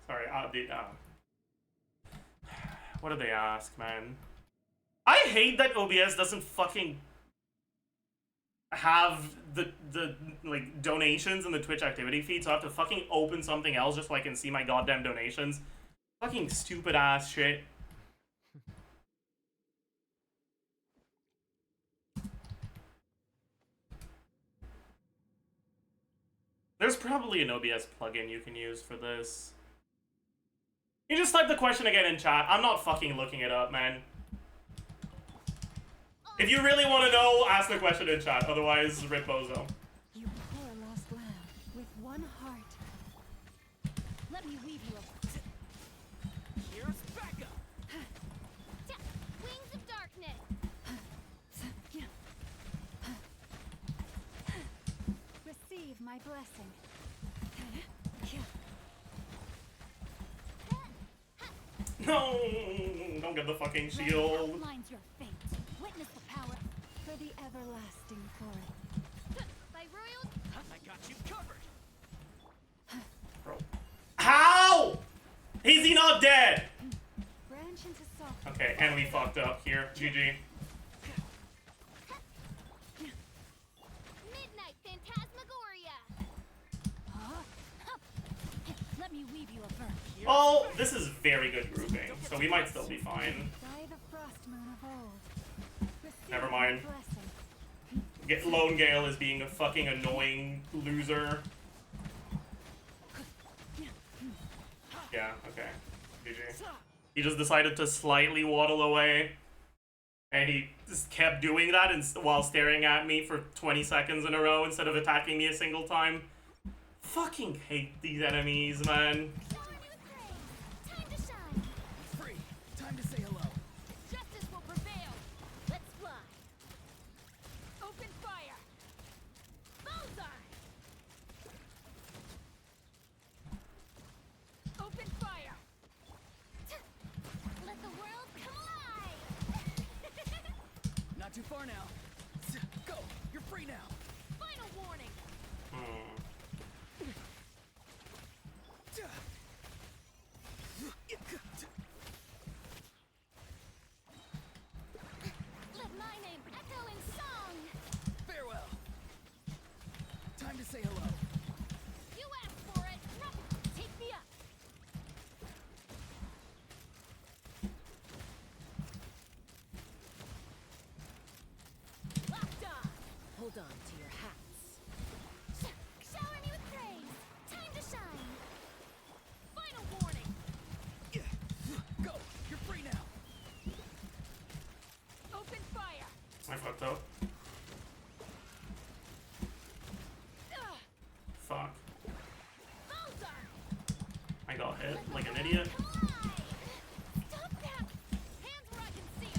Sorry, what did they ask, man? I hate that OBS doesn't fucking have the like donations in the Twitch activity feed, so I have to fucking open something else just so I can see my goddamn donations. Fucking stupid ass shit. There's probably an OBS plugin you can use for this. You just type the question again in chat. I'm not fucking looking it up, man. If you really want to know, ask the question in chat. Otherwise, rip bozo. You poor lost lamb. With one heart. Let me weave you up. Here's backup. Wings of darkness. my blessing. No! Don't get the fucking Rain shield. outlines your fate. Witness the power for the everlasting forest. By royal. I got you covered. Bro. How? Is he not dead? Branch into soft. Okay, and we fucked up here. GG. Midnight Phantasmagoria. Let me weave you a verse. Well, this is very good grouping, so we might still be fine. By the frost moon of old. Receive Never my mind. blessing. Lone Gale is being a fucking annoying loser. Yeah, okay. GG. He just decided to slightly waddle away. And he just kept doing that while staring at me for 20 seconds in a row instead of attacking me a single time. Fucking hate these enemies, man. Shower me with praise. Time to shine. Free. Time to say hello. Justice will prevail. Let's fly. Open fire. Bullseye. Open fire. Let the world come alive. Not too far now. Go. You're free now. Final warning. Let my name echo in song. Farewell. Time to say hello. You asked for it. Take me up. Locked on. Hold on to your hats. Shower me with praise. Time to shine. Final warning. Go. You're free now. Open fire. I fucked up. Fuck. Bullseye. I got hit like an idiot. Come alive. Stop that. Hands where I can see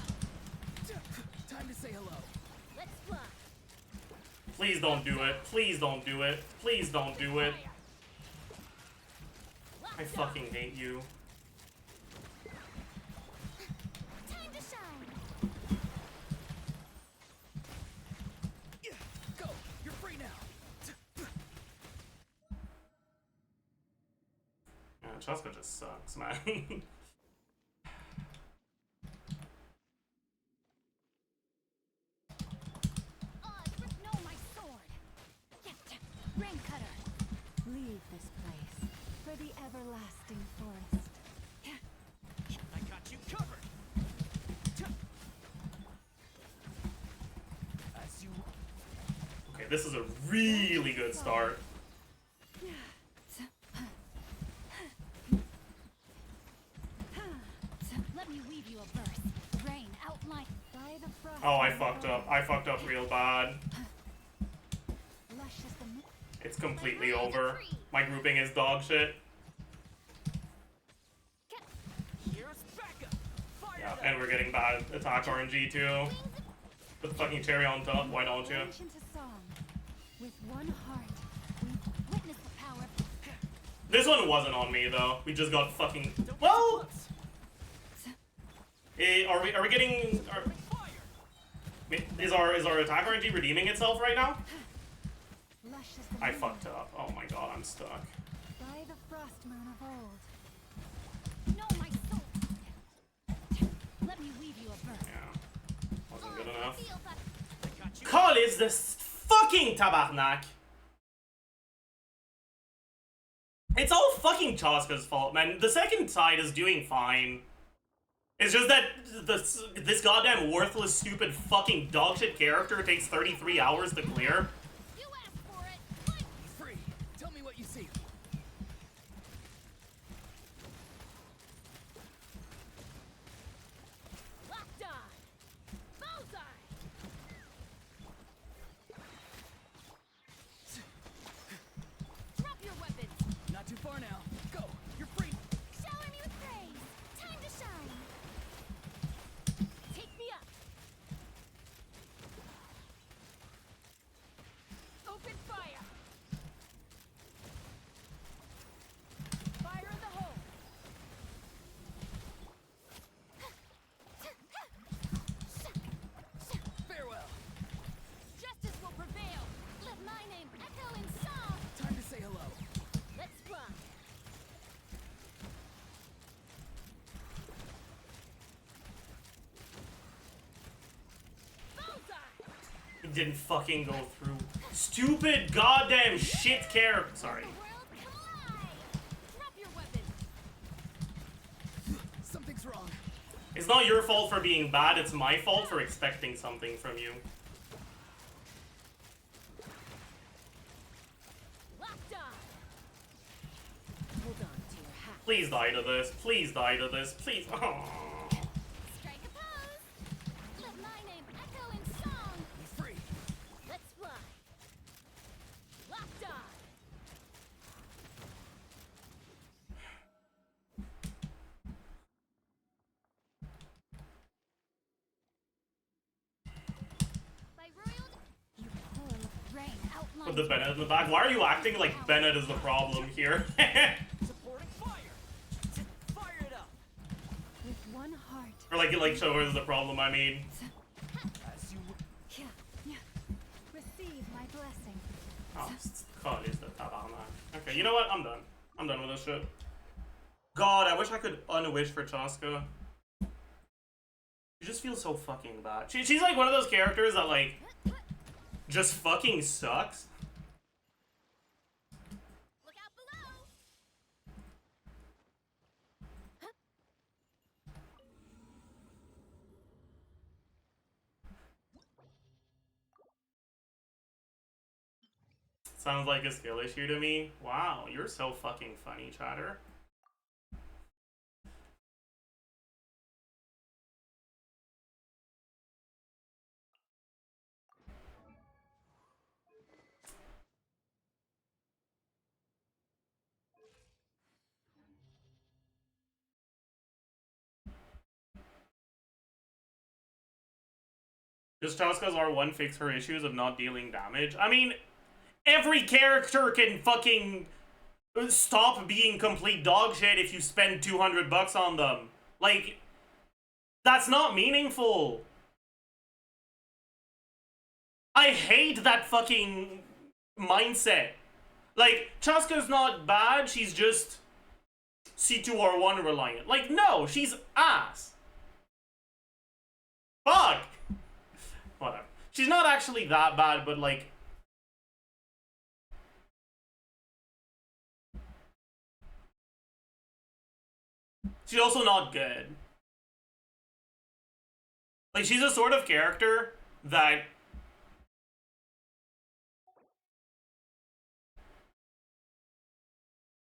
'em. Time to say hello. Let's fly. Please don't do it. Please don't do it. Please don't do it. Fire. I fucking hate you. Time to shine. Go. You're free now. Yeah, Cheska just sucks, man. No, my sword. Rain cutter. Leave this place for the everlasting forest. I got you covered. As you Okay, this is a really good start. Let me weave you a verse. Rain outline by the frost. Oh, I moon of fucked up. old. I fucked up real bad. Lush as the moon. It's completely over. My grouping is dog shit. here's backup. Fire Yeah, them. and we're getting bad attack RNG too. Put the fucking cherry on top, why don't you? Branch into song. With one heart, we witness the power. This one wasn't on me though. We just got fucking. Don't get too Well, close. are we getting? Fire. Is our attack RNG redeeming itself right now? Lush as the I moon. fucked up. Oh my god, I'm stuck. By the frost moon of old. No, my sword. Let me weave you a verse. Yeah, wasn't good enough. Feel that. I got you. Call is this fucking tabarnak. It's all fucking Chaska's fault, man. The second side is doing fine. It's just that this goddamn worthless, stupid, fucking dogshit character takes 33 hours to clear. You asked for it. Fight. Free. Tell me what you see. Locked on. Bullseye. Drop your weapons. Not too far now. Go. You're free. Shower me with praise. Time to shine. Take me up. didn't fucking go through. Stupid goddamn shit character. Sorry. World collide! Drop your weapon. Something's wrong. It's not your fault for being bad, it's my fault for expecting something from you. Locked on. Hold on to your hat. Please die to this. Please die to this. Please. Aww. Strike a pose! Let my name echo in song! You're free. Let's fly! Locked on. By royal... You pull rain outlined... With the Bennett in the back. Why are you acting like Bennett is the problem here? Supporting fire. Fire it up. With one heart. Or like Shower is the problem, I mean. As you Yeah, yeah. Receive my blessing. Oh, God, is the tabarnak. Okay, you know what? I'm done. I'm done with this shit. God, I wish I could unwish for Chaska. She just feels so fucking bad. She's like one of those characters that like just fucking sucks. Look out below! Sounds like a skill issue to me. Wow, you're so fucking funny, chatter. Does Chaska's R1 fix her issues of not dealing damage? I mean, every character can fucking stop being complete dog shit if you spend 200 bucks on them. Like, that's not meaningful. I hate that fucking mindset. Like, Chaska's not bad, she's just C2R1 reliant. Like, no, she's ass. Fuck! Whatever. She's not actually that bad, but like... she's also not good. Like, she's a sort of character that...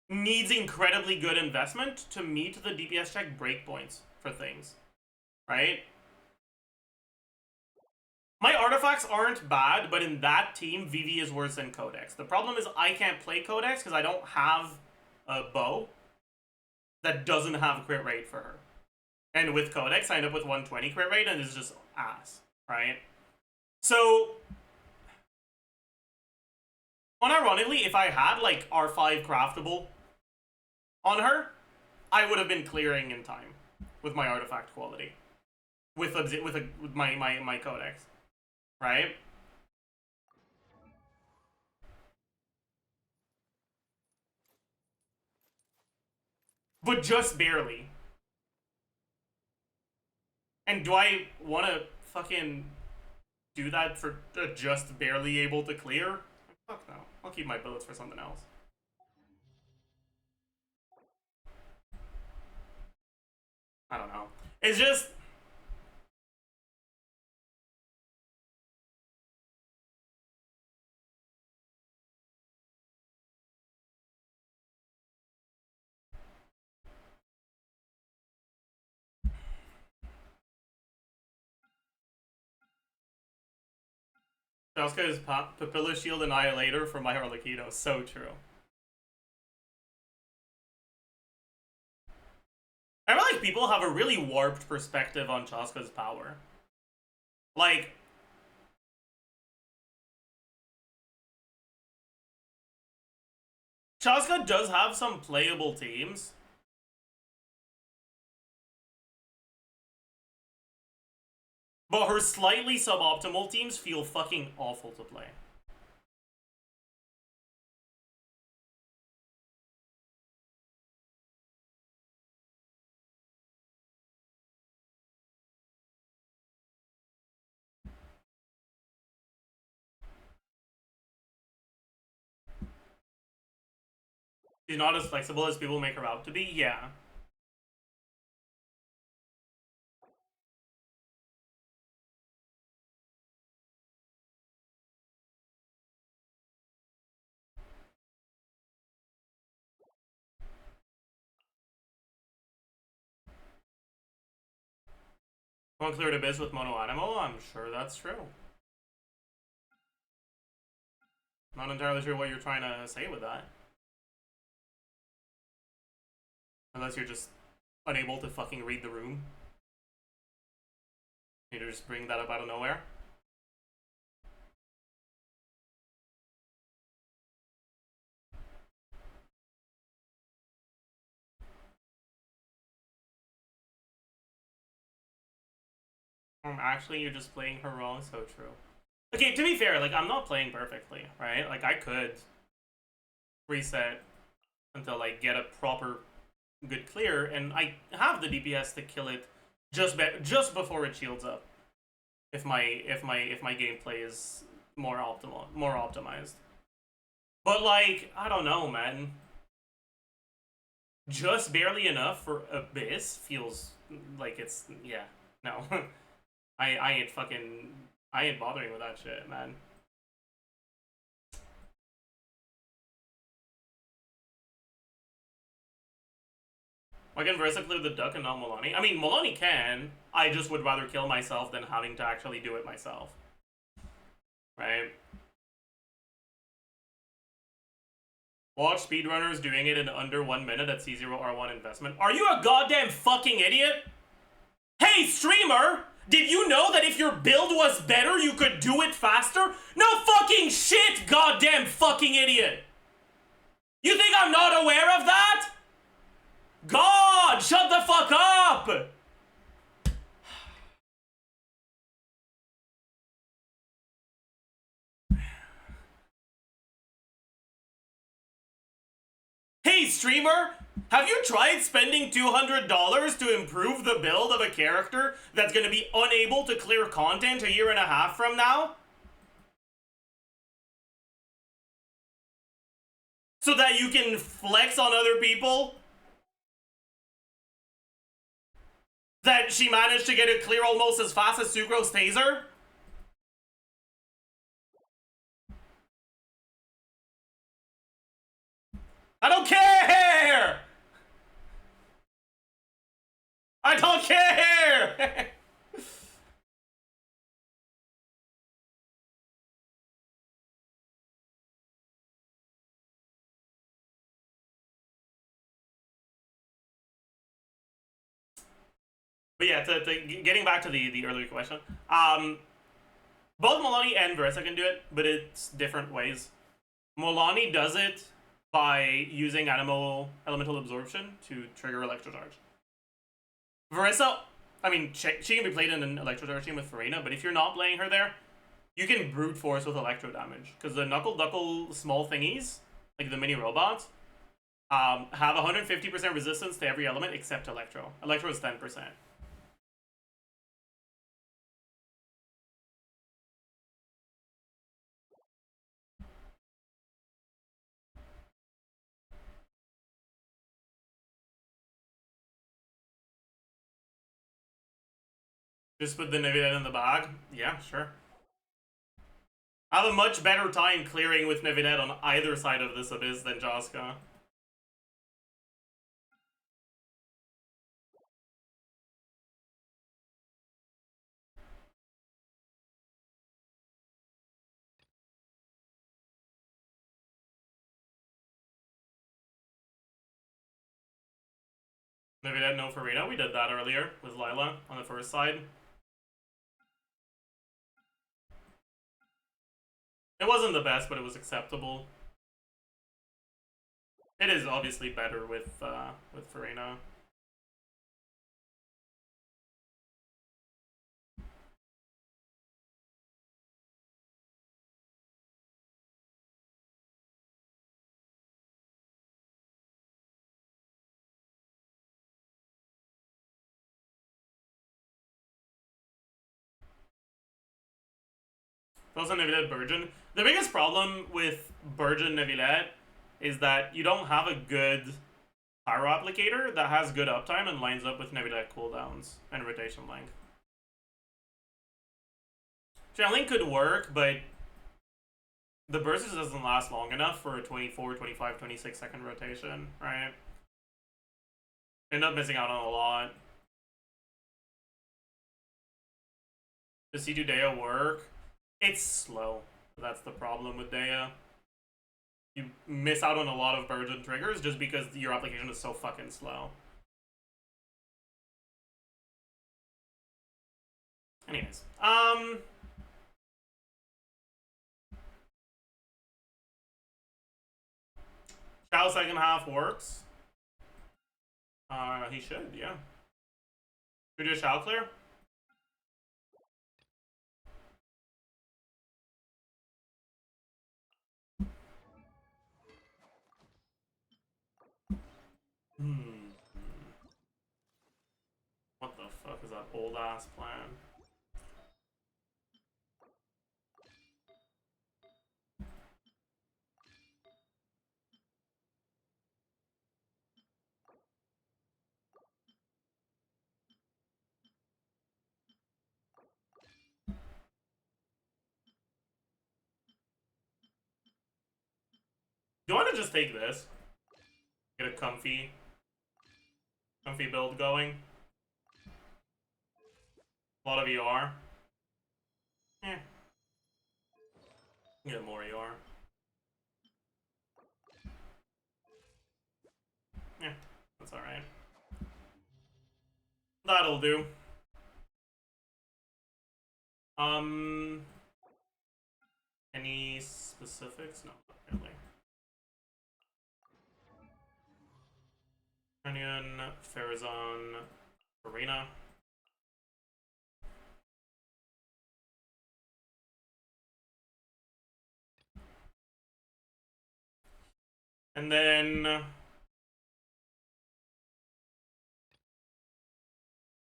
needs incredibly good investment to meet the DPS check breakpoints for things. Right? My artifacts aren't bad, but in that team, Vivi is worse than Codex. The problem is I can't play Codex because I don't have a bow that doesn't have crit rate for her. And with Codex, I end up with 120 crit rate and it's just ass, right? So, unironically, if I had like R5 craftable on her, I would have been clearing in time with my artifact quality. With my Codex. Right? But just barely. And do I want to fucking do that for just barely able to clear? Fuck no. I'll keep my bullets for something else. I don't know. It's just... Chaska is Papilla Shield Annihilator for my Harlequino. So true. I feel like people have a really warped perspective on Chaska's power. Like... Chaska does have some playable teams. But her slightly suboptimal teams feel fucking awful to play. She's not as flexible as people make her out to be, yeah. Won't clear the biz with mono animal? I'm sure that's true. Not entirely sure what you're trying to say with that. Unless you're just unable to fucking read the room. You just bring that up out of nowhere. Actually, you're just playing her wrong, so true. Okay, to be fair, like, I'm not playing perfectly, right? Like, I could reset until I get a proper good clear, and I have the DPS to kill it just before it shields up. If my gameplay is more optimized. But like, I don't know, man. Just barely enough for Abyss feels like it's, yeah, no. I ain't bothering with that shit, man. Why can Versa clear the duck and not Molani? I mean, Molani can. I just would rather kill myself than having to actually do it myself. Right? Watch speedrunners doing it in under 1 minute at C0R1 investment. Are you a goddamn fucking idiot? Hey, streamer! Did you know that if your build was better, you could do it faster? No fucking shit, goddamn fucking idiot! You think I'm not aware of that? God, shut the fuck up! Hey, streamer! Have you tried spending $200 to improve the build of a character that's gonna be unable to clear content a year and a half from now? So that you can flex on other people? That she managed to get it clear almost as fast as Sucrose Taser? I don't care! I don't care! But yeah, getting back to the earlier question, both Molani and Versa can do it, but it's different ways. Molani does it by using elemental absorption to trigger electro charge. Versa, I mean, she can be played in an electro charge team with Farina, but if you're not playing her there, you can brute force with electro damage because the knuckle small thingies, like the mini robots, have 150% resistance to every element except electro. Electro is 10%. Just put the Navidad in the bag? Yeah, sure. I have a much better time clearing with Navidad on either side of this abyss than Jaska. Navidad no Farina, we did that earlier with Lila on the first side. It wasn't the best, but it was acceptable. It is obviously better with Farina. Also Navidad Virgin. The biggest problem with Virgin Navidad is that you don't have a good pyro applicator that has good uptime and lines up with nebula cooldowns and rotation length. Channeling could work, but the burst just doesn't last long enough for a 24, 25, 26 second rotation, right? End up missing out on a lot. Does C2 Dea work? It's slow. That's the problem with Dea. You miss out on a lot of burgeon triggers just because your application is so fucking slow. Anyways, Chao second half works. He should, yeah. Should we do a Chao clear? What the fuck is that old ass plan? Do you want to just take this? Get a comfy build going? A lot of ER. Get more ER. Yeah, that's alright. That'll do. Any specifics? No, not really. Onion, Farazan, Arena. And then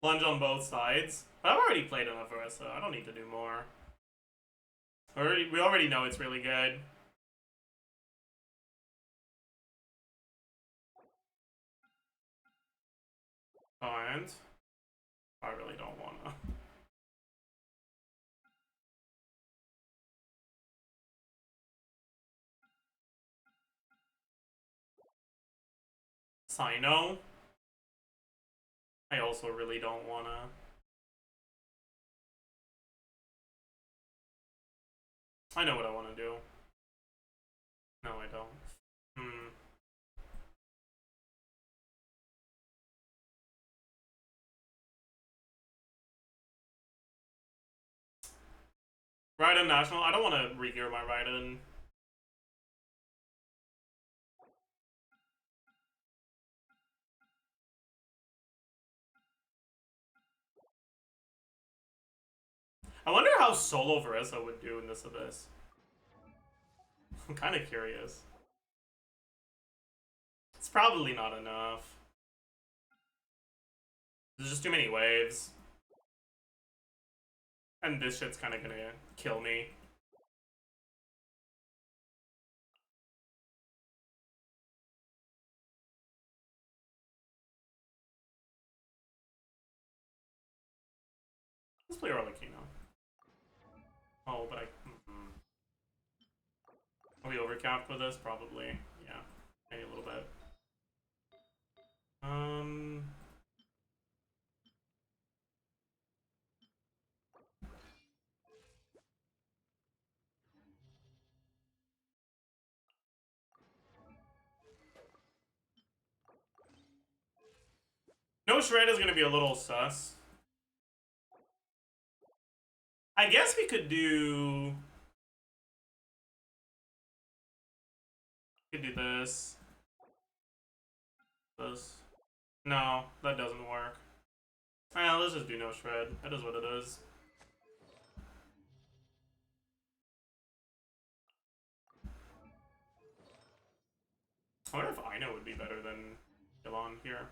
lunge on both sides. But I've already played enough for us, so I don't need to do more. We already know it's really good. And I really don't wanna. Sino. I also really don't wanna. I know what I wanna do. No, I don't. Raiden National. I don't want to regear my Raiden. I wonder how solo Veressa would do in this Abyss. I'm kind of curious. It's probably not enough. There's just too many waves. And this shit's kind of gonna kill me. Let's play Arlecchino. Oh, but Are we overcapped with this? Probably. Yeah. Maybe a little bit. No Shred is gonna be a little sus. I guess we could do... We could do this. This. No, that doesn't work. Let's just do no Shred. That is what it is. I wonder if Ino would be better than Elon here.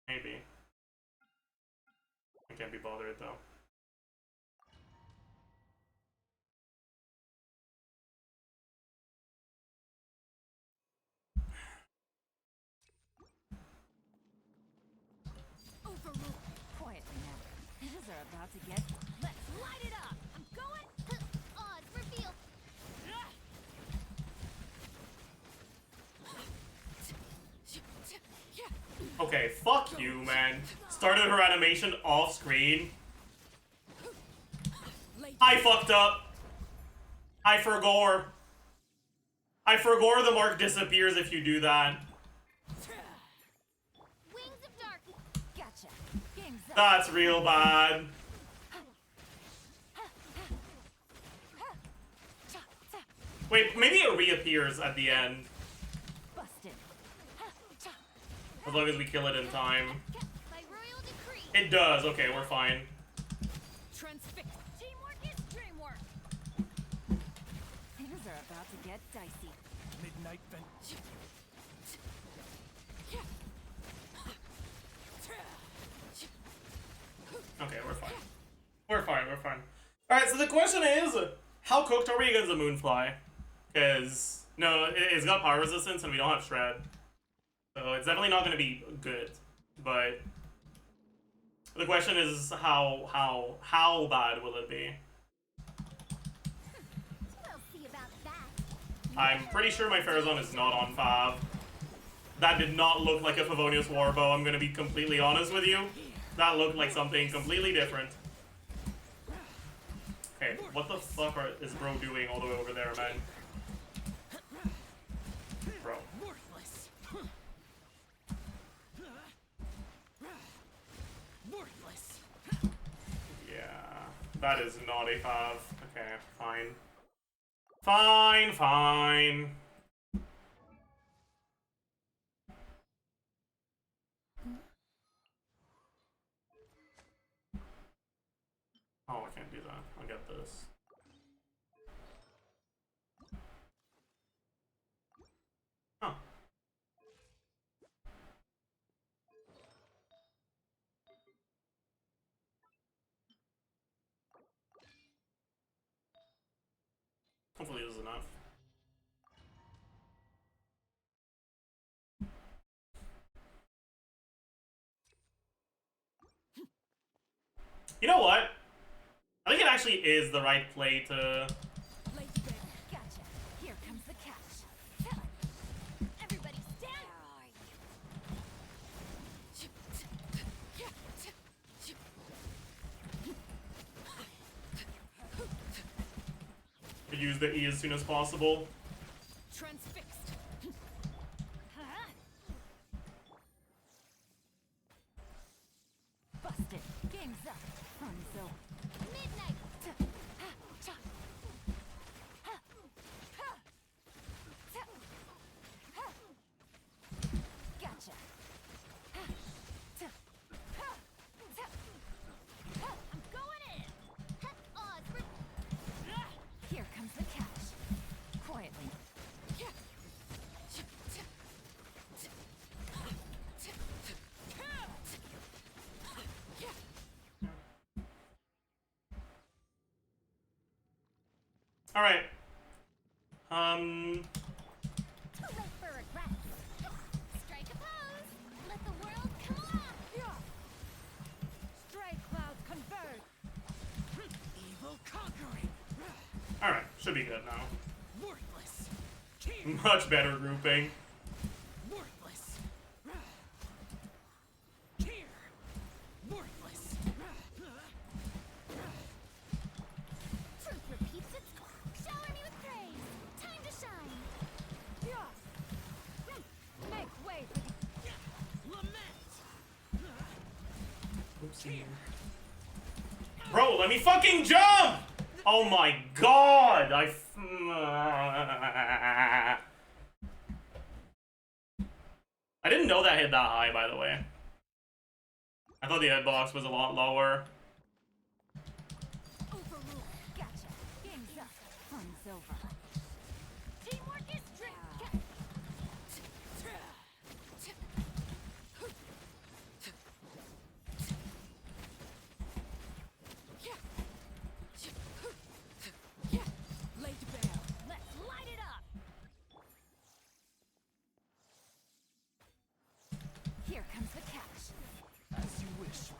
Maybe. I can't be bothered though. are about to get. Let's light it up. I'm going. Odds reveal. Okay, fuck you, man. Started her animation off screen. I fucked up. I forgore. I forgore the mark disappears if you do that. Wings of dark. Gotcha. Game's up. That's real bad. Wait, maybe it reappears at the end. Busted. As long as we kill it in time. By royal decree. It does, okay, we're fine. Transfix. Teamwork is dreamwork. Things are about to get dicey. Midnight vent. Okay, we're fine. We're fine, we're fine. Alright, so the question is, how cooked are we against the Moonfly? Because, no, it's got power resistance and we don't have Shred. So it's definitely not going to be good. But the question is, how bad will it be? We'll see about that. I'm pretty sure my Farazon is not on Fav. That did not look like a Favonius Warbow, I'm going to be completely honest with you. That looked like something completely different. Okay, what the fuck is bro doing all the way over there, man? Bro. Worthless. Worthless. Yeah, that is not a Fav. Okay, fine. Fine, fine. Oh, I can't do that. I'll get this. Huh. Hopefully this is enough. You know what? I think it actually is the right play to... Lady Bear. Gotcha. Here comes the catch. Everybody stand. use the E as soon as possible. Transfixed. Busted. Game's up. Fun's over. Midnight. Gotcha. I'm going in. Odds for Here comes the catch. Quietly. All right. too late for regrets. Strike a pose. Let the world come along. Stray clouds converge. Evil conquering. All right. Should be good now. Worthless. Tear. Much better grouping. Worthless. Tear. Worthless. Truth repeats its shower me with praise. Time to shine. Make way for the Lament. Bro, let me fucking jump! Oh my god! I didn't know that hit that high, by the way. I thought the hitbox was a lot lower. Overruled. Gotcha. Game's up. Fun's over. Teamwork is strength. Lady Bear. Let's light it up. Here comes the catch. As you wish.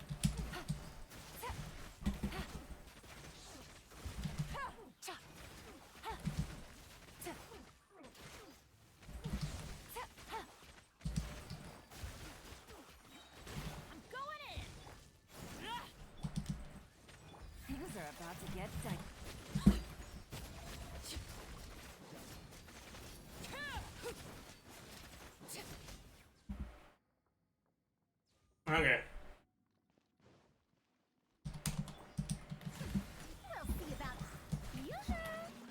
Okay. We'll see about future.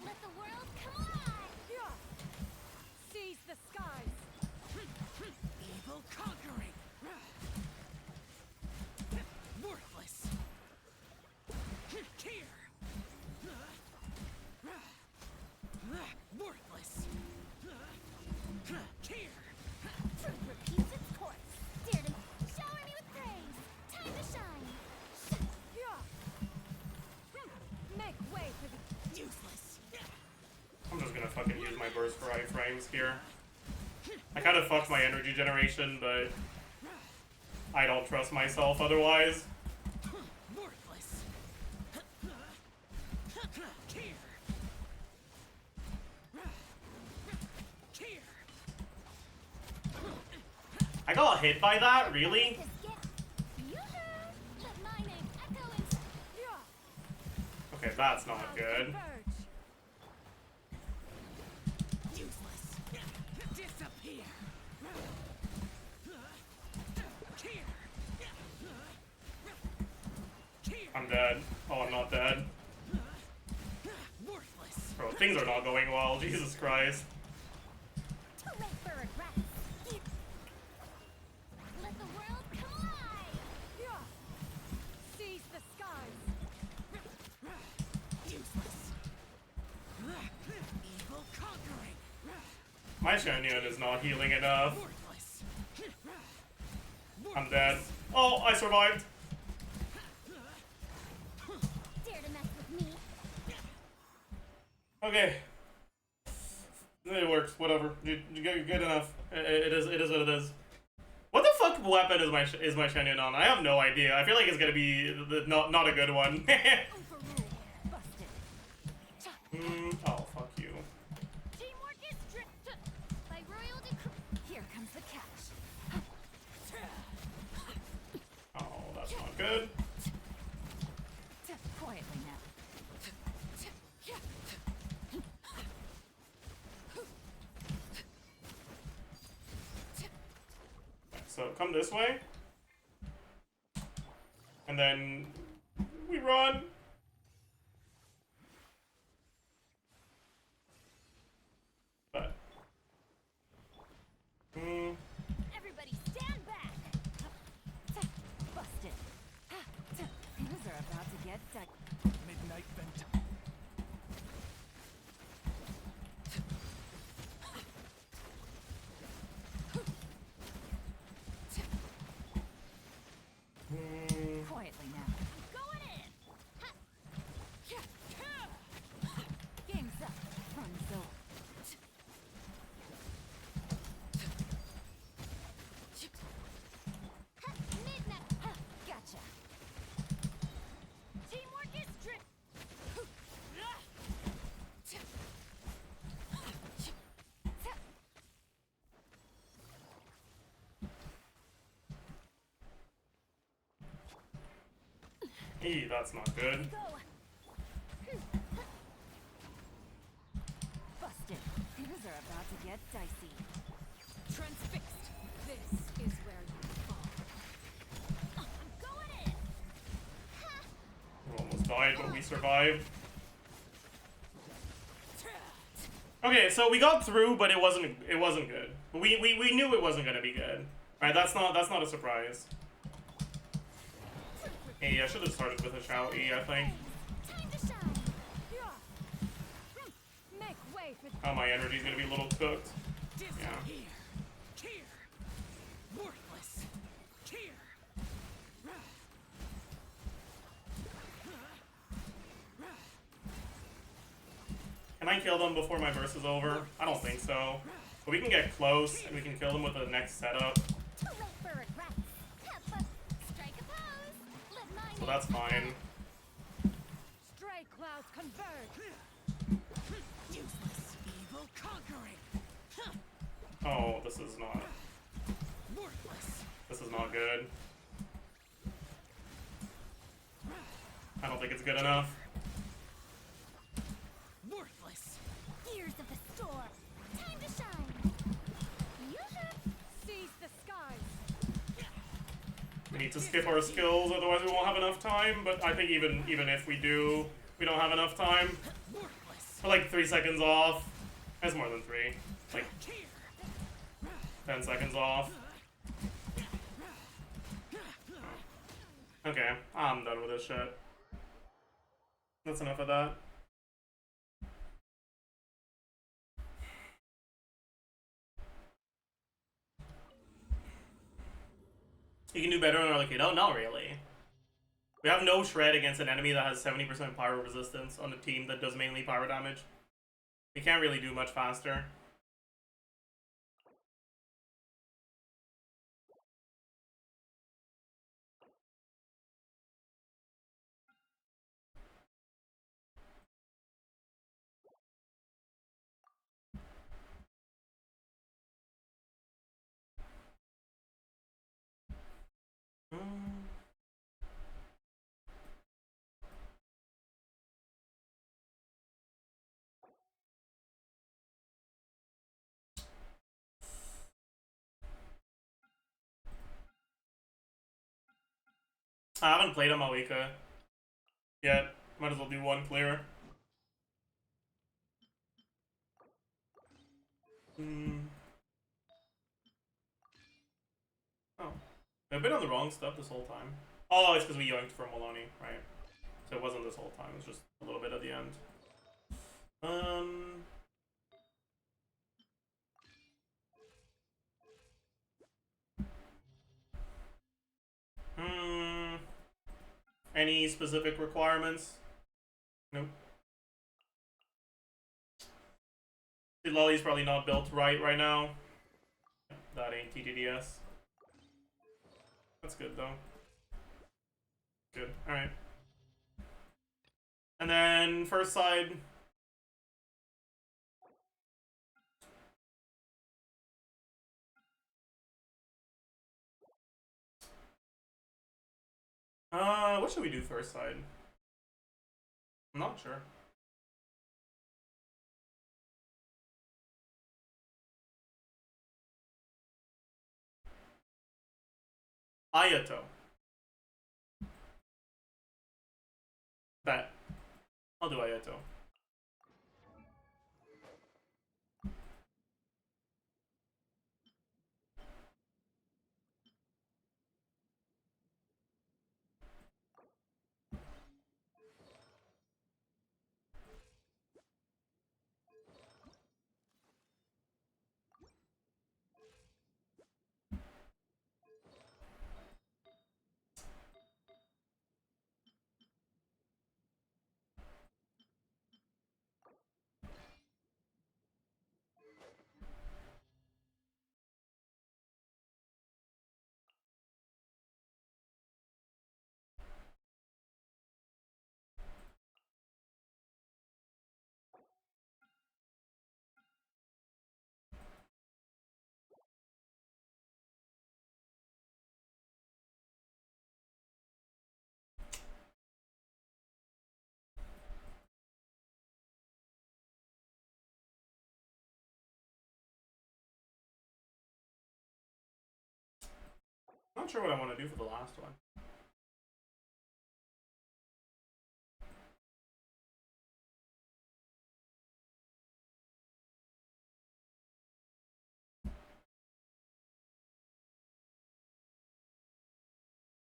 Let the world come alive. Yeah. Seize the skies. Evil conquering. Worthless. Here. Worthless. Here. Truth repeats its course. Dare to shower me with praise. Time to shine. Yeah. Make way for the Useless. I'm just gonna fucking use my burst for iframes here. I kind of fucked my energy generation, but I don't trust myself otherwise. Worthless. Here. Here. I got hit by that, really? Just get future. Let my name echo in. yeah. Okay, that's not good. Converge. Useless. Disappear. Here. Here. I'm dead. Oh, I'm not dead. Worthless. Bro, things are not going well. Jesus Christ. Too late for regrets. Let the world come alive. Yeah. Seize the skies. Useless. Evil conquering. My Shanyon is not healing enough. Worthless. I'm dead. Oh, I survived. Dare to mess with me. Okay. It works. Whatever. Good enough. It is what it is. What the fuck weapon is my Shanyon on? I have no idea. I feel like it's gonna be not a good one. Overruled. Busted. Oh, fuck you. Teamwork is strict. By royal decree. Here comes the catch. Oh, that's not good. Quietly now. So come this way. And then we run. But Everybody stand back. Busted. Things are about to get Midnight vent. quietly now. Going in. Game's up. Run's over. Midnight. Gotcha. Teamwork is strict. that's not good. Go. Busted. Things are about to get dicey. Transfixed. This is where you fall. I'm going in. We almost died, but we survived. Okay, so we got through, but it wasn't good. We knew it wasn't gonna be good. Alright, that's not a surprise. Hey, I should have started with a Shao E, I think. Time to shine. Make way for Oh, my energy's gonna be a little cooked. Disappear. Here. Worthless. Here. Can I kill them before my verse is over? I don't think so. But we can get close, and we can kill them with the next setup. Too late for regrets. Strike a pose. Let my So that's fine. stray clouds converge. Useless. Evil conquering. Oh, this is not Worthless. good. I don't think it's good enough. Worthless. Gears of the storm. Time to shine. You should. Seize the skies. We need to skip our skills, otherwise we won't have enough time. But I think even if we do, we don't have enough time. We're like 3 seconds off. That's more than 3. Like 10 seconds off. Okay, I'm done with this shit. That's enough of that. You can do better on Arcade. Oh, not really. We have no shred against an enemy that has 70% pyro resistance on a team that does mainly pyro damage. We can't really do much faster. I haven't played on Malika yet. Might as well do one clear. Oh. I've been on the wrong stuff this whole time. Oh, it's because we yoinked from Maloney, right? So it wasn't this whole time, it was just a little bit at the end. Any specific requirements? Nope. The Lolly's probably not built right now. That ain't TTDS. That's good though. Good. Alright. And then first side. What should we do first side? I'm not sure. Ayato. Bet. I'll do Ayato. Not sure what I want to do for the last one.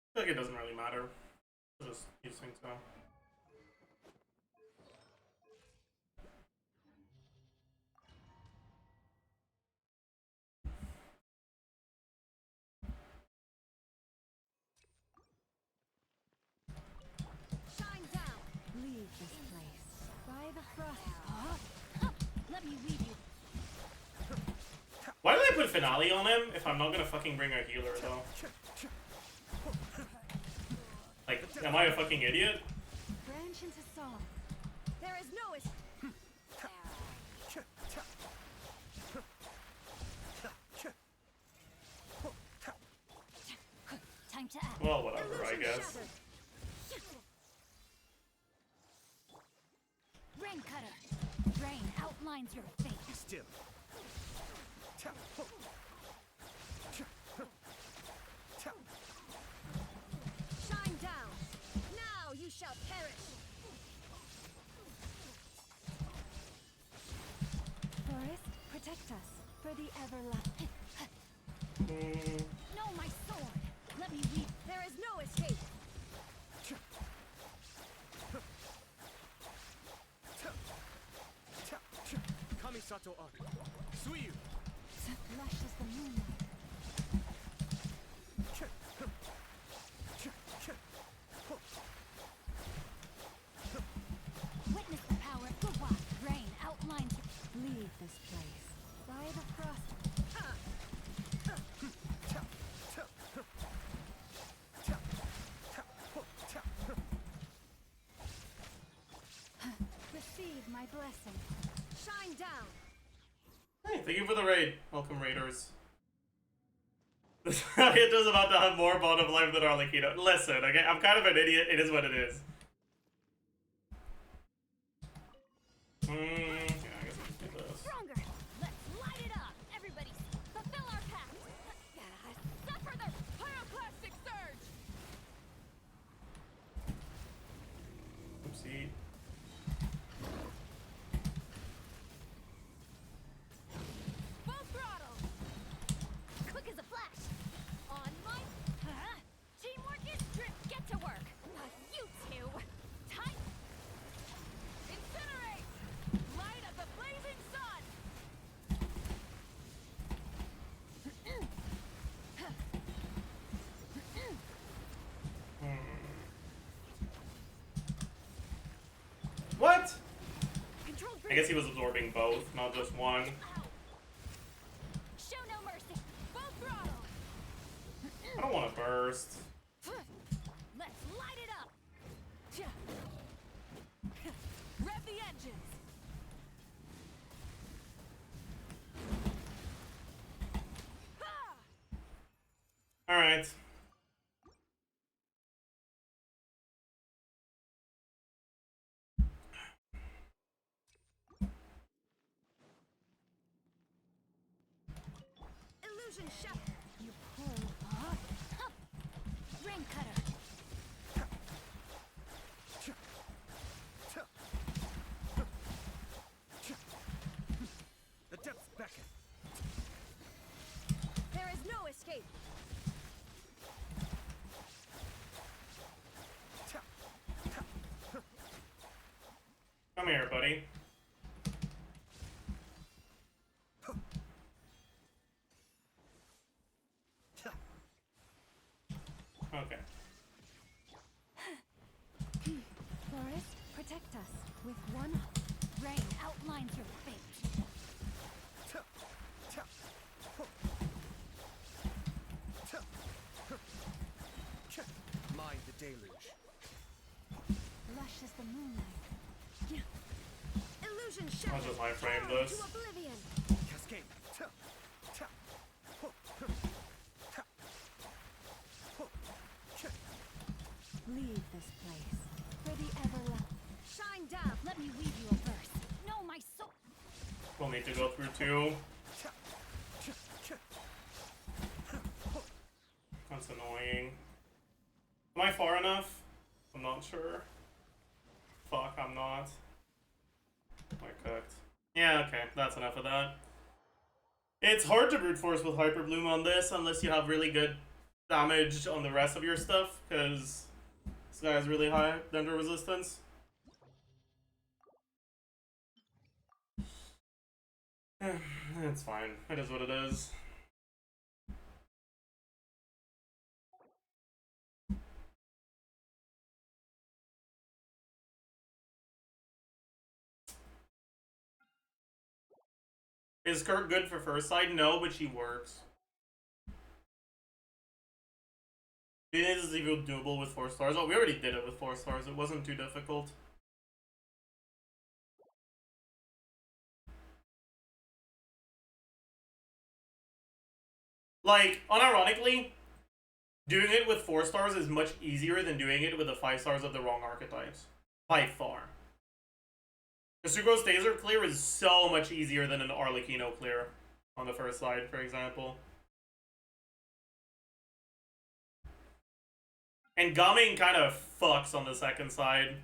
I feel like it doesn't really matter. I'll just use things now. Shine down. Leave this place. By the frost. Let me lead you. Why did I put Finale on him if I'm not gonna fucking bring a healer though? Like, am I a fucking idiot? Branch into song. There is no time to act. Well, whatever, I guess. Rain cutter. Rain outlines your fate. Still. protect us for the everlasting. No, my sword. Let me weep. There is no escape. Kamisato Arc. Suiyu. Lush as the moonlight. Witness the power of the wild rain outlines. Leave this place. By the frost. Receive my blessing. Shine down. Hey, thank you for the raid. Welcome, raiders. It is about to have more bottom life than Arlecchino. Listen, okay? I'm kind of an idiot. It is what it is. Yeah, I guess I'll just do this. Stronger. Let's light it up. Everybody, fulfill our pact. Suffer the pyroclastic surge. Oopsie. Full throttle. Quick as a flash. On my... Teamwork is drift. Get to work. You two. Tight. Incinerate. Light of the blazing sun. What? Controlled I guess he was absorbing both, not just one. Show no mercy. Full throttle. I don't want to burst. Let's light it up. Rev the engines. Alright. Illusion shatter. You pull. Ring cutter. The depths beckon. There is no escape. Come here, buddy. Okay. Forest, protect us with one. Rain outlines your fate. Mind the deluge. Lush as the moonlight. Illusion I'll shatter. just life frame Down this. to oblivion. Cascade. Leave this place for the everlasting. Shine down. Let me weave you a verse. No, my soul. We'll need to go through two. That's annoying. Am I far enough? I'm not sure. Fuck, I'm not. Am I cooked? Yeah, okay, that's enough of that. It's hard to brute force with Hyper Bloom on this unless you have really good damage on the rest of your stuff, because this guy has really high Dendro resistance. It's fine. It is what it is. Is Kurt good for first side? No, but she works. It is even doable with 4 stars. Oh, we already did it with 4 stars. It wasn't too difficult. Like, unironically, doing it with 4 stars is much easier than doing it with the 5 stars of the wrong archetypes. By far. Kasugo's Taser clear is so much easier than an Arlecchino clear on the first side, for example. And Gumming kind of fucks on the second side.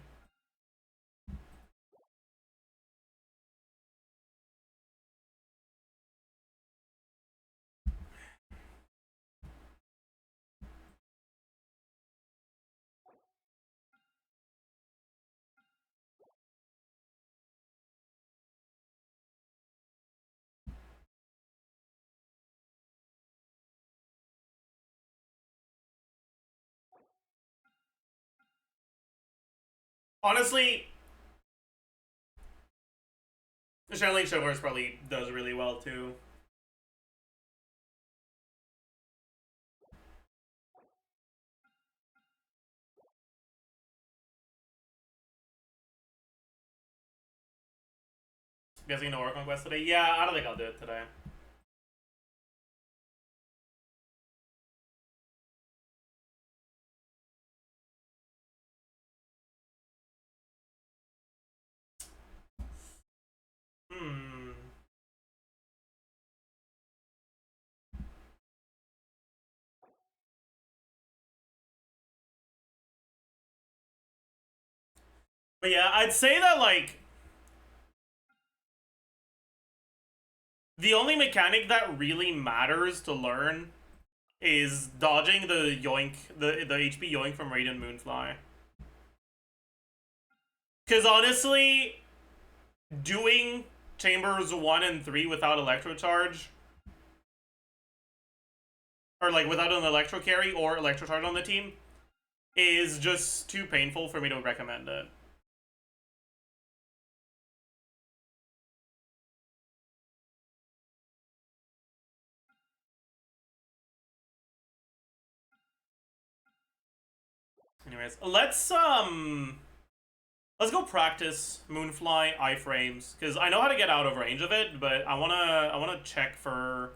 Honestly, the Channeling Chivalrous probably does really well too. Guessing no ARCHON quest today? Yeah, I don't think I'll do it today. But yeah, I'd say that, like, the only mechanic that really matters to learn is dodging the yoink, the HP yoink from Radiant Moonfly. Because honestly, doing chambers 1 and 3 without electro charge, or like without an electro carry or electro charge on the team, is just too painful for me to recommend it. Anyways, let's go practice Moonfly iframes, because I know how to get out of range of it, but I wanna check for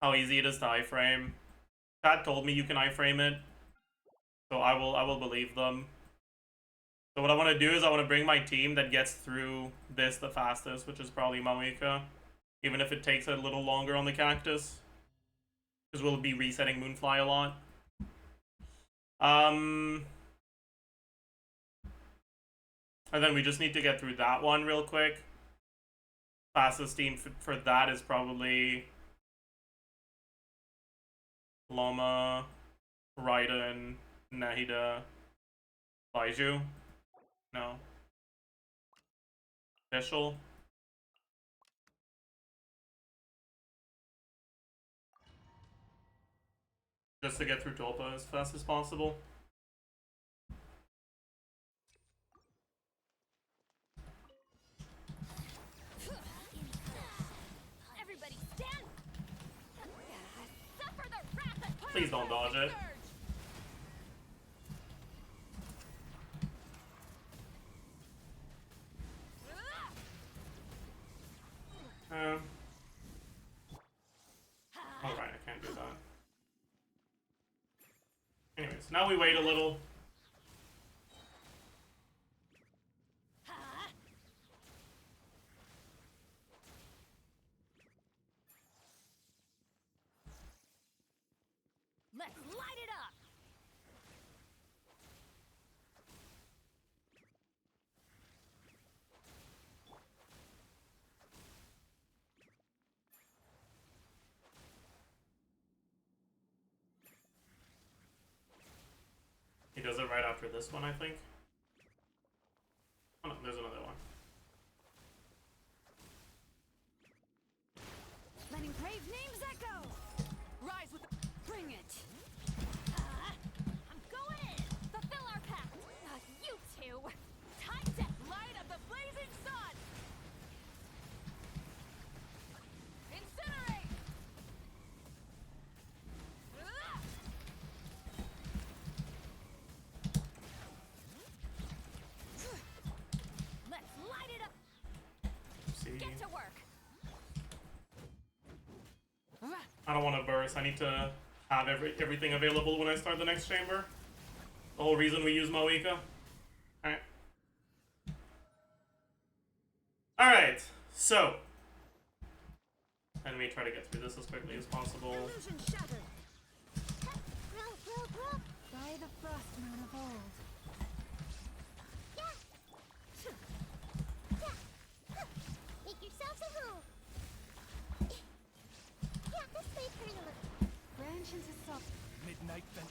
how easy it is to iframe. Chat told me you can iframe it, so I will believe them. So what I want to do is I want to bring my team that gets through this the fastest, which is probably Mawika, even if it takes a little longer on the cactus, because we'll be resetting Moonfly a lot. And then we just need to get through that one real quick. Fastest team for that is probably Loma, Raiden, Nahida, Baiju. No. Official. Just to get through Tulpa as fast as possible. Everybody stand. Suffer the wrath of Please don't dodge it. Alright, I can't do that. Anyways, now we wait a little. Let's light it up. He does it right after this one, I think. Oh no, there's another one. Letting brave names echo. Rise with the... Bring it. I'm going in. Fulfill our pact. You two. Time to light of the blazing sun! Incinerate! let's light it up. See, Get to work. I don't want to burst. I need to have everything available when I start the next chamber. The whole reason we use Mawika. Alright. Alright, so. Let me try to get through this as quickly as possible. Illusion shattered. By the frost moon of old. Make yourselves at home. Yeah, this way, Colonel. Branch into soft. Midnight vent.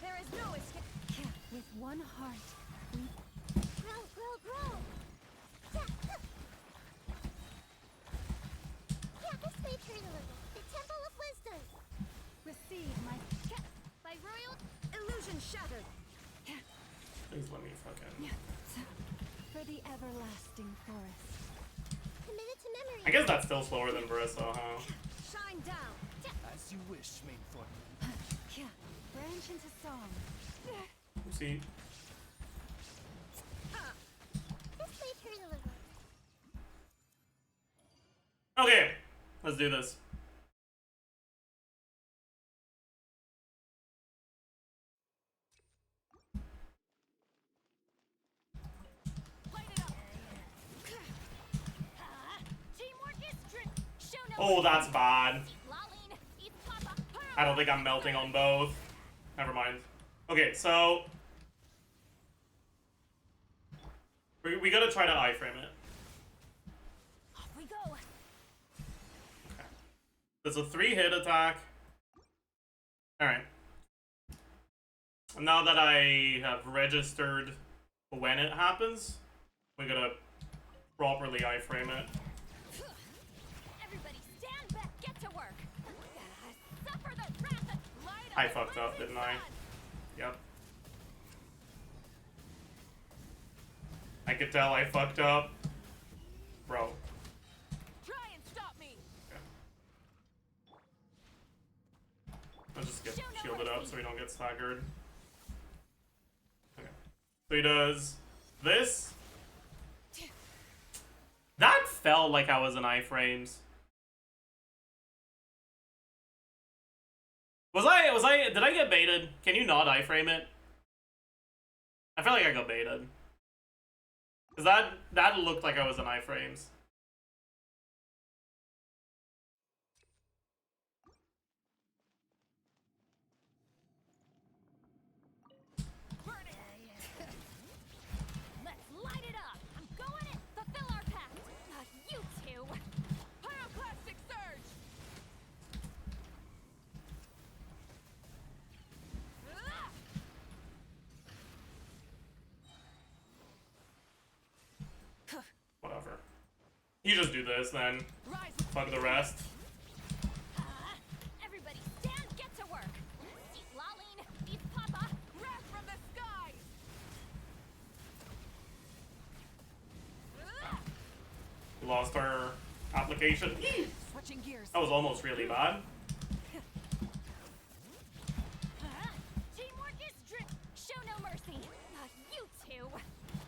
There is no escape. With one heart, we Grow, grow, grow. Yeah, this way, Colonel. The Temple of Wisdom. receive my By royal... illusion shattered. Please let me fucking. For the everlasting forest. Committed to memory. I guess that's still slower than Barissa, huh? Shine down. As you wish, main foot. Yeah. Branch into song. See. This may turn a little. Okay, let's do this. Light it up. Teamwork is trick. Show no. Oh, that's bad. Lolling. Eat Papa. I don't think I'm melting on both. Never mind. Okay, so we gotta try to iframe it. Off we go. Okay. There's a 3-hit attack. Alright. Now that I have registered when it happens, we gotta properly iframe it. Everybody stand back. Get to work. Suffer the wrath of Light I the fucked up, blazing didn't I? sun. Yep. I could tell I fucked up. Bro. Try and stop me. Okay. I'll just get shielded up so we don't get staggered. Okay. So he does this. That felt like I was in iframes. Did I get baited? Can you not iframe it? I feel like I got baited. Cause that looked like I was in iframes. Burn it. Let's light it up. I'm going in. Fulfill our pact. Not you two. Pyroclastic surge. Ah! Whatever. You just do this then. Rise with Fuck the rest. Everybody stand. Get to work. Eat lolling. Eat Papa. wrath from the skies. Ah! We lost our application. Switching gears. That was almost really bad. Teamwork is strict. Show no mercy. Not you two.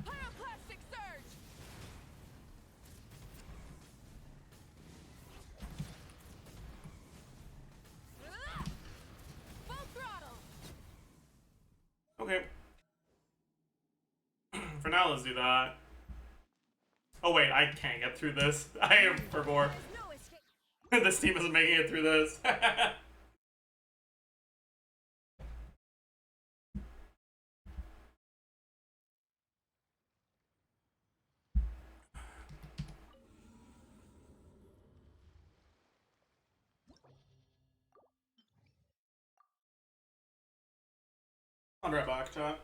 Pyroclastic surge. Ah! Full throttle. Okay. For now, let's do that. Oh wait, I can't get through this. I am for more. There's no escape. This team isn't making it through this. I'll be right back, chat.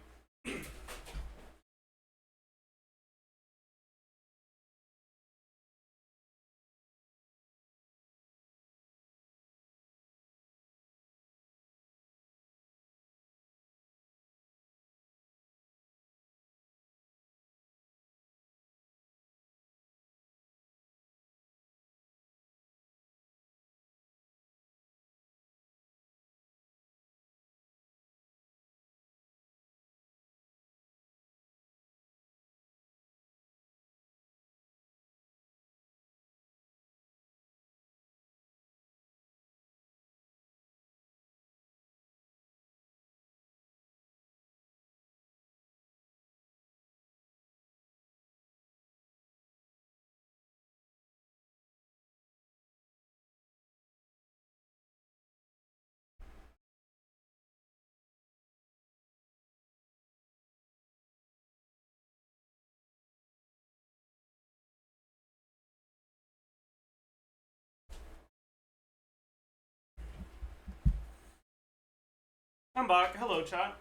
I'm back. Hello, chat.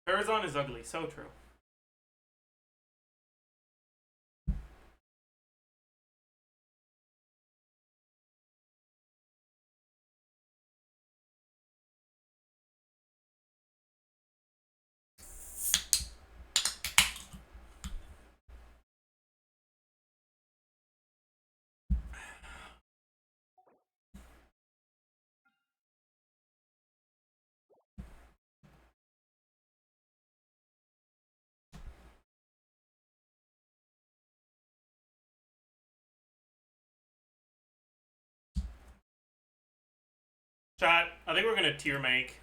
Arizona is ugly. So true. Chat, I think we're gonna tier make.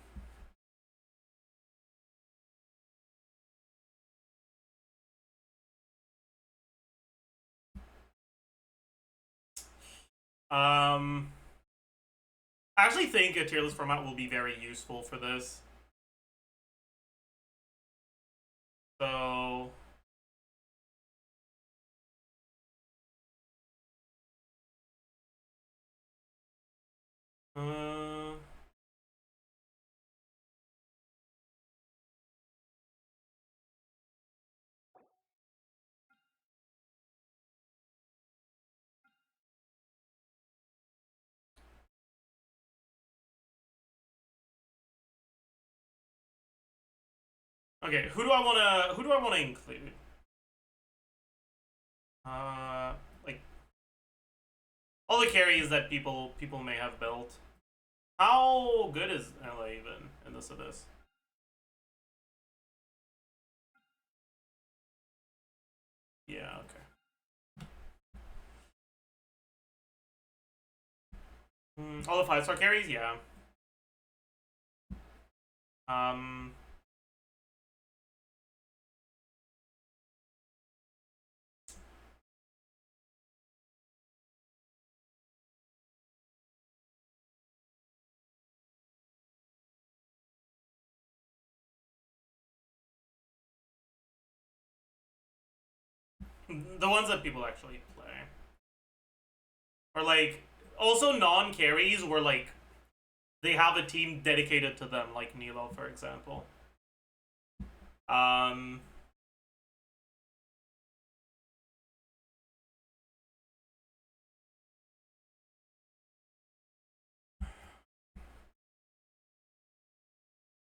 I actually think a tier list format will be very useful for this. So... Okay, who do I wanna include? Like all the carries that people may have built. How good is LA even in this of this? Yeah, okay. All the 5-star carries, yeah. The ones that people actually play. Or like also non-carries where like they have a team dedicated to them, like Nilo, for example.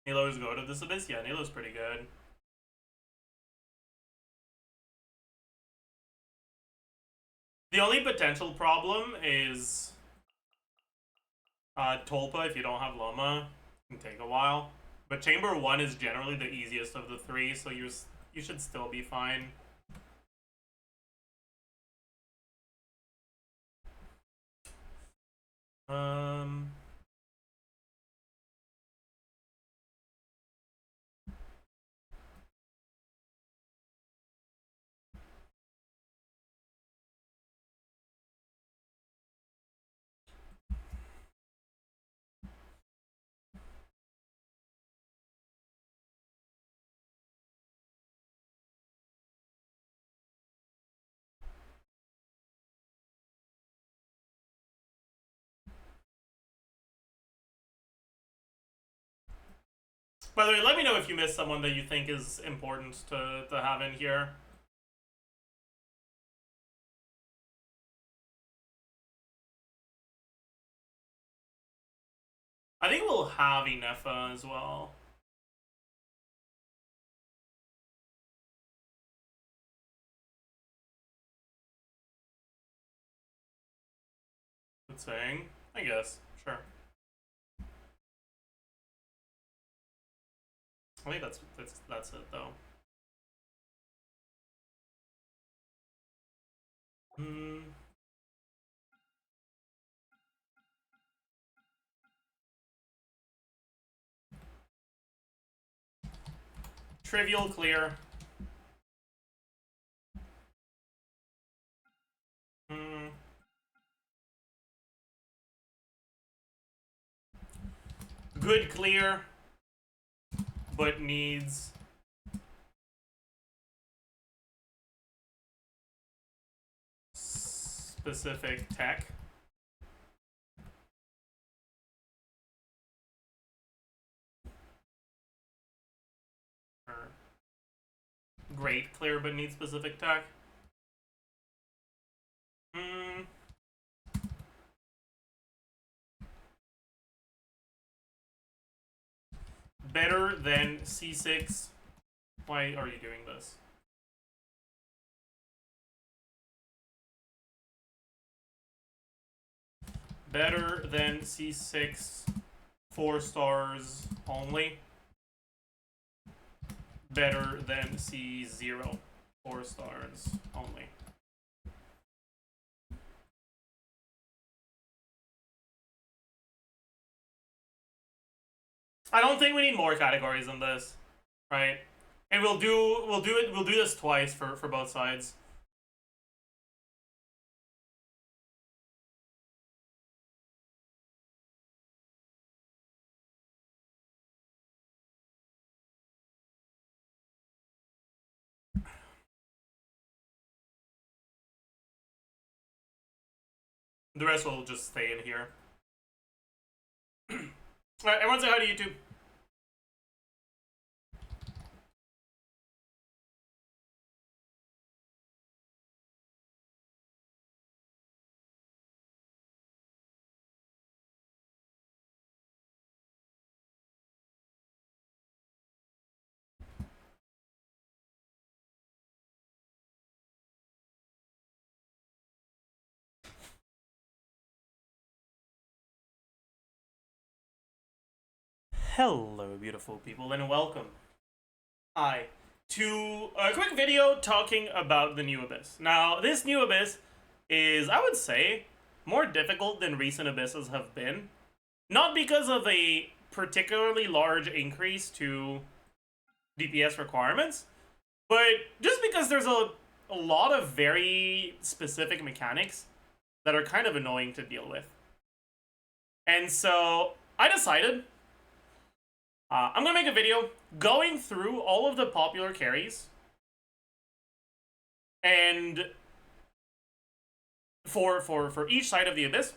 Nilo's go to this abyss? Yeah, Nilo's pretty good. The only potential problem is Tolpa, if you don't have Loma, can take a while. But Chamber 1 is generally the easiest of the three, so you should still be fine. By the way, let me know if you missed someone that you think is important to have in here. I think we'll have Inefa as well. Good saying. I guess. Sure. I think that's it though. Trivial clear. Good clear, but needs specific tech. Or great clear, but needs specific tech. Better than C6. Why are you doing this? Better than C6, 4 stars only. Better than C0, 4 stars only. I don't think we need more categories than this, right? And we'll do this twice for both sides. The rest will just stay in here. Alright, everyone say hi to YouTube. Hello, beautiful people, and welcome. Hi. To a quick video talking about the new Abyss. Now, this new Abyss is, I would say, more difficult than recent Abysses have been. Not because of a particularly large increase to DPS requirements, but just because there's a lot of very specific mechanics that are kind of annoying to deal with. And so, I decided I'm going to make a video going through all of the popular carries and for each side of the Abyss,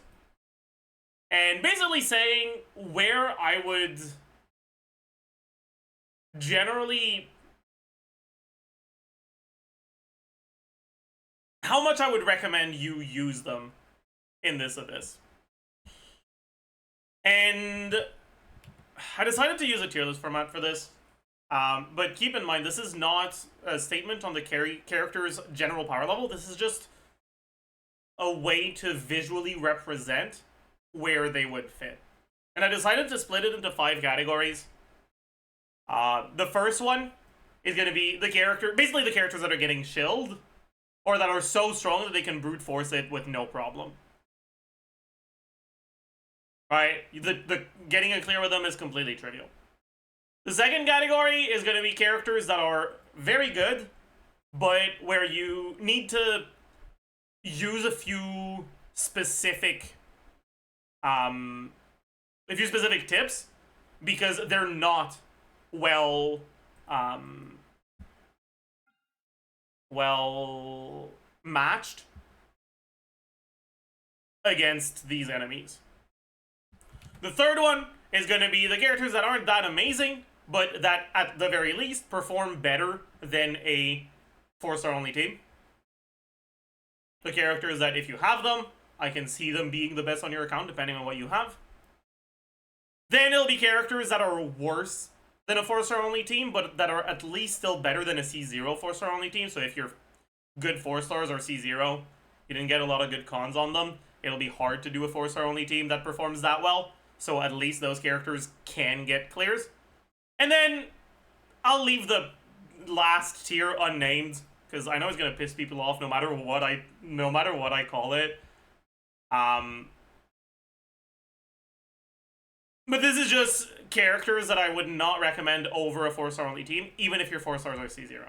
and basically saying where I would generally, how much I would recommend you use them in this Abyss. And I decided to use a tier list format for this, but keep in mind, this is not a statement on the character's general power level. This is just a way to visually represent where they would fit. And I decided to split it into 5 categories. The first one is going to be basically the characters that are getting shilled, or that are so strong that they can brute force it with no problem. Right? The getting it clear with them is completely trivial. The second category is going to be characters that are very good, but where you need to use a few specific tips because they're not well matched against these enemies. The third one is going to be the characters that aren't that amazing, but that at the very least perform better than a 4-star only team. The characters that if you have them, I can see them being the best on your account depending on what you have. Then it'll be characters that are worse than a 4-star only team, but that are at least still better than a C0 4-star only team. So if you're good 4-stars or C0, you didn't get a lot of good cons on them, it'll be hard to do a 4-star only team that performs that well. So at least those characters can get clears. And then I'll leave the last tier unnamed, because I know it's gonna piss people off no matter what I call it. But this is just characters that I would not recommend over a 4-star only team, even if your 4-stars are C0.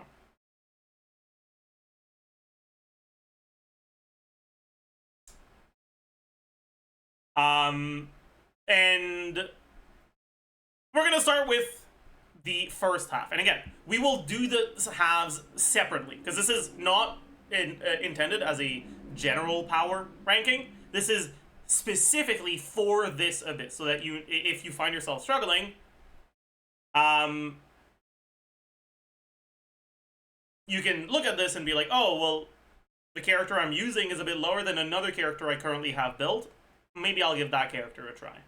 And we're going to start with the first half. And again, we will do the halves separately, because this is not intended as a general power ranking. This is specifically for this Abyss, so that if you find yourself struggling, you can look at this and be like, oh, well, the character I'm using is a bit lower than another character I currently have built. Maybe I'll give that character a try.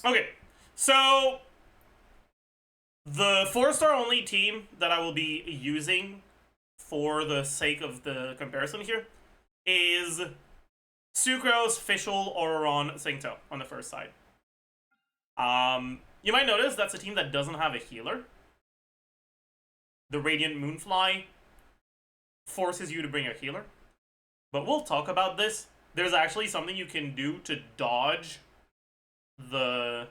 Okay, so the 4-star only team that I will be using for the sake of the comparison here is Sucrose, Fischl, Auroron, Singto on the first side. You might notice that's a team that doesn't have a healer. The Radiant Moonfly forces you to bring a healer, but we'll talk about this. There's actually something you can do to dodge the,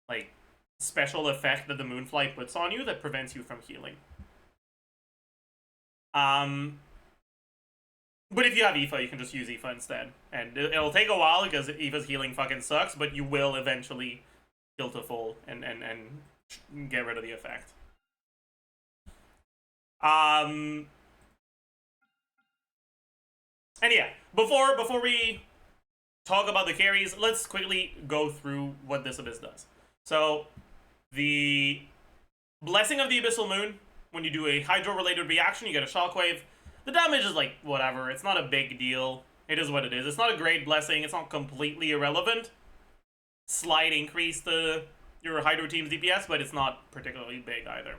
like, special effect that the Moonfly puts on you that prevents you from healing. But if you have Aoife, you can just use Aoife instead. And it'll take a while because Aoife's healing fucking sucks, but you will eventually heal to full and get rid of the effect. And yeah, before we talk about the carries, let's quickly go through what this Abyss does. So, the Blessing of the Abyssal Moon, when you do a Hydro-related reaction, you get a Shockwave. The damage is like, whatever, it's not a big deal. It is what it is. It's not a great blessing, it's not completely irrelevant. Slight increase to your Hydro team's DPS, but it's not particularly big either.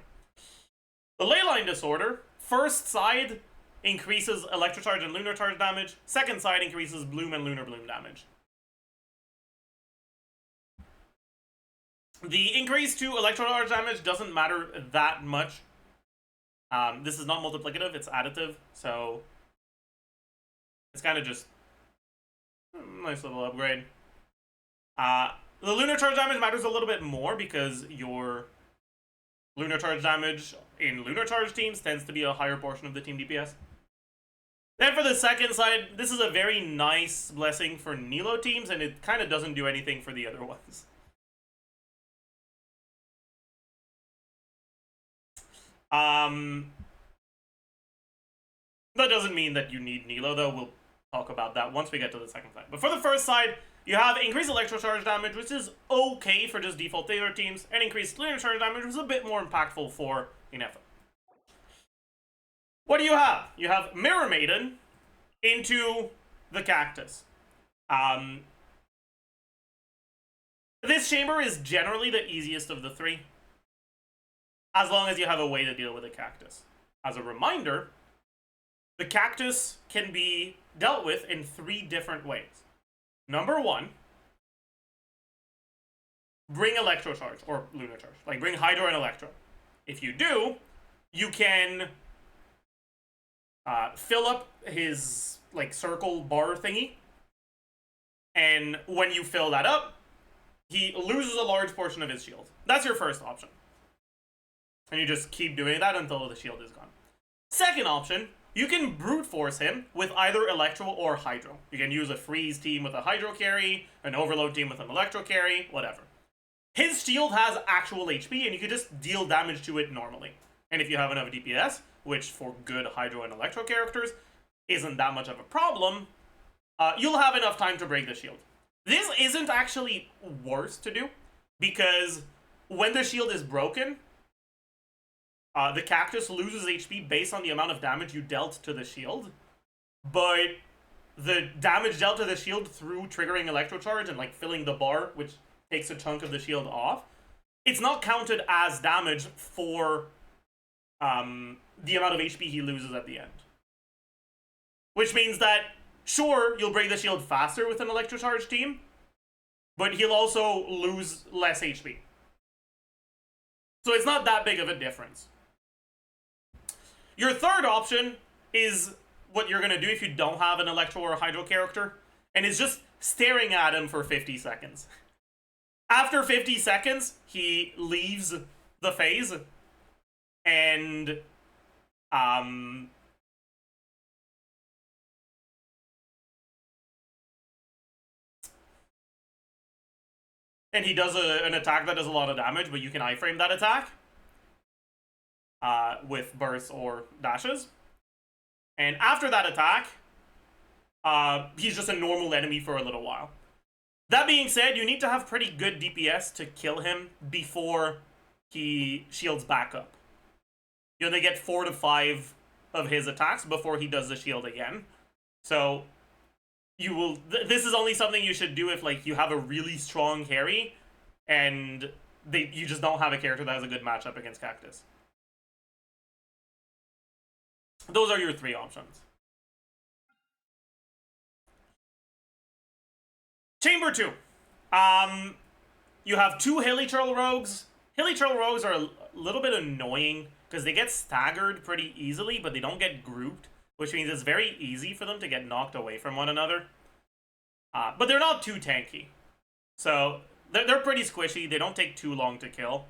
The Leyline Disorder, first side increases Electrocharge and Lunar Charge damage, second side increases Bloom and Lunar Bloom damage. The increase to Electrocharge damage doesn't matter that much. This is not multiplicative, it's additive, so it's kind of just a nice little upgrade. The Lunar Charge damage matters a little bit more because your Lunar Charge damage in Lunar Charge teams tends to be a higher portion of the team DPS. Then for the second side, this is a very nice blessing for Nilo teams, and it kind of doesn't do anything for the other ones. That doesn't mean that you need Nilo, though. We'll talk about that once we get to the second side. But for the first side, you have increased Electrocharge damage, which is okay for just default Thaler teams, and increased Lunar Charge damage, which is a bit more impactful for Inefa. What do you have? You have Mirror Maiden into the Cactus. This chamber is generally the easiest of the three, as long as you have a way to deal with a Cactus. As a reminder, the Cactus can be dealt with in 3 different ways. Number 1, bring Electrocharge, or Lunar Charge. Like, bring Hydro and Electro. If you do, you can fill up his, like, circle bar thingy, and when you fill that up, he loses a large portion of his shield. That's your first option. And you just keep doing that until the shield is gone. Second option, you can brute force him with either Electro or Hydro. You can use a Freeze team with a Hydro carry, an Overload team with an Electro carry, whatever. His shield has actual HP, and you can just deal damage to it normally. And if you have enough DPS, which for good Hydro and Electro characters isn't that much of a problem, you'll have enough time to break the shield. This isn't actually worse to do, because when the shield is broken, the Cactus loses HP based on the amount of damage you dealt to the shield, but the damage dealt to the shield through triggering Electrocharge and like filling the bar, which takes a chunk of the shield off, it's not counted as damage for the amount of HP he loses at the end. Which means that, sure, you'll break the shield faster with an Electrocharge team, but he'll also lose less HP. So it's not that big of a difference. Your third option is what you're going to do if you don't have an Electro or Hydro character, and it's just staring at him for 50 seconds. After 50 seconds, he leaves the phase, and he does an attack that does a lot of damage, but you can iframe that attack with bursts or dashes. And after that attack, he's just a normal enemy for a little while. That being said, you need to have pretty good DPS to kill him before he shields back up. You only get 4 to 5 of his attacks before he does the shield again. So you will. This is only something you should do if like you have a really strong carry, and you just don't have a character that has a good matchup against Cactus. Those are your 3 options. Chamber 2. You have 2 Hilichurl Rogues. Hilichurl Rogues are a little bit annoying because they get staggered pretty easily, but they don't get grouped, which means it's very easy for them to get knocked away from one another. But they're not too tanky. So they're pretty squishy. They don't take too long to kill.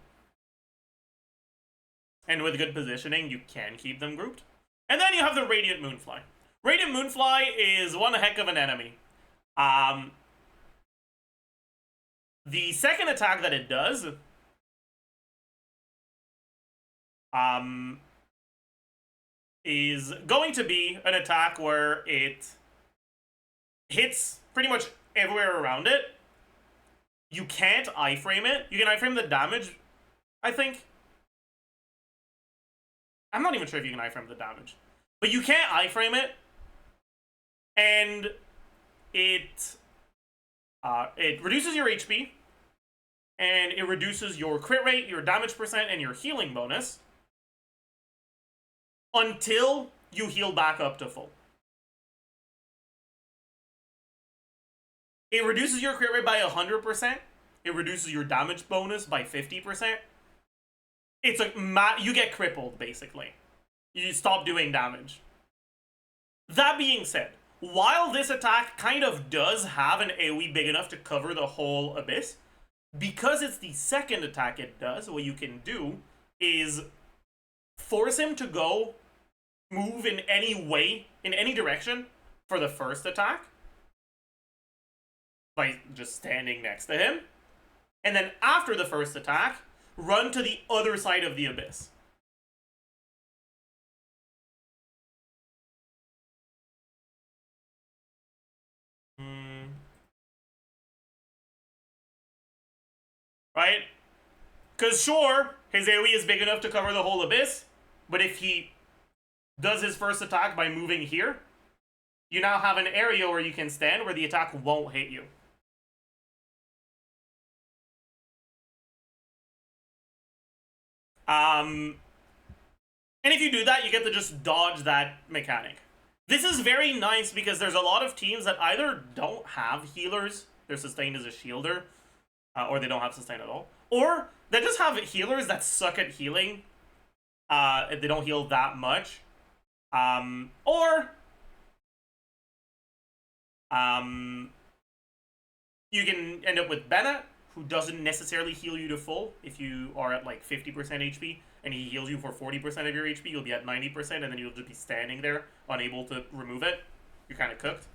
And with good positioning, you can keep them grouped. And then you have the Radiant Moonfly. Radiant Moonfly is one heck of an enemy. The second attack that it does is going to be an attack where it hits pretty much everywhere around it. You can't iframe it. You can iframe the damage, I think. I'm not even sure if you can iframe the damage. But you can't iframe it. And it reduces your HP. And it reduces your crit rate, your damage percent, and your healing bonus. Until you heal back up to full. It reduces your crit rate by 100%. It reduces your damage bonus by 50%. It's like, you get crippled, basically. You stop doing damage. That being said, while this attack kind of does have an AoE big enough to cover the whole abyss, because it's the second attack it does, what you can do is force him to move in any way, in any direction, for the first attack. By just standing next to him. And then after the first attack, run to the other side of the abyss. Right? Because sure, his AoE is big enough to cover the whole abyss, but if he does his first attack by moving here, you now have an area where you can stand where the attack won't hit you. And if you do that, you get to just dodge that mechanic. This is very nice because there's a lot of teams that either don't have healers, they're sustained as a shielder, or they don't have sustain at all, or they just have healers that suck at healing. They don't heal that much. Or you can end up with Bennett, who doesn't necessarily heal you to full. If you are at like 50% HP and he heals you for 40% of your HP, you'll be at 90%, and then you'll just be standing there, unable to remove it. You're kind of cooked.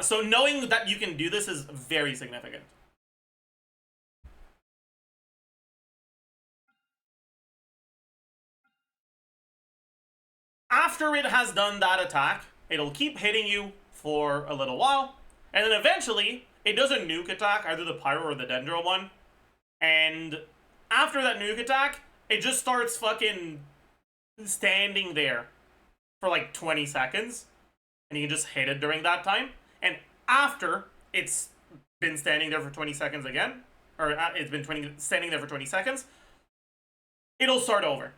So knowing that you can do this is very significant. After it has done that attack, it'll keep hitting you for a little while, and then eventually it does a nuke attack, either the Pyro or the Dendro one, and after that nuke attack, it just starts fucking standing there for like 20 seconds, and you can just hit it during that time, and after it's been standing there for 20 seconds again, or it's been standing there for 20 seconds, it'll start over.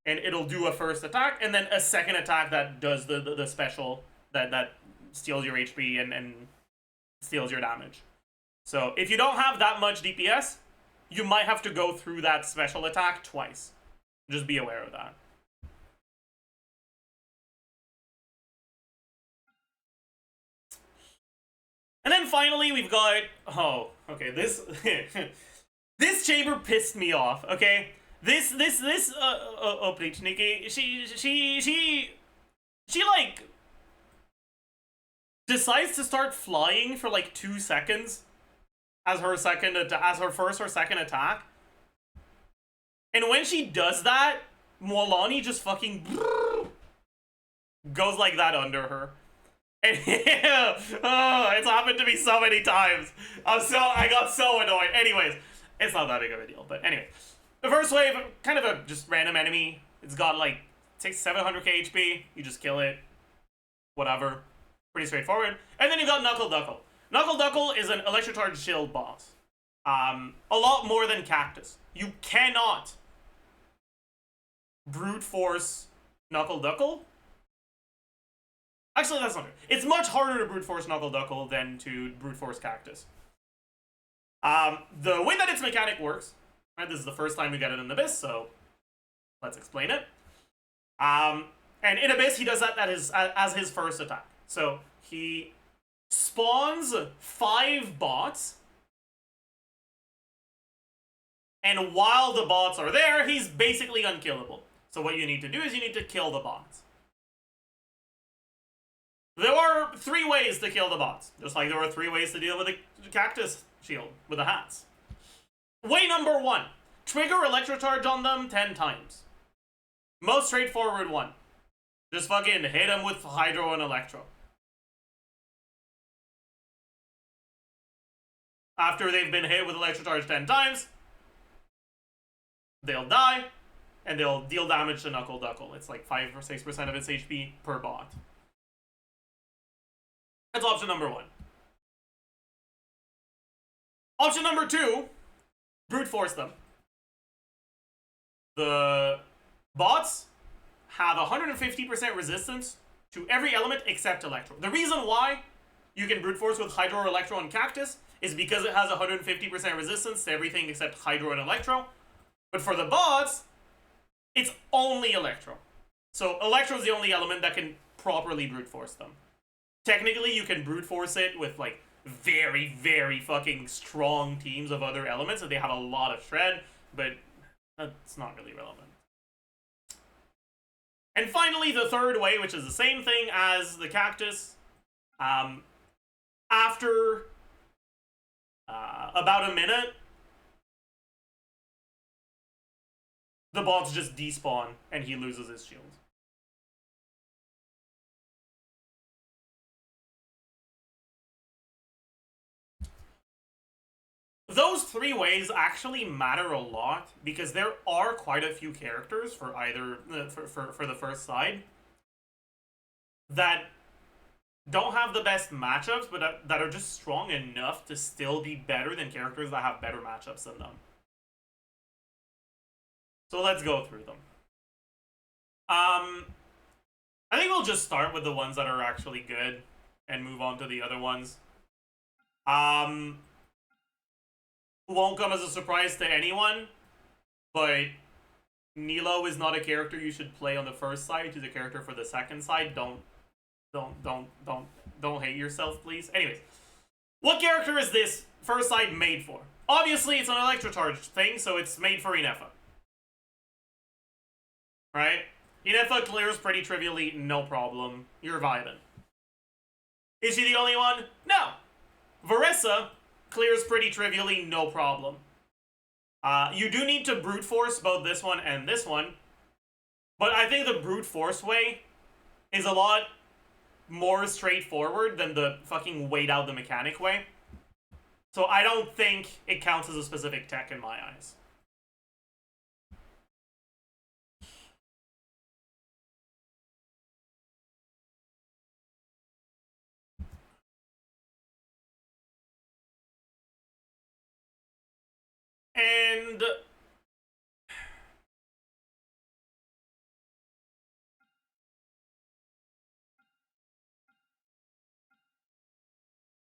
And it'll do a first attack, and then a second attack that does the special that steals your HP and steals your damage. So if you don't have that much DPS, you might have to go through that special attack twice. Just be aware of that. And then finally we've got, oh, okay, this this chamber pissed me off, okay? This Oplichniki, she like decides to start flying for like 2 seconds as her first or second attack. And when she does that, Molani just fucking goes like that under her. And oh, it's happened to me so many times. I got so annoyed. Anyways, it's not that big of a deal, but anyway. The first wave, kind of a just random enemy. It's got like, takes 700k HP. You just kill it. Whatever. Pretty straightforward. And then you got Knuckle Duckle. Knuckle Duckle is an Electrocharge Shield boss. A lot more than Cactus. You cannot brute force Knuckle Duckle. Actually, that's not true. It's much harder to brute force Knuckle Duckle than to brute force Cactus. The way that its mechanic works, right, this is the first time we get it in the Abyss, so Let's explain it. And in Abyss, he does that as his first attack. So he spawns 5 bots, and while the bots are there, he's basically unkillable. So what you need to do is you need to kill the bots. There are 3 ways to kill the bots, just like there were 3 ways to deal with the cactus shield with the hats. Way number 1, trigger electrocharge on them 10 times. Most straightforward one. Just fucking hit them with Hydro and Electro. After they've been hit with Electrocharge 10 times, they'll die, and they'll deal damage to Knuckle Duckle. It's like 5 or 6% of its HP per bot. That's option number 1. Option number 2, brute force them. The bots have 150% resistance to every element except Electro. The reason why you can brute force with Hydro, Electro, and Cactus is because it has 150% resistance to everything except Hydro and Electro. But for the bots, it's only Electro. So Electro is the only element that can properly brute force them. Technically, you can brute force it with like very, very fucking strong teams of other elements, and they have a lot of shred, but that's not really relevant. And finally, the third way, which is the same thing as the cactus, after about a minute, the bots just despawn and he loses his shield. Those 3 ways actually matter a lot because there are quite a few characters for either for the first side that don't have the best matchups, but that are just strong enough to still be better than characters that have better matchups than them. So let's go through them. I think we'll just start with the ones that are actually good and move on to the other ones. Won't come as a surprise to anyone, but Nilo is not a character you should play on the first side. He's a character for the second side. Don't hate yourself, please. Anyways, what character is this first side made for? Obviously, it's an electrocharge thing, so it's made for Inefa. Right? Inefa clears pretty trivially, no problem. You're vibing. Is she the only one? No. Varessa clears pretty trivially, no problem. You do need to brute force both this one and this one, but I think the brute force way is a lot more straightforward than the fucking wait out the mechanic way. So I don't think it counts as a specific tech in my eyes. And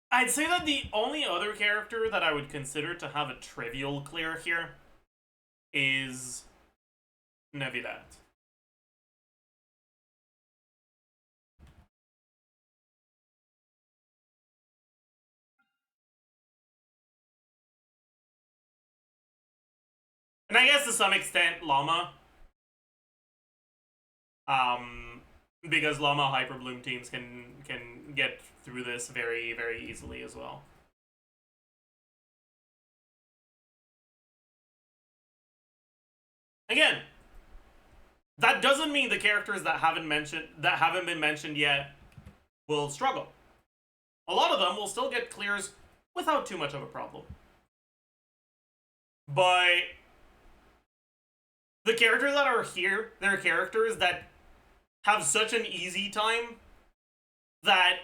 I'd say that the only other character that I would consider to have a trivial clear here is Navidad. And I guess to some extent, Llama. Because Llama Hyperbloom teams can get through this very, very easily as well. Again, that doesn't mean the characters that haven't been mentioned yet will struggle. A lot of them will still get clears without too much of a problem. But the characters that are here, they're characters that have such an easy time that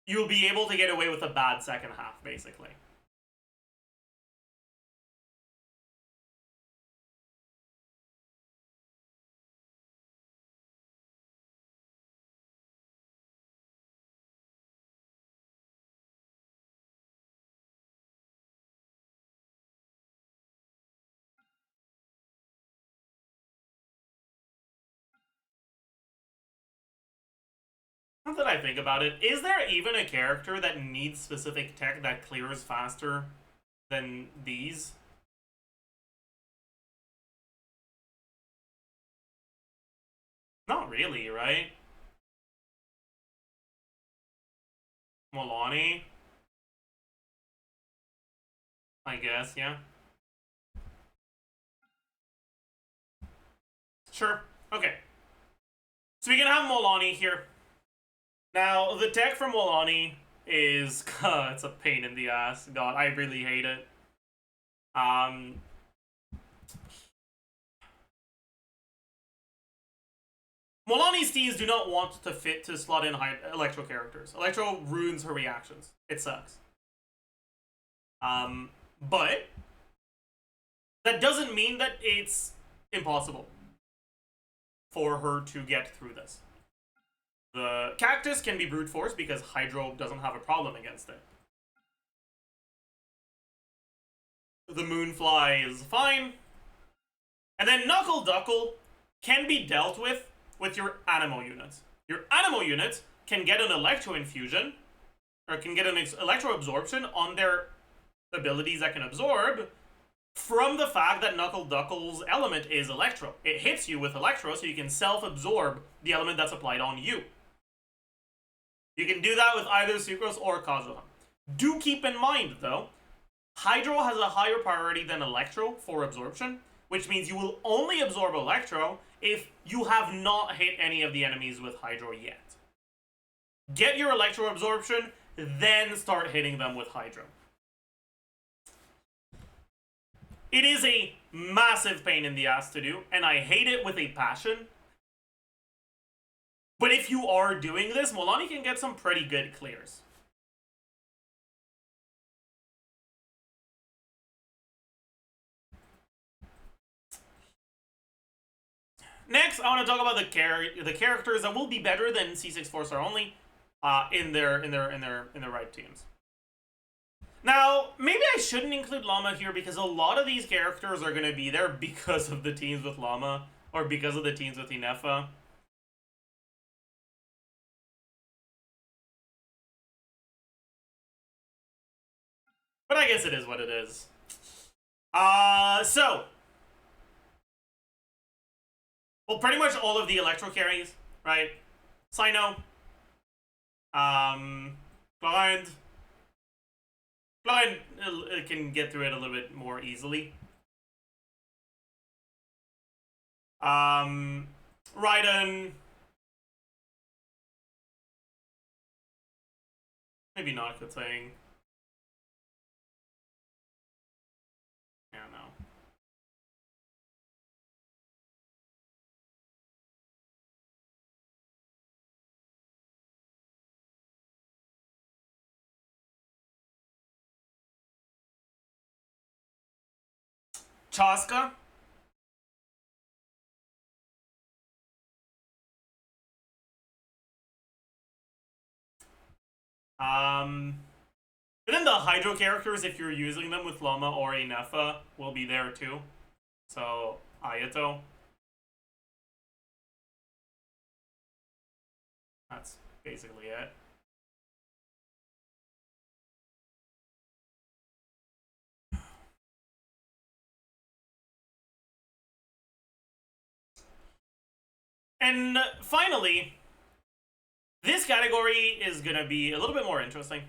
you'll be able to get away with a bad second half, basically. Now that I think about it, is there even a character that needs specific tech that clears faster than these? Not really, right? Milani? I guess, yeah. Sure. Okay. So we can have Molani here. Now, the tech from Molani is... it's a pain in the ass. God, I really hate it. Molani's teams do not want to fit to slot in Electro characters. Electro ruins her reactions. It sucks. But that doesn't mean that it's impossible for her to get through this. The Cactus can be brute force because Hydro doesn't have a problem against it. The Moonfly is fine. And then Knuckle Duckle can be dealt with your Animo units. Your Animo units can get an Electro Infusion, or can get an Electro Absorption on their abilities that can absorb, from the fact that Knuckle Duckle's element is Electro. It hits you with Electro, so you can self-absorb the element that's applied on you. You can do that with either Sucrose or Kazuha. Do keep in mind, though, Hydro has a higher priority than Electro for absorption, which means you will only absorb Electro if you have not hit any of the enemies with Hydro yet. Get your Electro absorption, then start hitting them with Hydro. It is a massive pain in the ass to do, and I hate it with a passion. But if you are doing this, Molani can get some pretty good clears. Next, I want to talk about the characters that will be better than C6 4-star only in their right teams. Now, maybe I shouldn't include Llama here because a lot of these characters are going to be there because of the teams with Llama or because of the teams with Inefa. But I guess it is what it is. So. Well, pretty much all of the Electro carries, right? Cyno. Blind. Blind can get through it a little bit more easily. Raiden. Maybe not a good thing. I don't know. Chaska. And then the Hydro characters, if you're using them with Llama or Inefa, will be there too. So, Ayato. That's basically it. And finally, this category is going to be a little bit more interesting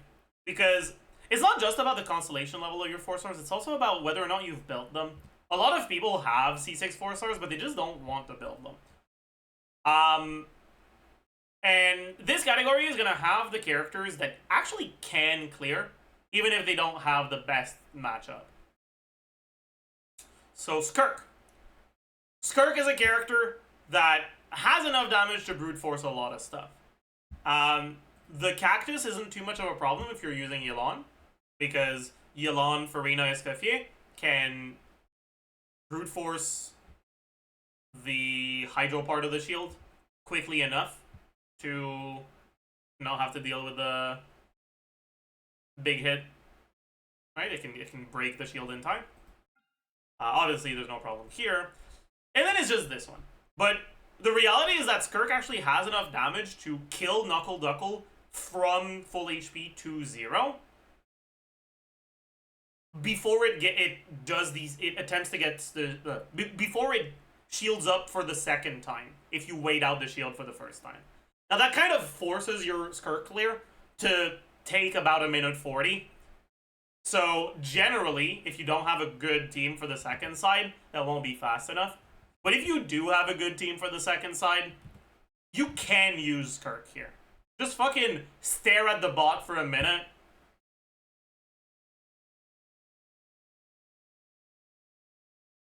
because it's not just about the constellation level of your 4-stars, it's also about whether or not you've built them. A lot of people have C6 4-stars, but they just don't want to build them. And this category is going to have the characters that actually can clear, even if they don't have the best matchup. So Skirk. Skirk is a character that has enough damage to brute force a lot of stuff. The Cactus isn't too much of a problem if you're using Yelan, because Yelan, Farina, Escoffier can brute force the Hydro part of the shield quickly enough to not have to deal with the big hit. Right? It can break the shield in time. Obviously, there's no problem here. And then it's just this one. But the reality is that Skirk actually has enough damage to kill Knuckle Duckle from full HP to 0 before it attempts to get before it shields up for the second time, if you wait out the shield for the first time. Now that kind of forces your Skirk clear to take about a minute 40. So generally, if you don't have a good team for the second side, that won't be fast enough. But if you do have a good team for the second side, you can use Skirk here. Just fucking stare at the bot for a minute.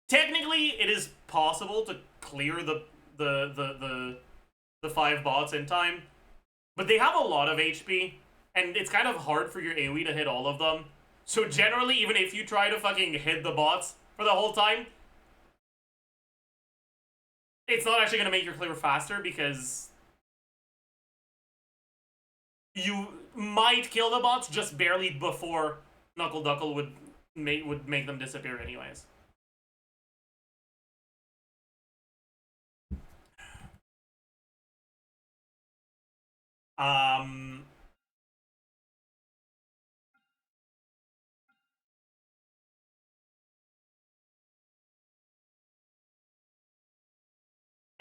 Technically, it is possible to clear the 5 bots in time, but they have a lot of HP, and it's kind of hard for your AoE to hit all of them. So generally, even if you try to fucking hit the bots for the whole time, it's not actually going to make your clear faster, because you might kill the bots just barely before Knuckle Duckle would make them disappear anyways.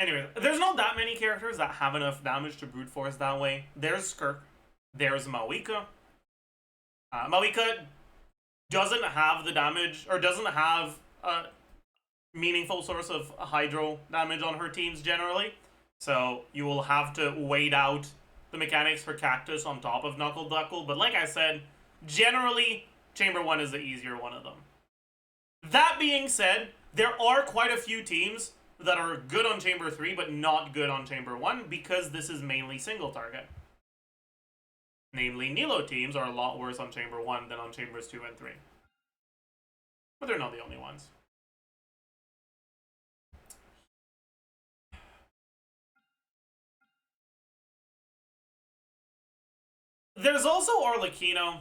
Anyway, there's not that many characters that have enough damage to brute force that way. There's Skirk. There's Mawika. Mawika doesn't have the damage, or doesn't have a meaningful source of hydro damage on her teams generally. So you will have to wait out the mechanics for Cactus on top of Knuckle Duckle. But like I said, generally, Chamber 1 is the easier one of them. That being said, there are quite a few teams that are good on Chamber 3, but not good on Chamber 1, because this is mainly single target. Namely, Nilo teams are a lot worse on Chamber 1 than on Chambers 2 and 3. But they're not the only ones. There's also Arlecchino.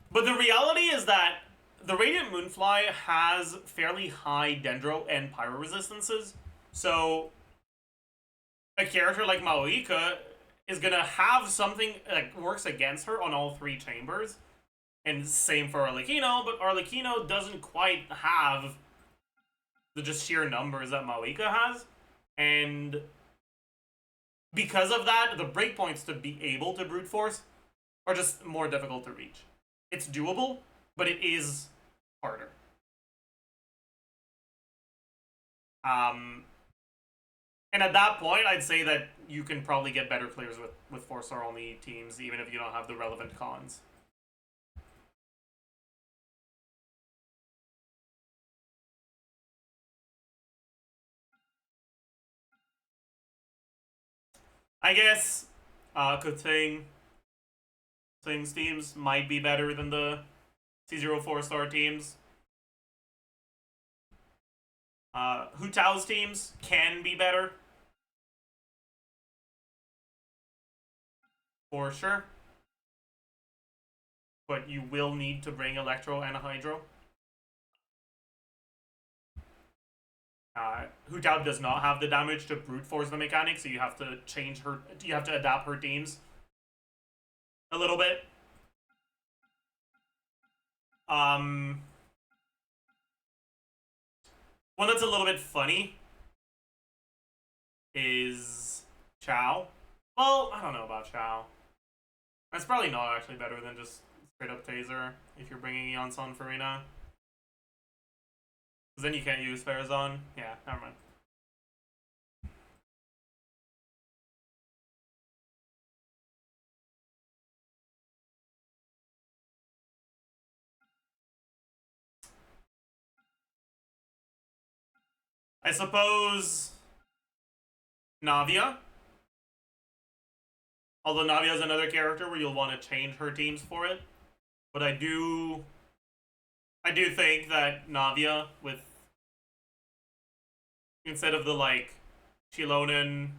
But the reality is that the Radiant Moonfly has fairly high Dendro and Pyro resistances, so a character like Mawika is gonna have something that works against her on all 3 chambers, and same for Arlecchino, but Arlecchino doesn't quite have the just sheer numbers that Mawika has, and because of that, the breakpoints to be able to brute force are just more difficult to reach. It's doable, but it is harder. And at that point, I'd say that you can probably get better clears with 4-star only teams, even if you don't have the relevant cons. I guess Thing's teams might be better than the C0 4-star teams. Hu Tao's teams can be better. For sure. But you will need to bring Electro and a Hydro. Hu Tao does not have the damage to brute force the mechanic, so you have to change her. You have to adapt her teams a little bit. One that's a little bit funny is Chow. Well, I don't know about Chow. That's probably not actually better than just straight up Taser if you're bringing Eon Sun Farina. Because then you can't use Farazan. Yeah, never mind. I suppose Navia. Although Navia is another character where you'll want to change her teams for it. But I do think that Navia with, instead of the like Chilonen,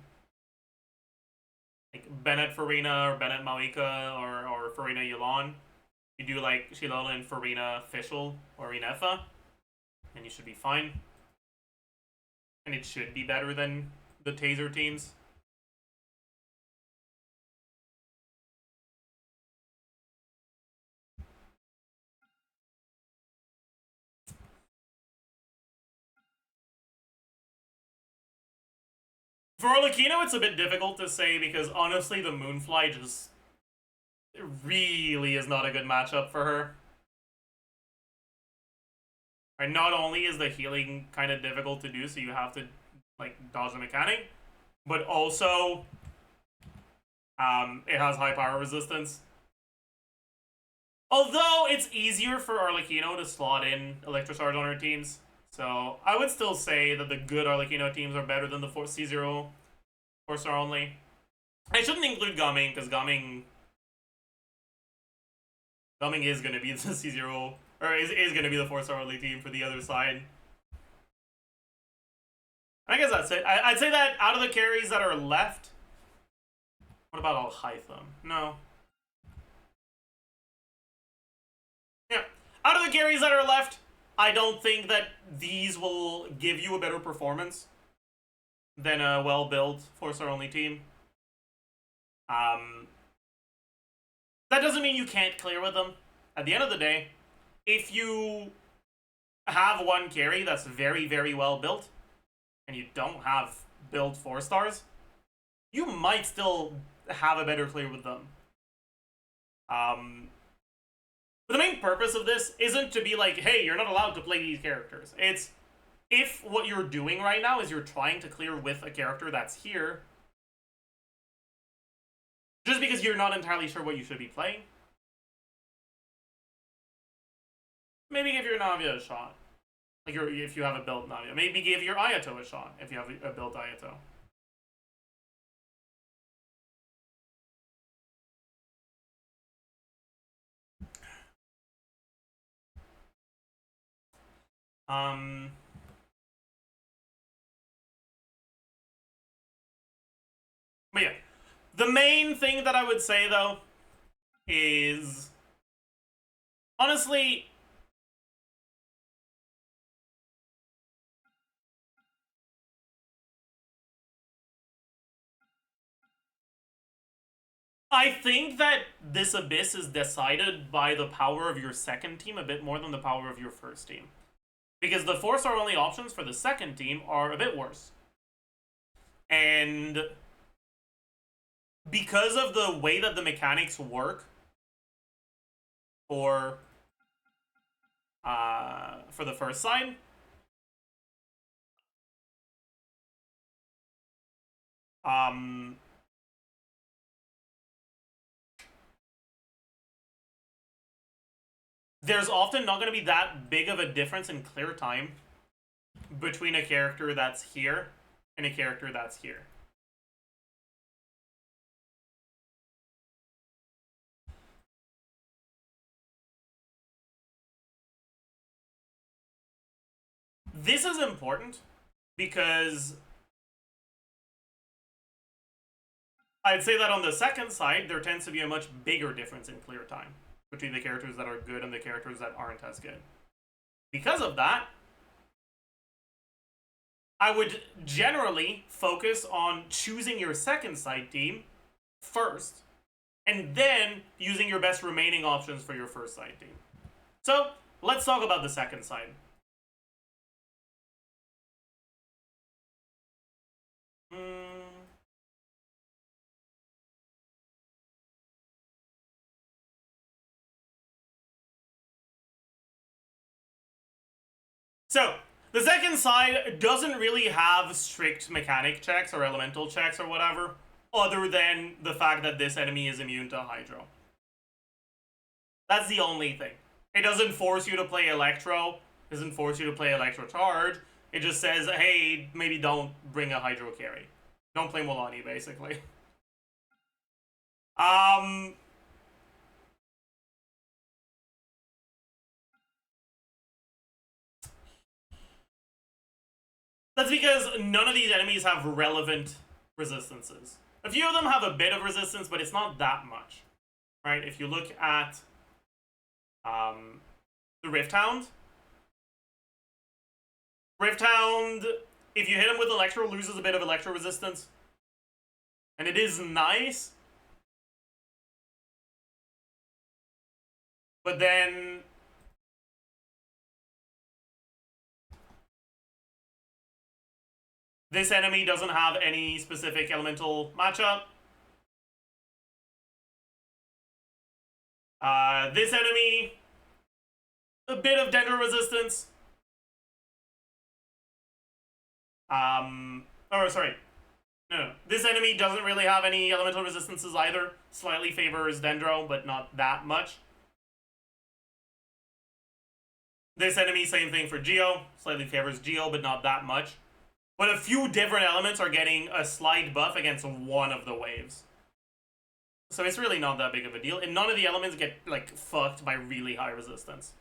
like Bennett Farina or Bennett Mawika or Farina Yulon, you do like Chilonen, Farina Fischl or Inefa, and you should be fine. And it should be better than the taser teams. For Arlecchino, it's a bit difficult to say because honestly, the Moonfly just really is not a good matchup for her. And not only is the healing kind of difficult to do, so you have to like dodge the mechanic, but also it has high power resistance. Although it's easier for Arlecchino to slot in Electrocharge on her teams. So I would still say that the good Arlecchino teams are better than the C0 4-star only. I shouldn't include Gumming, because Gumming is going to be the C0, or is going to be the 4-star only team for the other side. I guess that's it. I'd say that out of the carries that are left, what about Alhaitham? No. Yeah. Out of the carries that are left, I don't think that these will give you a better performance than a well-built 4-star only team. That doesn't mean you can't clear with them. At the end of the day, if you have one carry that's very, very well built, and you don't have built 4-stars, you might still have a better clear with them. But the main purpose of this isn't to be like, hey, you're not allowed to play these characters. It's, if what you're doing right now is you're trying to clear with a character that's here, just because you're not entirely sure what you should be playing, maybe give your Navia a shot. Like, if you have a built Navia. Maybe give your Ayato a shot, if you have a built Ayato. But yeah, the main thing that I would say though is, honestly, I think that this Abyss is decided by the power of your second team a bit more than the power of your first team. Because the 4-star only options for the second team are a bit worse. And because of the way that the mechanics work for the first side, there's often not going to be that big of a difference in clear time between a character that's here and a character that's here. This is important because I'd say that on the second side, there tends to be a much bigger difference in clear time between the characters that are good and the characters that aren't as good. Because of that, I would generally focus on choosing your second side team first, and then using your best remaining options for your first side team. So, let's talk about the second side. So, the second side doesn't really have strict mechanic checks or elemental checks or whatever, other than the fact that this enemy is immune to Hydro. That's the only thing. It doesn't force you to play Electro, it doesn't force you to play Electro Charge, it just says, hey, maybe don't bring a Hydro carry. Don't play Molani, basically. That's because none of these enemies have relevant resistances. A few of them have a bit of resistance, but it's not that much. Right? If you look at the Rift Hound, if you hit him with Electro, loses a bit of Electro resistance. And it is nice. But then... this enemy doesn't have any specific elemental matchup. This enemy, a bit of Dendro resistance. Sorry. No. This enemy doesn't really have any elemental resistances either. Slightly favors Dendro, but not that much. This enemy, same thing for Geo. Slightly favors Geo, but not that much. But a few different elements are getting a slight buff against one of the waves. So it's really not that big of a deal. And none of the elements get, like, fucked by really high resistance.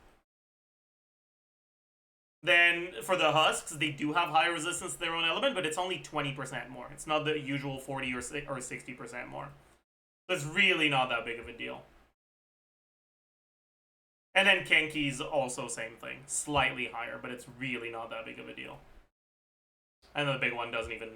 Then, for the Husks, they do have high resistance to their own element, but it's only 20% more. It's not the usual 40 or 60% more. So it's really not that big of a deal. And then Kenki's also same thing. Slightly higher, but it's really not that big of a deal. And the big one doesn't even...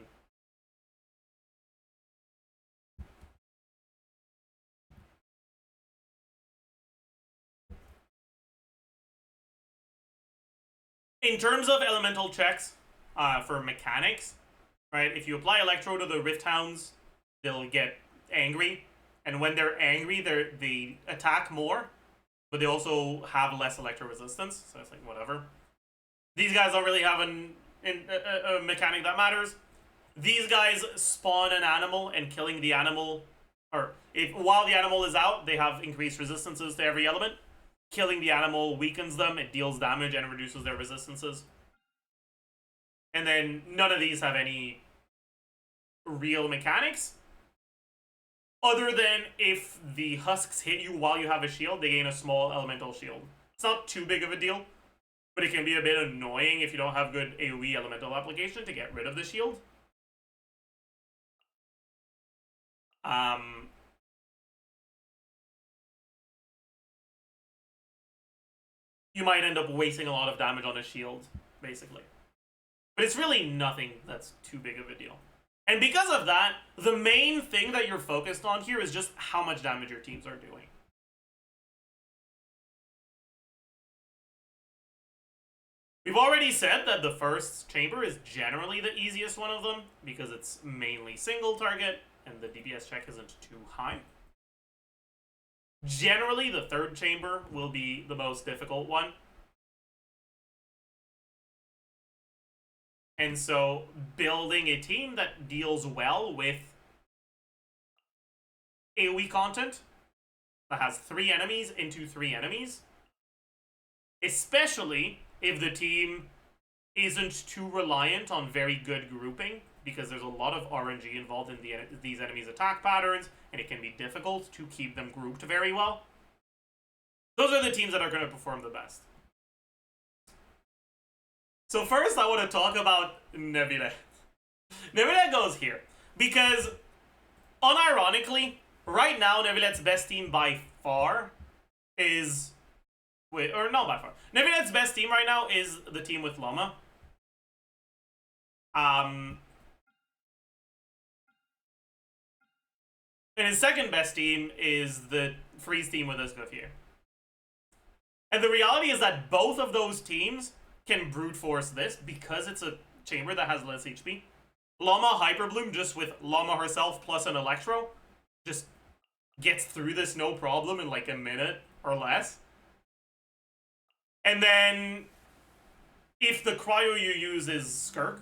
In terms of elemental checks, for mechanics, right? If you apply Electro to the Rift Hounds, they'll get angry. And when they're angry, they attack more, but they also have less Electro resistance. So it's like, whatever. These guys don't really have a mechanic that matters. These guys spawn an animal, and killing the animal, or while the animal is out, they have increased resistances to every element. Killing the animal weakens them, it deals damage, and reduces their resistances. And then none of these have any real mechanics. Other than if the Husks hit you while you have a shield, they gain a small elemental shield. It's not too big of a deal, but it can be a bit annoying if you don't have good AoE elemental application to get rid of the shield. You might end up wasting a lot of damage on a shield, basically. But it's really nothing that's too big of a deal. And because of that, the main thing that you're focused on here is just how much damage your teams are doing. We've already said that the first chamber is generally the easiest one of them, because it's mainly single target, and the DPS check isn't too high. Generally, the third chamber will be the most difficult one. And so, building a team that deals well with AoE content, that has 3 enemies into 3 enemies, especially if the team isn't too reliant on very good grouping, because there's a lot of RNG involved in these enemies' attack patterns, and it can be difficult to keep them grouped very well. Those are the teams that are going to perform the best. So first, I want to talk about Nebula. Nebula goes here, because, unironically, right now, Nebula's best team by far is... Wait, or not by far. Nebula's best team right now is the team with Llama. And his second best team is the Freeze team with Escoffier. And the reality is that both of those teams can brute force this because it's a chamber that has less HP. Llama Hyperbloom, just with Llama herself plus an Electro, just gets through this no problem in like a minute or less. And then, if the cryo you use is Skirk,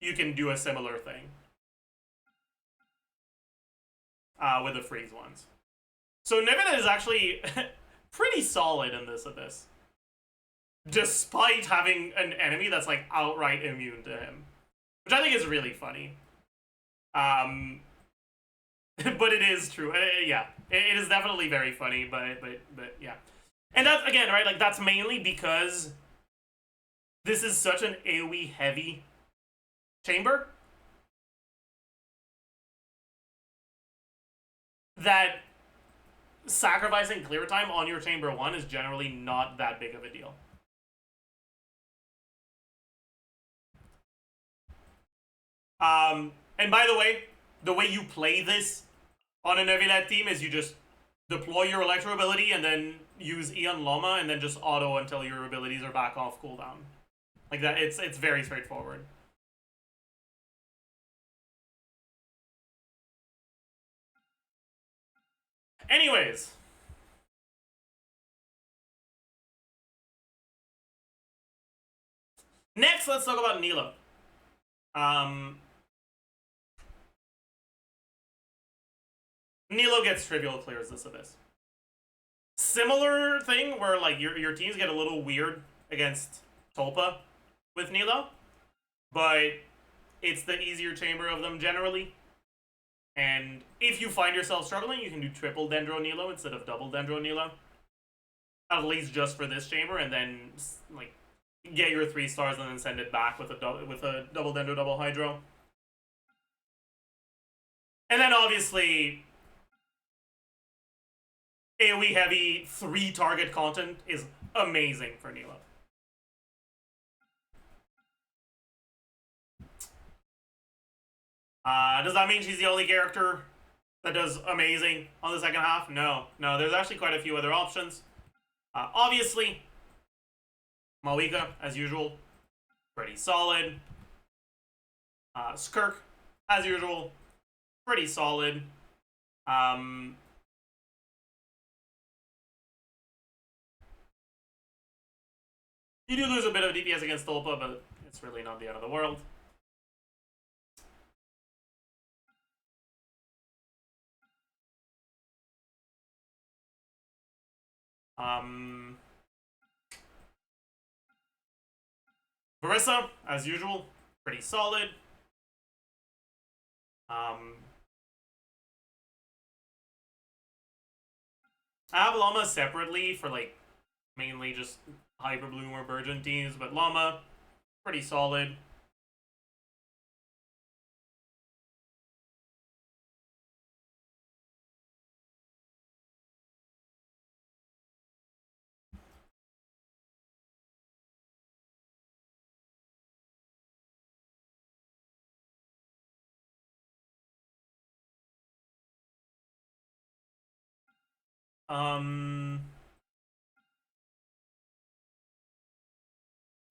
you can do a similar thing. With the freeze ones. So Nebula is actually pretty solid in this Abyss. Despite having an enemy that's like outright immune to him. Which I think is really funny. But it is true. Yeah. It is definitely very funny, but yeah. And that's, again, right, like that's mainly because this is such an AoE heavy chamber that sacrificing clear time on your chamber 1 is generally not that big of a deal. And by the way you play this on an Evilet team is you just deploy your Electro ability and then use Ion Loma and then just auto until your abilities are back off cooldown. Like that, it's very straightforward. Anyways. Next, let's talk about Nilo. Nilo gets trivial clears this abyss. Similar thing where like your teams get a little weird against Tulpa with Nilo, but it's the easier chamber of them generally. And if you find yourself struggling, you can do triple Dendro Nilo instead of double Dendro Nilo. At least just for this chamber, and then like get your 3 stars and then send it back with a double Dendro, double Hydro. And then obviously AoE heavy 3 target content is amazing for Nilo. Does that mean she's the only character that does amazing on the second half? No. No, there's actually quite a few other options. Obviously, Malika, as usual, pretty solid. Skirk, as usual, pretty solid. You do lose a bit of DPS against Tulpa, but it's really not the end of the world. Barissa, as usual, pretty solid. I have Llama separately for like mainly just Hyper Bloom or Burgeon teams, but Llama, pretty solid.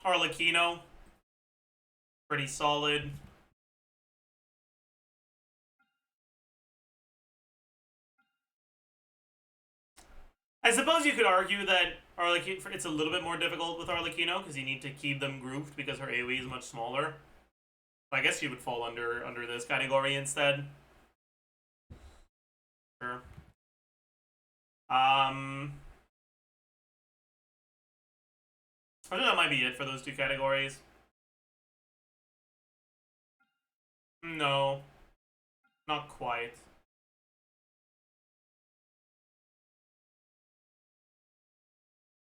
Arlecchino, pretty solid. I suppose you could argue that Arlecchino, it's a little bit more difficult with Arlecchino because you need to keep them grouped because her AoE is much smaller. I guess she would fall under this category instead. Sure. I think that might be it for those 2 categories. No. Not quite.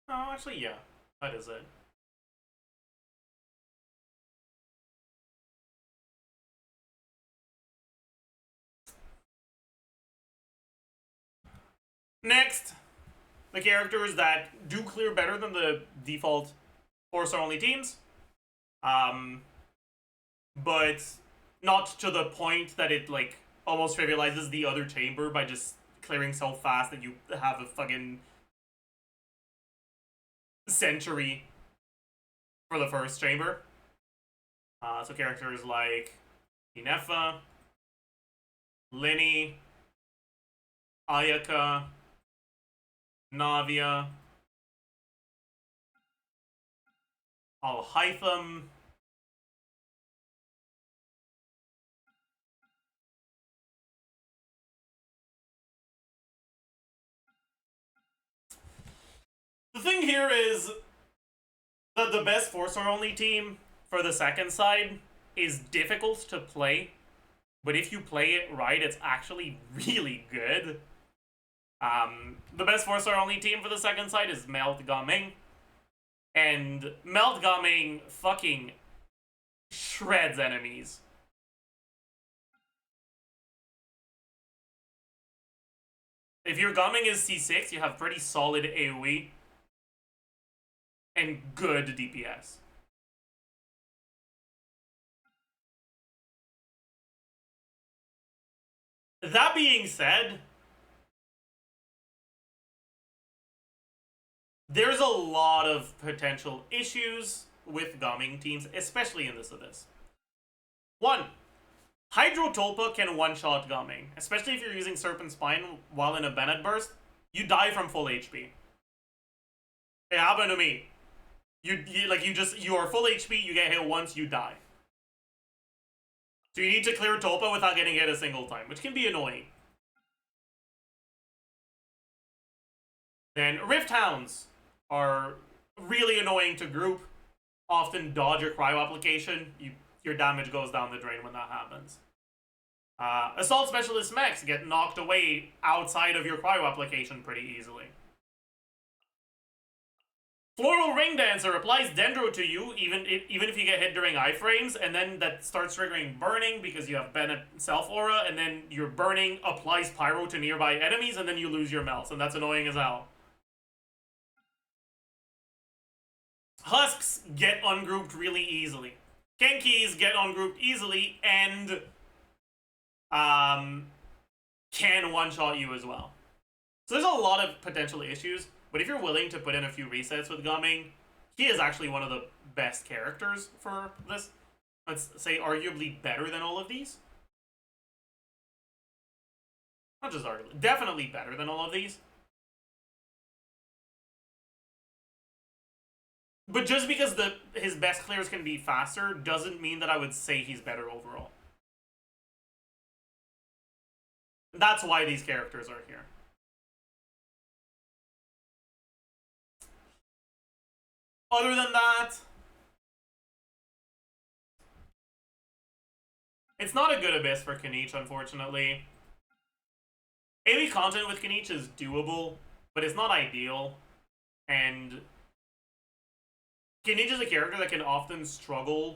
Oh, actually, yeah. That is it. Next, the characters that do clear better than the default 4-star only teams. But not to the point that it like almost trivializes the other chamber by just clearing so fast that you have a fucking century for the first chamber. So characters like Inefa, Linny, Ayaka, Navia, Al-Hytham, the thing here is that the best 4-star only team for the second side is difficult to play, but if you play it right, it's actually really good. The best 4-star only team for the second side is Melt Gaming, and Melt Gaming fucking shreds enemies. If your Gaming is C6, you have pretty solid AoE and good DPS. That being said, there's a lot of potential issues with gumming teams, especially in this Abyss. 1. Hydro Tulpa can one-shot gumming, especially if you're using Serpent Spine while in a Bennett Burst. You die from full HP. It happened to me. You are full HP, you get hit once, you die. So you need to clear Tulpa without getting hit a single time, which can be annoying. Then Rift Hounds are really annoying to group. Often dodge your cryo application. Your damage goes down the drain when that happens. Assault Specialist mechs get knocked away outside of your cryo application pretty easily. Floral Ring Dancer applies Dendro to you, even if you get hit during iframes, and then that starts triggering burning because you have Bennett Self Aura, and then your burning applies Pyro to nearby enemies, and then you lose your melts, and that's annoying as hell. Husks get ungrouped really easily. Kenkis get ungrouped easily, and can one-shot you as well. So there's a lot of potential issues, but if you're willing to put in a few resets with gumming, he is actually one of the best characters for this. Let's say arguably better than all of these. Not just arguably, definitely better than all of these. But just because his best clears can be faster doesn't mean that I would say he's better overall. That's why these characters are here. Other than that, it's not a good Abyss for Kanich, unfortunately. AoE content with Kanich is doable, but it's not ideal. And Kanich is a character that can often struggle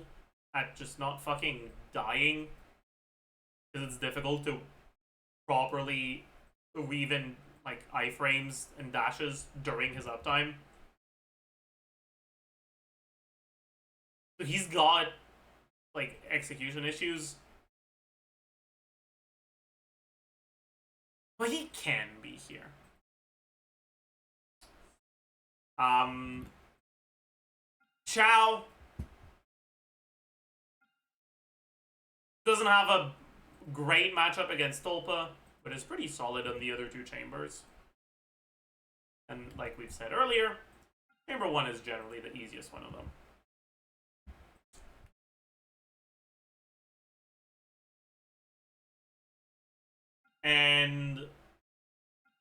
at just not fucking dying, because it's difficult to properly weave in like iframes and dashes during his uptime. So he's got like execution issues, but he can be here. Chow doesn't have a great matchup against Tulpa, but is pretty solid on the other two chambers. And like we've said earlier, chamber 1 is generally the easiest one of them. And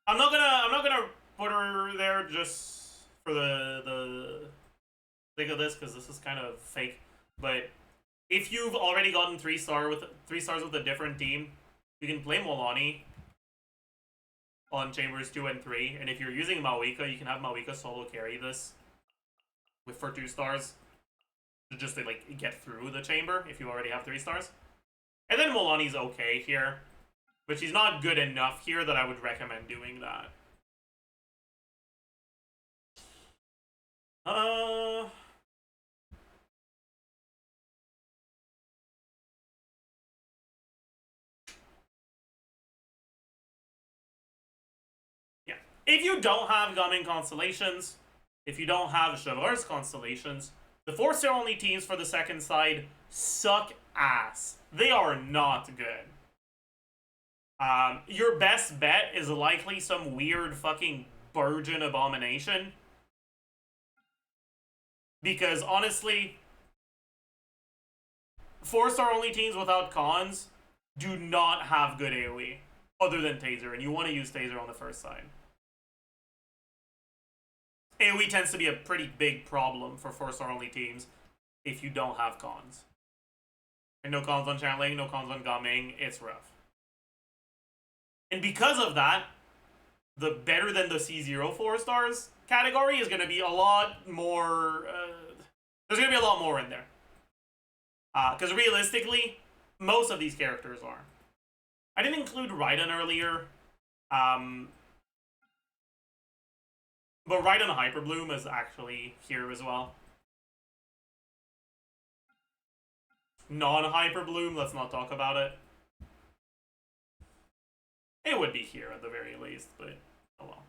I'm not gonna put her there just for the sake of this, because this is kind of fake. But if you've already gotten 3 stars with a different team, you can play Molani on chambers 2 and 3, and if you're using Mawika, you can have Mawika solo carry this for 2 stars, just to like get through the chamber if you already have 3 stars. And then Molani's okay here, but she's not good enough here that I would recommend doing that. Yeah. If you don't have Gumming Constellations, if you don't have Traverse Constellations, the 4-star only teams for the second side suck ass. They are not good. Your best bet is likely some weird fucking Burgeon Abomination. Because honestly, 4-star only teams without cons do not have good AoE, other than Taser, and you want to use Taser on the first side. AoE tends to be a pretty big problem for 4-star only teams if you don't have cons. And no cons on channeling, no cons on gumming, it's rough. And because of that, the better than the C0 4-stars category is going to be a lot more... there's going to be a lot more in there. Because realistically, most of these characters are. I didn't include Raiden earlier. But Raiden Hyperbloom is actually here as well. Non-Hyperbloom, let's not talk about it. It would be here at the very least, but oh well.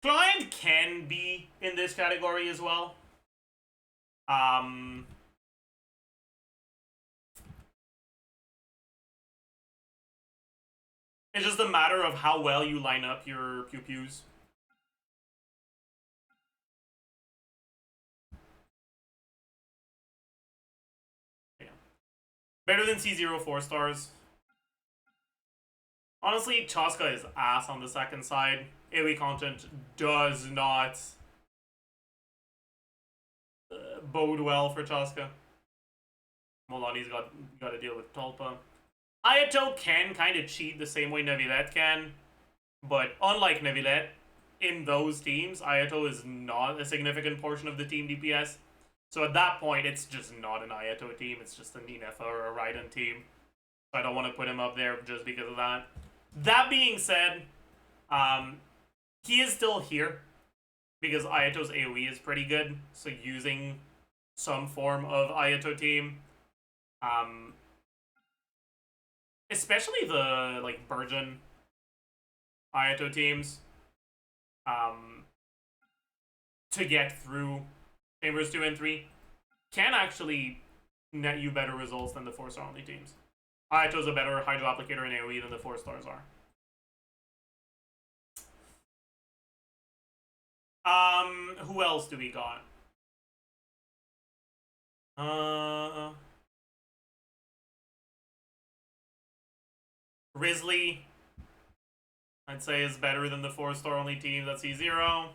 Client can be in this category as well. It's just a matter of how well you line up your pew-pews. Yeah. Better than C0 4 stars. Honestly, Chaska is ass on the second side. AoE content does not bode well for Chaska. Molani's got to deal with Tulpa. Ayato can kind of cheat the same way Neuvillette can, but unlike Neuvillette, in those teams, Ayato is not a significant portion of the team DPS. So at that point, it's just not an Ayato team, it's just a Ninefa or a Raiden team. So I don't want to put him up there just because of that. That being said, he is still here because Ayato's AoE is pretty good, so using some form of Ayato team, especially the like Burgeon Ayato teams, to get through Chambers 2 and 3, can actually net you better results than the 4-star only teams. Ayato's a better Hydro Applicator in AoE than the 4 stars are. Who else do we got? Risley, I'd say, is better than the 4-star only team. That's C0.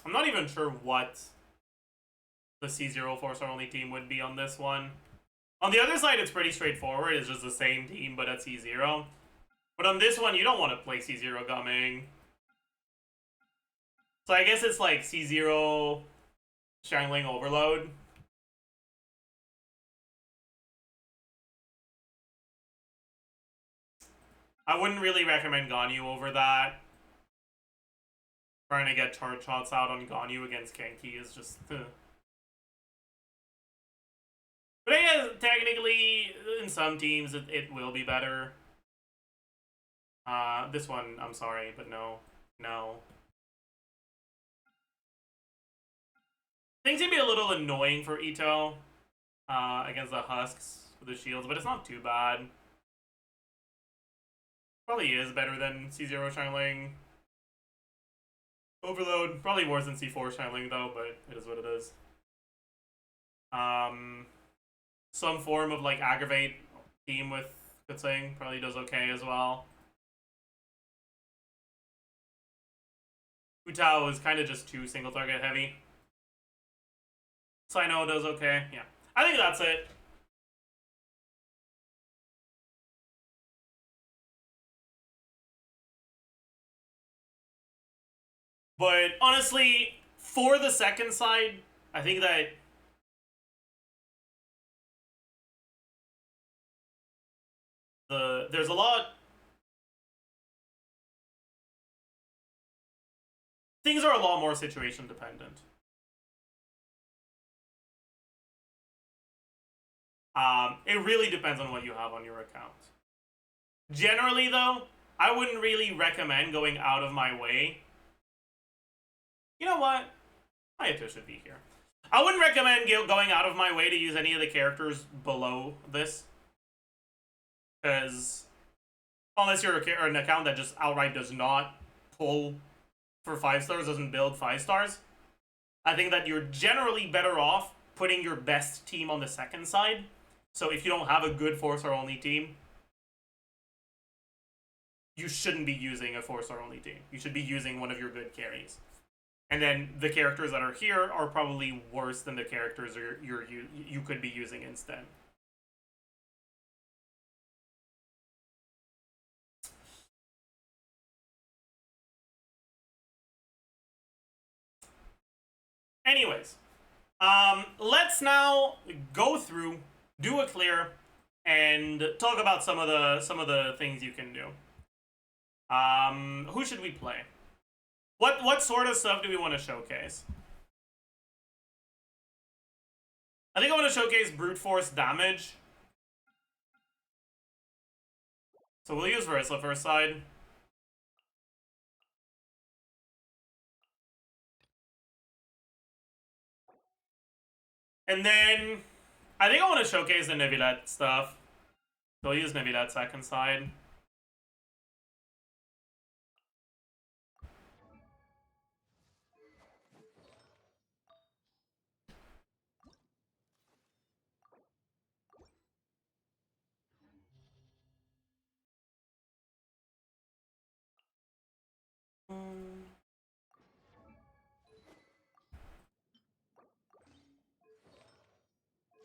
I'm not even sure what the C0 4-star only team would be on this one. On the other side, it's pretty straightforward. It's just the same team, but at C0. But on this one, you don't want to play C0 Gumming. So I guess it's like C0 Shangling Overload. I wouldn't really recommend Ganyu over that. Trying to get charge shots out on Ganyu against Genki is just... But I guess, technically, in some teams, it will be better. This one, I'm sorry, but no. No. Things can be a little annoying for Ito against the Husks with the shields, but it's not too bad. Probably is better than C0 Shangling Overload. Probably worse than C4 Shangling, though, but it is what it is. Some form of, like, Aggravate team with Kutsing probably does okay as well. Utao is kind of just too single target heavy. Sino does okay. Yeah. I think that's it. But honestly, for the second side, I think that there's a lot. Things are a lot more situation dependent. It really depends on what you have on your account. Generally, though, I wouldn't really recommend going out of my way. You know what? Hayato should be here. I wouldn't recommend going out of my way to use any of the characters below this. Because unless you're an account that just outright does not pull for 5 stars, doesn't build 5 stars, I think that you're generally better off putting your best team on the second side. So if you don't have a good 4-star only team, you shouldn't be using a 4-star only team. You should be using one of your good carries. And then the characters that are here are probably worse than the characters you could be using instead. Anyways, Let's now go through, do a clear, and talk about some of the things you can do. Who should we play? What sort of stuff do we want to showcase? I think I want to showcase brute force damage. So we'll use Versa first side. And then I think I want to showcase the Neuvillette stuff. So we'll use Neuvillette second side.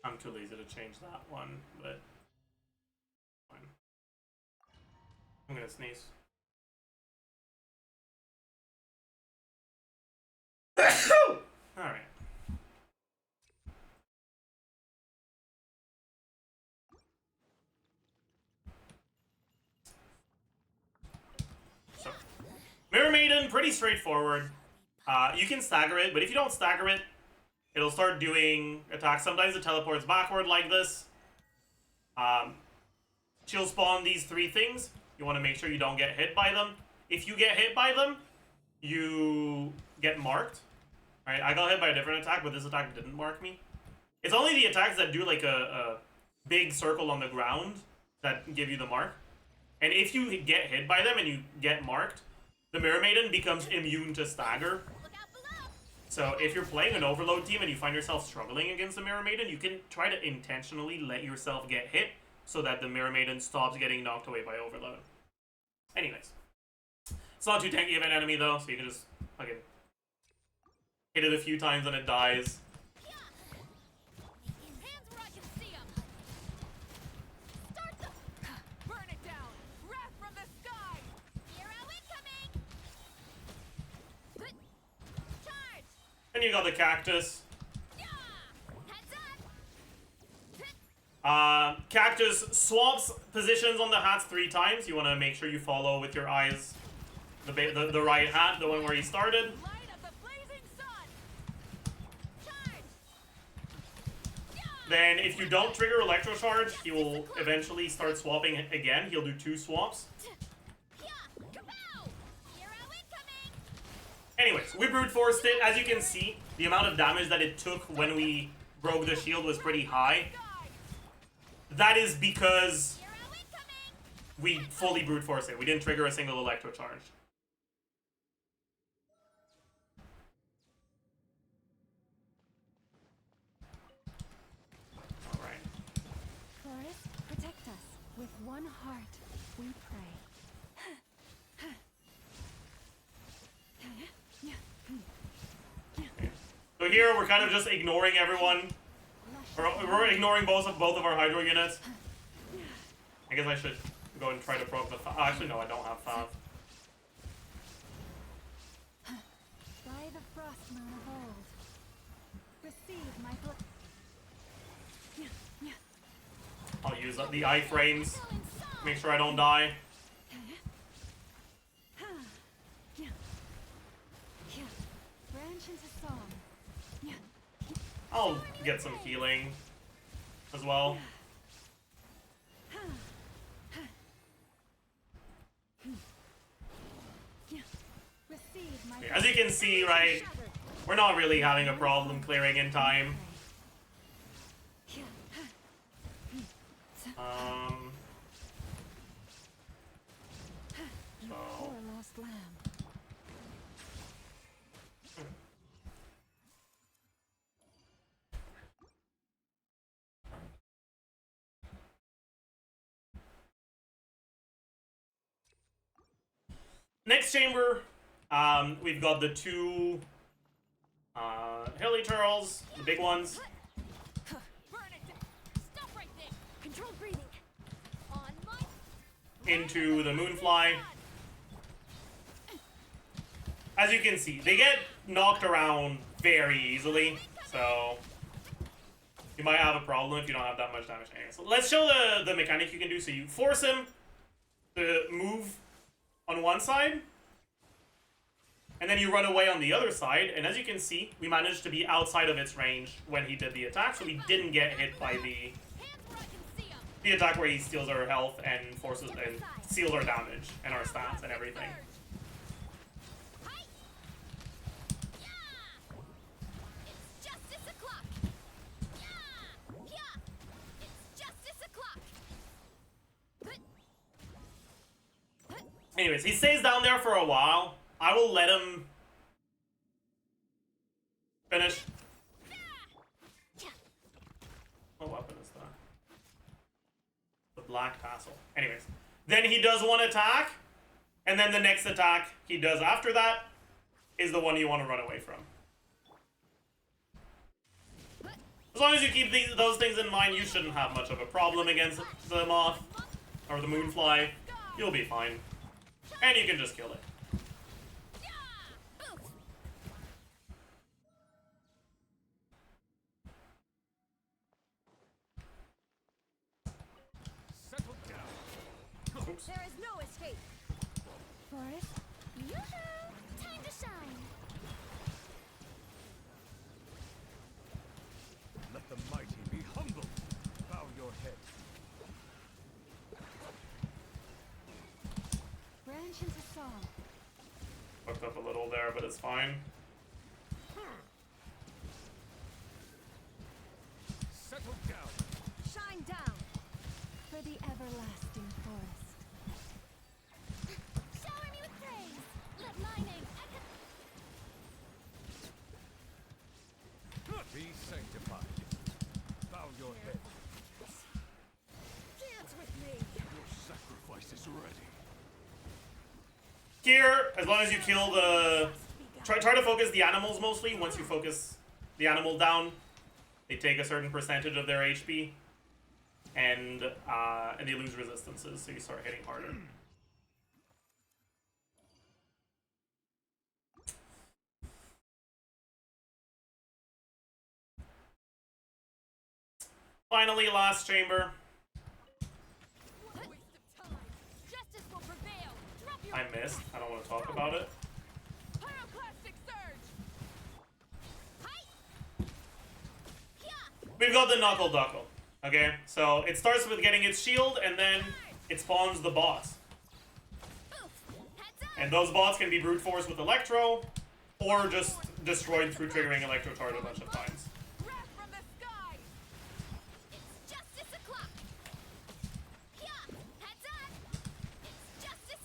I'm too lazy to change that one, but fine. I'm gonna sneeze. Alright. So, Mirror Maiden, pretty straightforward. You can stagger it, but if you don't stagger it, it'll start doing attacks. Sometimes it teleports backward like this. She'll spawn these three things. You want to make sure you don't get hit by them. If you get hit by them, you get marked. Alright, I got hit by a different attack, but this attack didn't mark me. It's only the attacks that do like a big circle on the ground that give you the mark. And if you get hit by them and you get marked, the Mirror Maiden becomes immune to stagger. So if you're playing an overload team and you find yourself struggling against the Mirror Maiden, you can try to intentionally let yourself get hit so that the Mirror Maiden stops getting knocked away by overload. Anyways. It's not too tanky of an enemy though, so you can just fucking hit it a few times and it dies. Hands where I can see 'em. Start the Burn it down! Wrath from the sky! hero incoming. Good. Charge. And you got the cactus. Yeah. Heads up. Cactus swaps positions on the hats 3 times. You want to make sure you follow with your eyes the right hat, the one where he started. Light of the blazing sun! Charge. Then if you don't trigger electrocharge, he will eventually start swapping again. He'll do 2 swaps. Yeah. Kapow. Hero incoming. Anyways, we brute forced it. As you can see, the amount of damage that it took when we broke the shield was pretty high. That is because Hero incoming. we fully brute forced it. We didn't trigger a single electrocharge. Alright. Chorus, protect us. With one heart, we pray. So here we're kind of just ignoring everyone. We're ignoring both of our hydro units. I guess I should go and try to proc the actually no, I don't have Fav. By the frost moon of old, receive my I'll use the iframes. Make sure I don't die. branch into song. I'll get some healing as well. Receive my As you can see, right, we're not really having a problem clearing in time. You poor lost lamb. Next chamber, we've got the 2 Hilly Turtles, the big ones. Burn it down! Stop right there. Controlled breathing. On my Into the Moonfly. As you can see, they get knocked around very easily. So you might have a problem if you don't have that much damage anyway. So let's show the mechanic you can do. So you force him to move on one side, and then you run away on the other side. And as you can see, we managed to be outside of its range when he did the attack, so we didn't get hit by the attack where he steals our health and forces and seals our damage and our stats and everything. Anyways, he stays down there for a while. I will let him finish. What weapon is that? The black tassel. Anyways, then he does one attack, and then the next attack he does after that is the one you want to run away from. As long as you keep those things in mind, you shouldn't have much of a problem against the moth or the moonfly. You'll be fine. And you can just kill it. Settle down. Oops. There is no escape. Forest, Yoo-hoo! Time to shine. Let the mighty be humble. Bow your head. branch into song. Fucked up a little there, but it's fine. Settle down. Shine down for the everlasting forest. Shower me with praise. Let lightning echo. Be sanctified. Bow your head. Dance with me. Your sacrifice is ready. Here, as long as you kill the... Try to focus the animals mostly. Once you focus the animal down, they take a certain percentage of their HP. And they lose resistances, so you start hitting harder. Finally, last chamber. What a waste of time. Justice will prevail. Drop your I missed. I don't want to talk about it. Pyroclastic surge. Hi. Yeah. We've got the Knuckle Duckle. Okay, so it starts with getting its shield, and then it spawns the bots. Oof. Heads up. And those bots can be brute force with Electro, or just destroyed through triggering Electro Charge a bunch of times. Wrath from the sky. It's justice o'clock. Yeah. Heads up. It's justice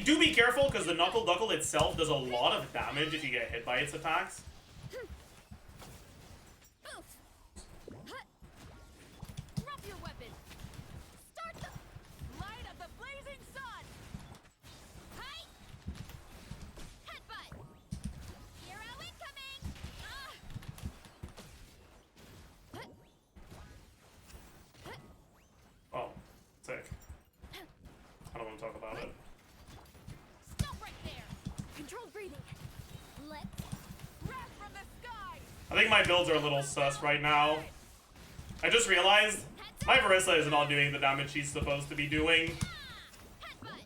Do be careful, because the Knuckle Duckle itself does a lot of damage if you get hit by its attacks. Oof. Hut. Drop your weapon. Start the Light of the blazing sun. Hi. Headbutt. Hero incoming. Hut. Hut. Oh, sick. I don't want to talk about it. Stop right there. Controlled breathing. Let's Wrath from the sky. I think my builds are a little sus right now. I just realized my Marissa is not doing the damage she's supposed to be doing. headbutt.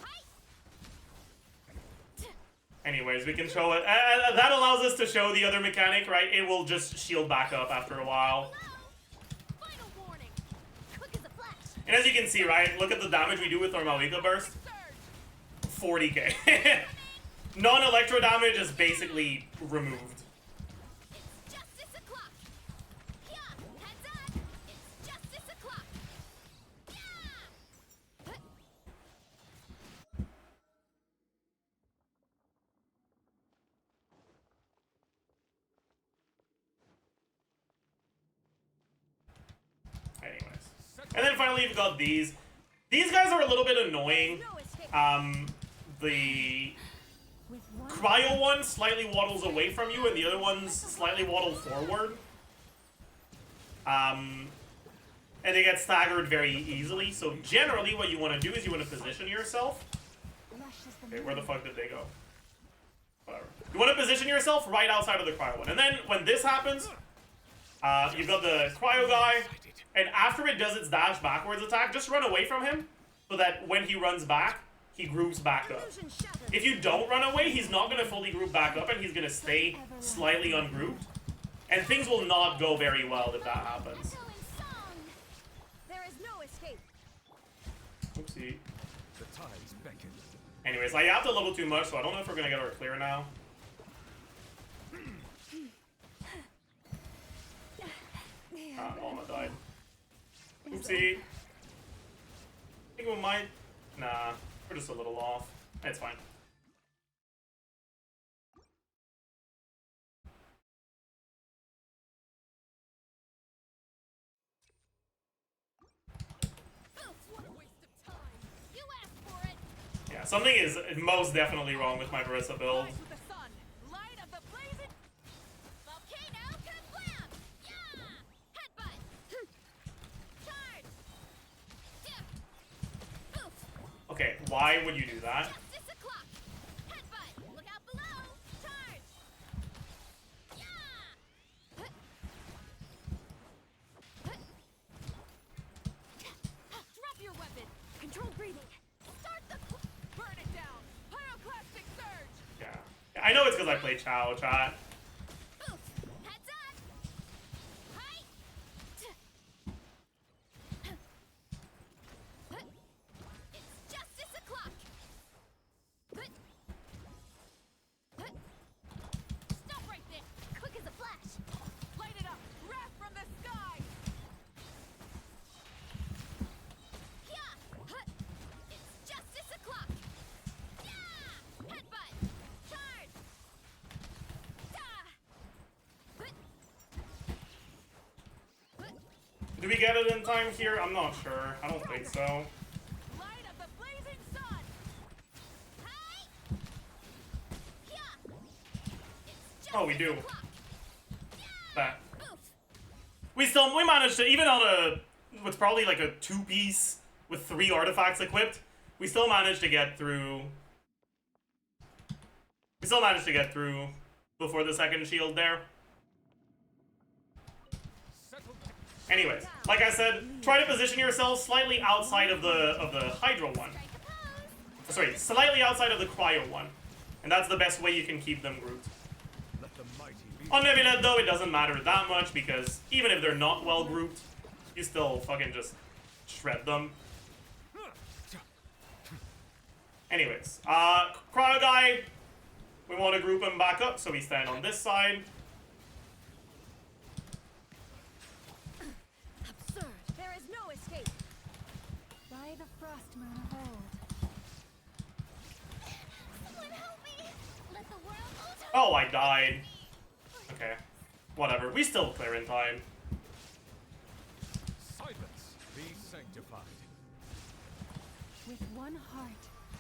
Hi. Anyways, we can show it. That allows us to show the other mechanic, right? It will just shield back up after a while. Hello. Final warning. Quick as a flash. And as you can see, right? Look at the damage we do with our Malika Burst. Surge. 40k. Non-electro damage is basically removed. It's justice o'clock. Yeah. Heads up. It's justice o'clock. Yeah. Hut. Anyways. And then finally you've got these. These guys are a little bit annoying. No escape. The With one cryo one slightly waddles away from you, and the other ones slightly waddle forward. And they get staggered very easily. So generally, what you want to do is you want to position yourself. luscious the Okay, where the moon. fuck did they go? Whatever. You want to position yourself right outside of the cryo one. And then when this happens, you've got the cryo guy, and after it does its dash backwards attack, just run away from him so that when he runs back, he groups back up. If you don't run away, he's not going to fully group back up, and he's going to stay slightly ungrouped. And things will not go very well if that happens. There is no escape. Oopsie. The tides beckon. Anyways, I yapped a little too much, so I don't know if we're going to get our clear now. Alma died. Oopsie. I think we might... Nah, we're just a little off. It's fine. What a waste of time. You asked for it. Yeah, something is most definitely wrong with my Barissa build. Rise with the sun. Light of the blazing. Volcano kablam! Yeah! Headbutt! Charge! Dip! Oof! Okay, why would you do that? Justice o'clock! Headbutt! Look out below! Charge! Yeah! Drop your weapon. Control breathing. Start the... Burn it down. Pyroclastic surge. Yeah. I know it's because I play Chow, chat. Oof! Heads up! Hi! It's justice o'clock! Stop right there! Quick as a flash! Light it up. Wrath from the sky. Yeah! It's justice o'clock! Yeah! Headbutt! Charge! Do we get it in time here? I'm not sure. I don't think so. Light of the blazing sun. Hi! Yeah! It's Oh, we do. justice o'clock! That. Oof! We managed to, even on a, what's probably like a 2-piece with 3 artifacts equipped, we still managed to get through. We still managed to get through before the second shield there. Anyways, like I said, try to position yourself slightly outside of the Hydro one. Strike a pose! Sorry, slightly outside of the Cryo one. And that's the best way you can keep them grouped. Let the mighty be. On Nebulet, though, it doesn't matter that much because even if they're not well grouped, you still fucking just shred them. Anyways, Cryo Guy, we want to group him back up, so we stand on this side. Absurd. There is no escape. By the frost moon of old. Someone help me! Let the world alter... Oh, I died. Okay, whatever. We still clear in time. Silence be sanctified. With one heart,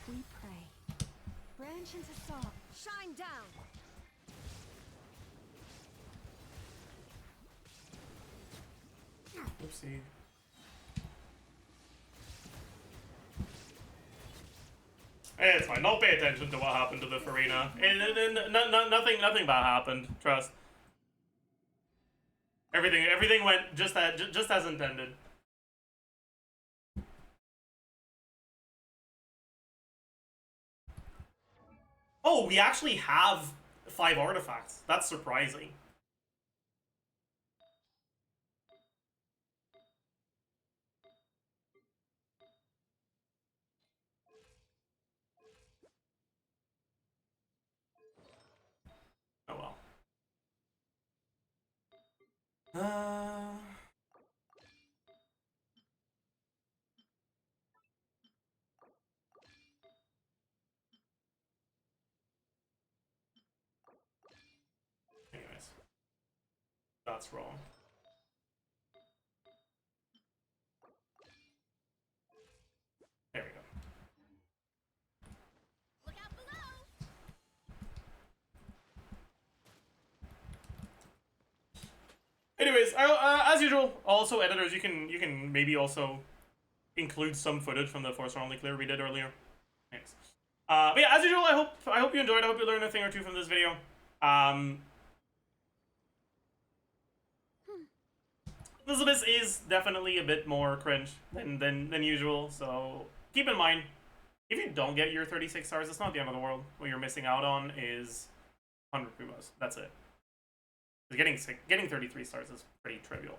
we pray. Branch into song. Shine down. Oopsie. It's fine. Don't pay attention to what happened to the Farina. Nothing bad happened. Trust. Everything went just as intended. Oh, we actually have 5 artifacts. That's surprising. Oh well. Anyways. That's wrong. There we go. Look out below! Anyways, as usual, also editors, you can maybe also include some footage from the Force Only clear we did earlier. Thanks. But yeah, as usual, I hope you enjoyed. I hope you learned a thing or two from this video. This abyss is definitely a bit more cringe than usual, so keep in mind, if you don't get your 36 stars, it's not the end of the world. What you're missing out on is 100 Pumas. That's it. Getting 33 stars is pretty trivial.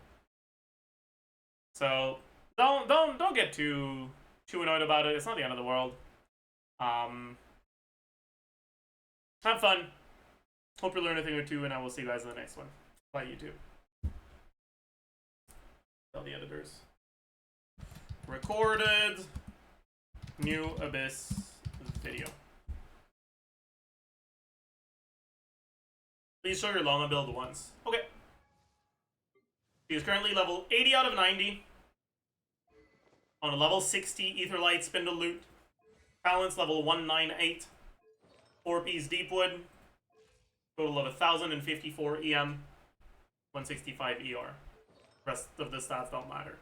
So don't get too annoyed about it. It's not the end of the world. Have fun. Hope you learned a thing or two, and I will see you guys in the next one. Bye, YouTube. Tell the editors. Recorded new abyss video. Please show your llama build once. Okay. He is currently level 80 out of 90. On a level 60 Aetherlight Spindle Loot. Talents level 198. 4-piece Deepwood. Total of 1054 EM. 165 ER. Rest of the stats don't matter.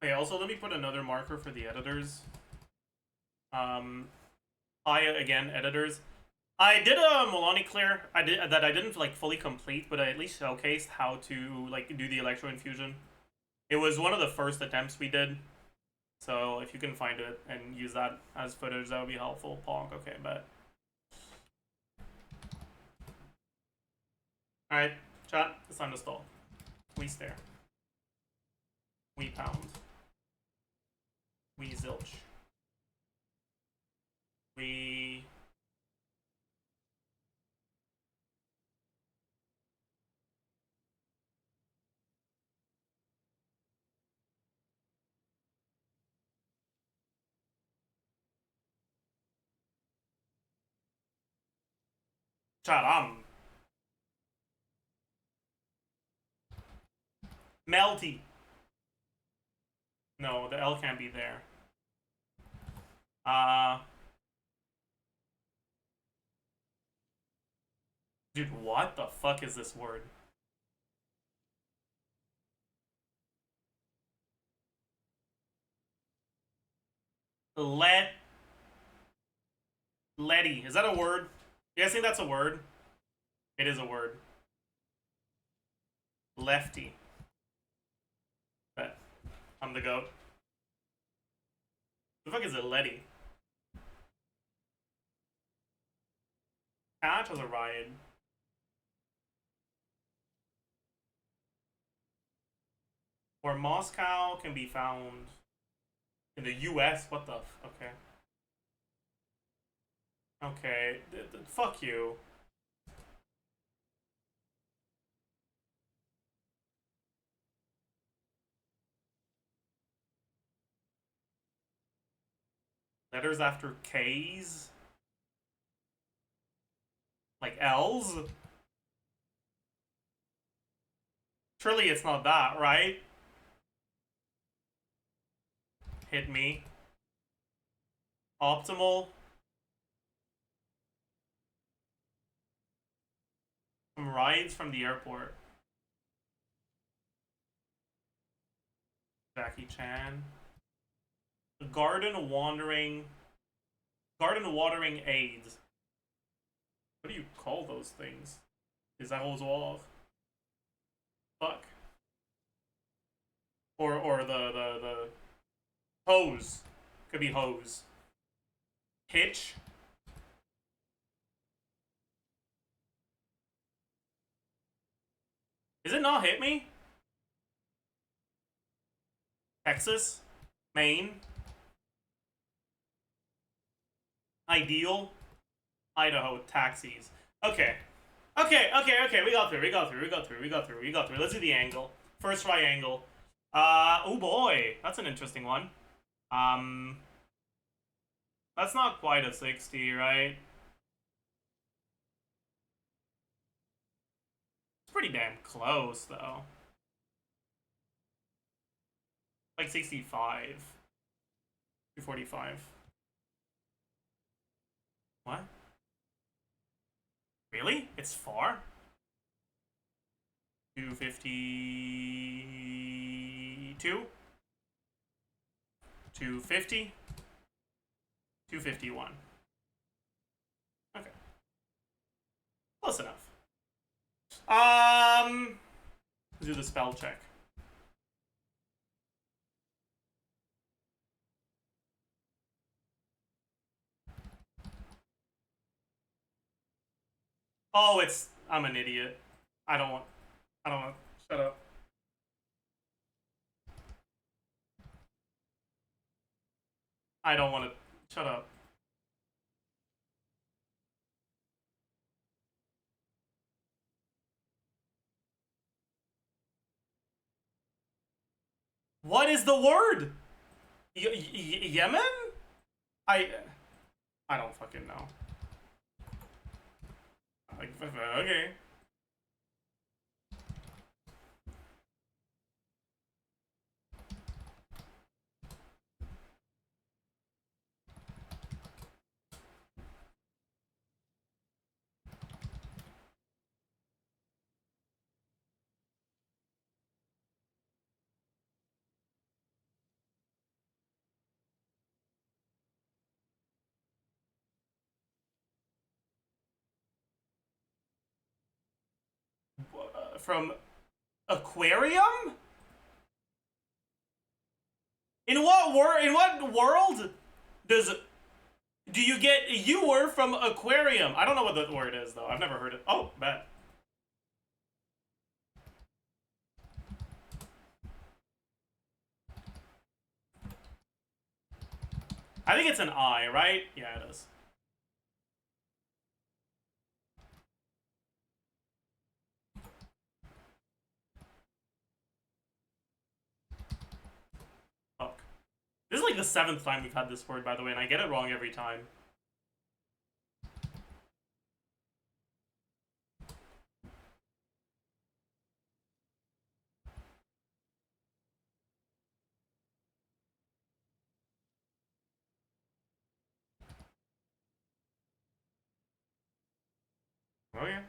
Okay, also let me put another marker for the editors. Hi again, editors. I did a Milani clear. I didn't like fully complete, but I at least showcased how to like do the electro infusion. It was one of the first attempts we did. So if you can find it and use that as footage, that would be helpful. Ponk, okay, bet. Alright, chat, it's time to stall. We stare. We pound. We zilch. We... Chat, Melty. No, the L can't be there. Dude, what the fuck is this word? Letty. Is that a word? You guys think that's a word? It is a word. Lefty. Bet. I'm the goat. The fuck is a Letty? Catch has a riot. Or Moscow can be found in the US. What the okay. Okay, fuck you. Letters after K's? Like L's? Surely it's not that, right? Hit me. Optimal. Some rides from the airport. Jackie Chan. Garden watering aids. What do you call those things? Is that arrosoir? Fuck. Or the hose. Could be hose. Hitch. Is it not hit me? Texas? Maine? Ideal? Idaho taxis. Okay. Okay. We got through. Let's do the angle. First triangle. Oh boy, that's an interesting one. That's not quite a 60, right? It's pretty damn close, though. Like 65. 245. What? Really? It's far? 252? 250? 251. Okay. Close enough. Let's do the spell check. Oh, it's... I'm an idiot. I don't want... Shut up. I don't want to... Shut up. What is the word? Yemen? I don't fucking know. Okay. From aquarium? In what world do you get ewer from aquarium? I don't know what the word is though. I've never heard it. Oh, bet. I think it's an I, right? Yeah, it is. Fuck. This is like the 7th time we've had this word, by the way, and I get it wrong every time. Oh yeah.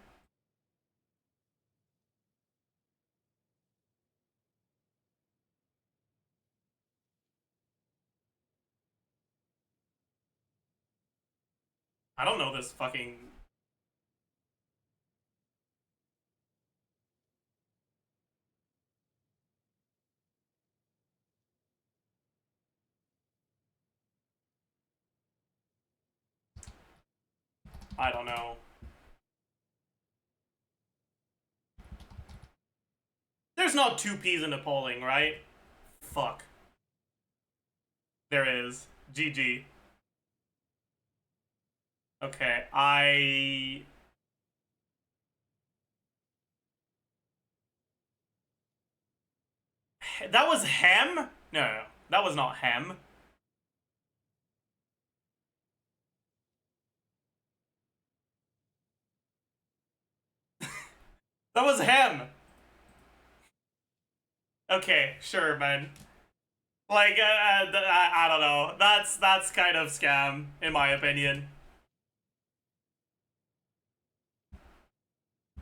I don't know this fucking... I don't know. There's not 2 P's in a polling, right? Fuck. There is. GG. Okay, that was hem? No. That was not hem. That was hem. Okay, sure, man. Like, I don't know. That's kind of scam, in my opinion.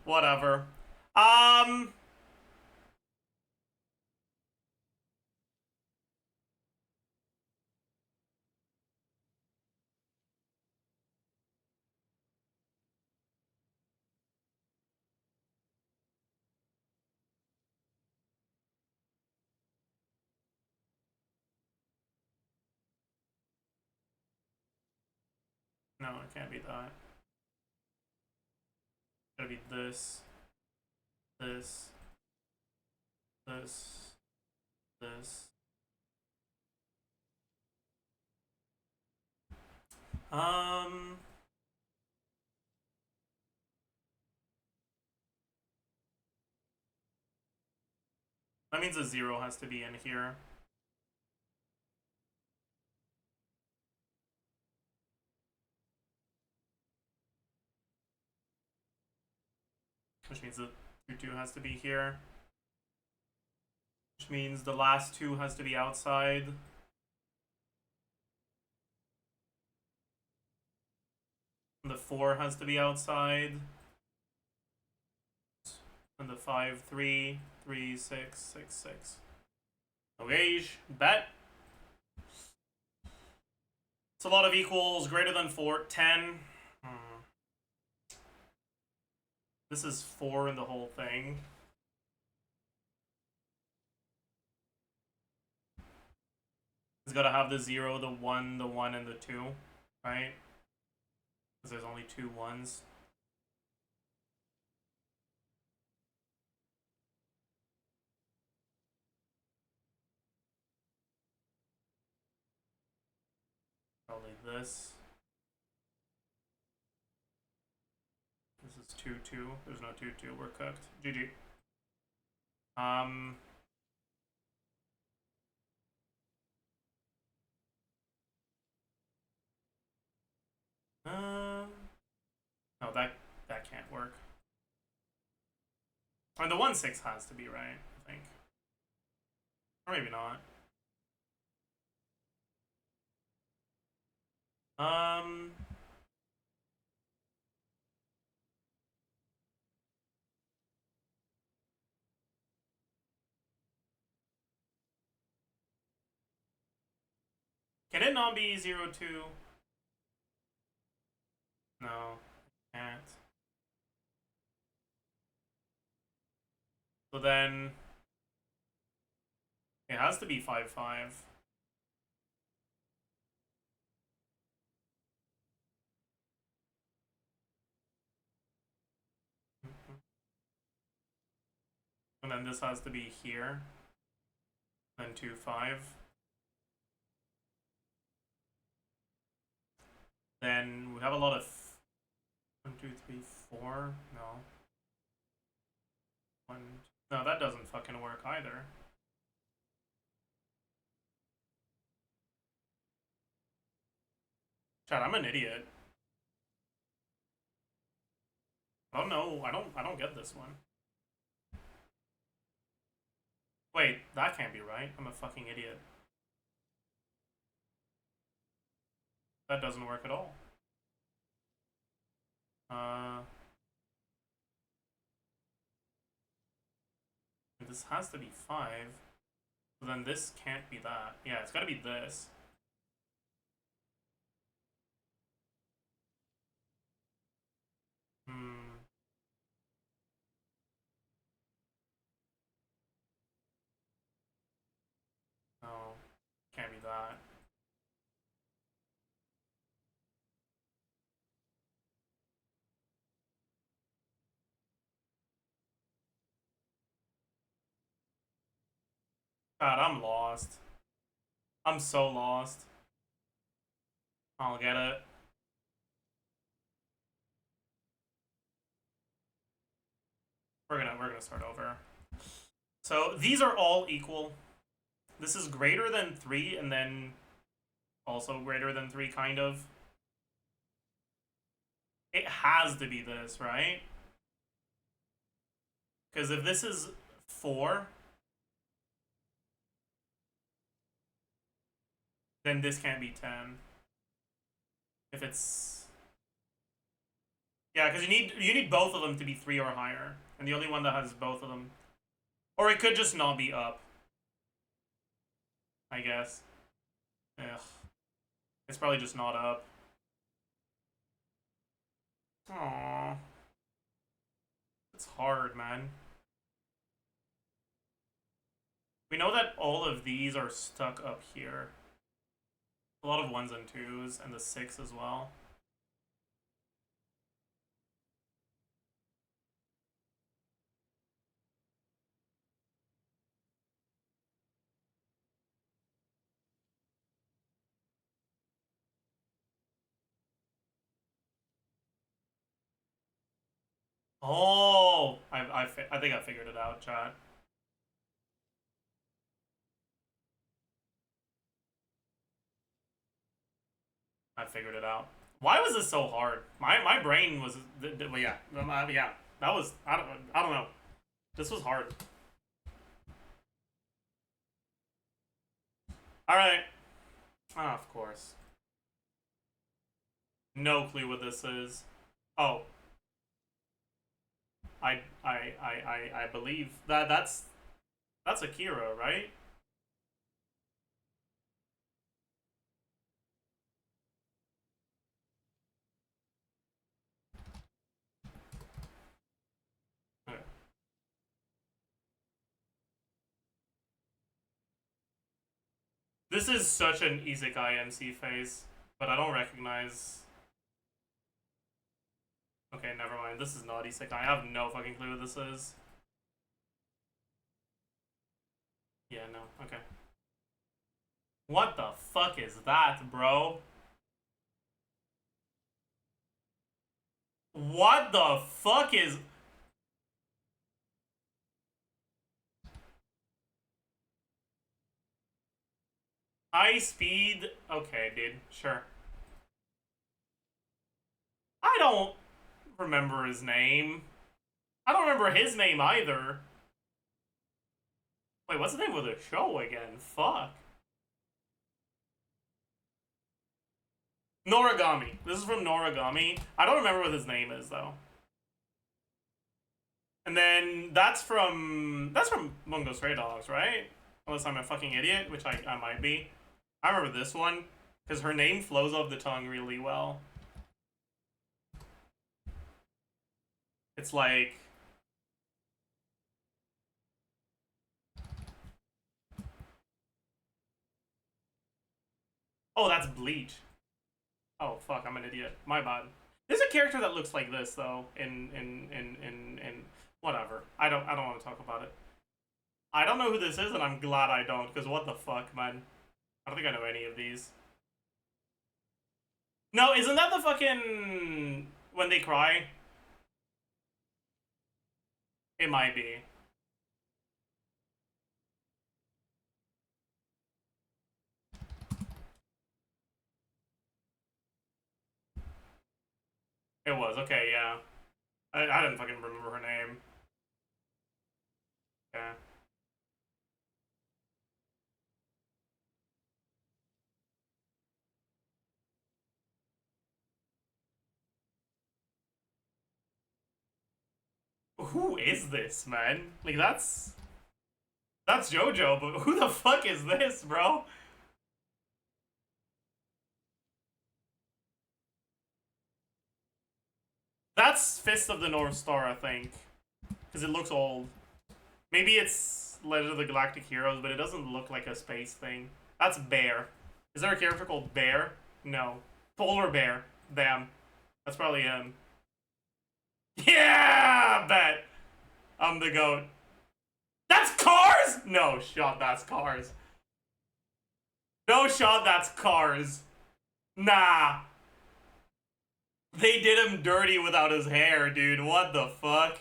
Whatever. No, it can't be that. It's gotta be this, this, this, this. Um... That means a 0 has to be in here. Which means the 2-2 has to be here. Which means the last 2 has to be outside. And the 4 has to be outside. And the 5, 3, 3, 6, 6, 6. Okay, bet. It's a lot of equals, greater than 4, 10. This is 4 in the whole thing. It's got to have the 0, the 1, and the 2, right? Because there's only 2 1s. Probably this. This is 2-2. There's no 2-2. We're cooked. GG. No, that can't work. I mean, the 1-6 has to be right, I think. Or maybe not. Can it not be 0-2? No, can't. So then it has to be 5-5. And then this has to be here. Then 2-5. Then we have a lot of 1, 2, 3, 4. No. 1. No, that doesn't fucking work either. Chad, I'm an idiot. I don't know. I don't get this one. Wait, that can't be right. I'm a fucking idiot. That doesn't work at all. This has to be 5. So then this can't be that. Yeah, it's gotta be this. No, can't be that. God, I'm lost. I'm so lost. I'll get it. We're gonna start over. So these are all equal. This is greater than 3, and then also greater than 3, kind of. It has to be this, right? Because if this is 4, then this can't be 10. If it's... Yeah, because you need both of them to be 3 or higher. And the only one that has both of them. Or it could just not be up. I guess. Ugh. It's probably just not up. Aww. It's hard, man. We know that all of these are stuck up here. A lot of 1s and 2s, and the 6 as well. Oh! I think I figured it out, chat. I figured it out. Why was this so hard? My brain was well, yeah, yeah. That was I don't know. This was hard. All right. Ah, of course. No clue what this is. Oh. I believe that's Akira, right? Okay. This is such an Isekai MC face, but I don't recognize. Okay, never mind. This is not Isekai. I have no fucking clue what this is. Yeah, no. Okay. What the fuck is that, bro? What the fuck is... High speed? Okay, dude. Sure. I don't remember his name. I don't remember his name either. Wait, what's the name of the show again? Fuck. Noragami. This is from Noragami. I don't remember what his name is, though. And then that's from Bungo Stray Dogs, right? Unless I'm a fucking idiot, which I might be. I remember this one, because her name flows off the tongue really well. It's like... Oh, that's Bleach. Oh, fuck, I'm an idiot. My bad. There's a character that looks like this, though, in whatever. I don't want to talk about it. I don't know who this is, and I'm glad I don't, because what the fuck, man? I don't think I know any of these. No, isn't that the fucking... When they cry? It might be. It was, okay, yeah. I didn't fucking remember her name. Yeah. Who is this, man? Like, that's JoJo, but who the fuck is this, bro? That's Fist of the North Star, I think. Because it looks old. Maybe it's Legend of the Galactic Heroes, but it doesn't look like a space thing. That's Bear. Is there a character called Bear? No. Polar Bear. Damn. That's probably him. Yeah! Bet. I'm the goat. That's Cars? No shot, that's Cars. No shot, that's Cars. Nah. They did him dirty without his hair, dude. What the fuck?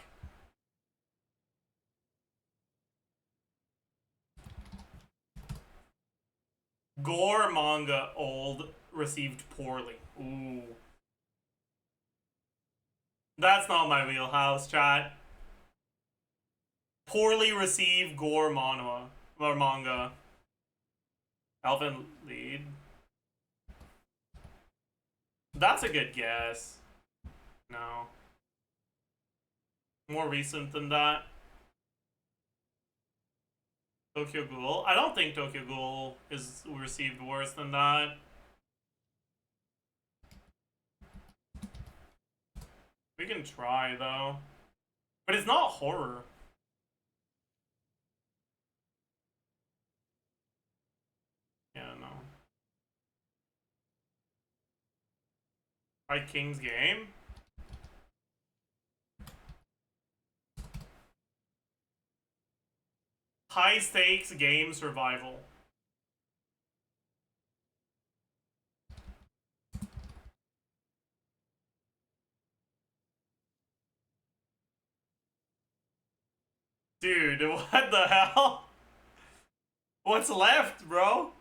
Gore manga old received poorly. Ooh. That's not my wheelhouse, chat. Poorly received gore manhwa or manga. Elven lead. That's a good guess. No. More recent than that. Tokyo Ghoul. I don't think Tokyo Ghoul is received worse than that. We can try though. But it's not horror. Yeah, no. Try King's Game? High stakes game survival. Dude, what the hell? What's left, bro?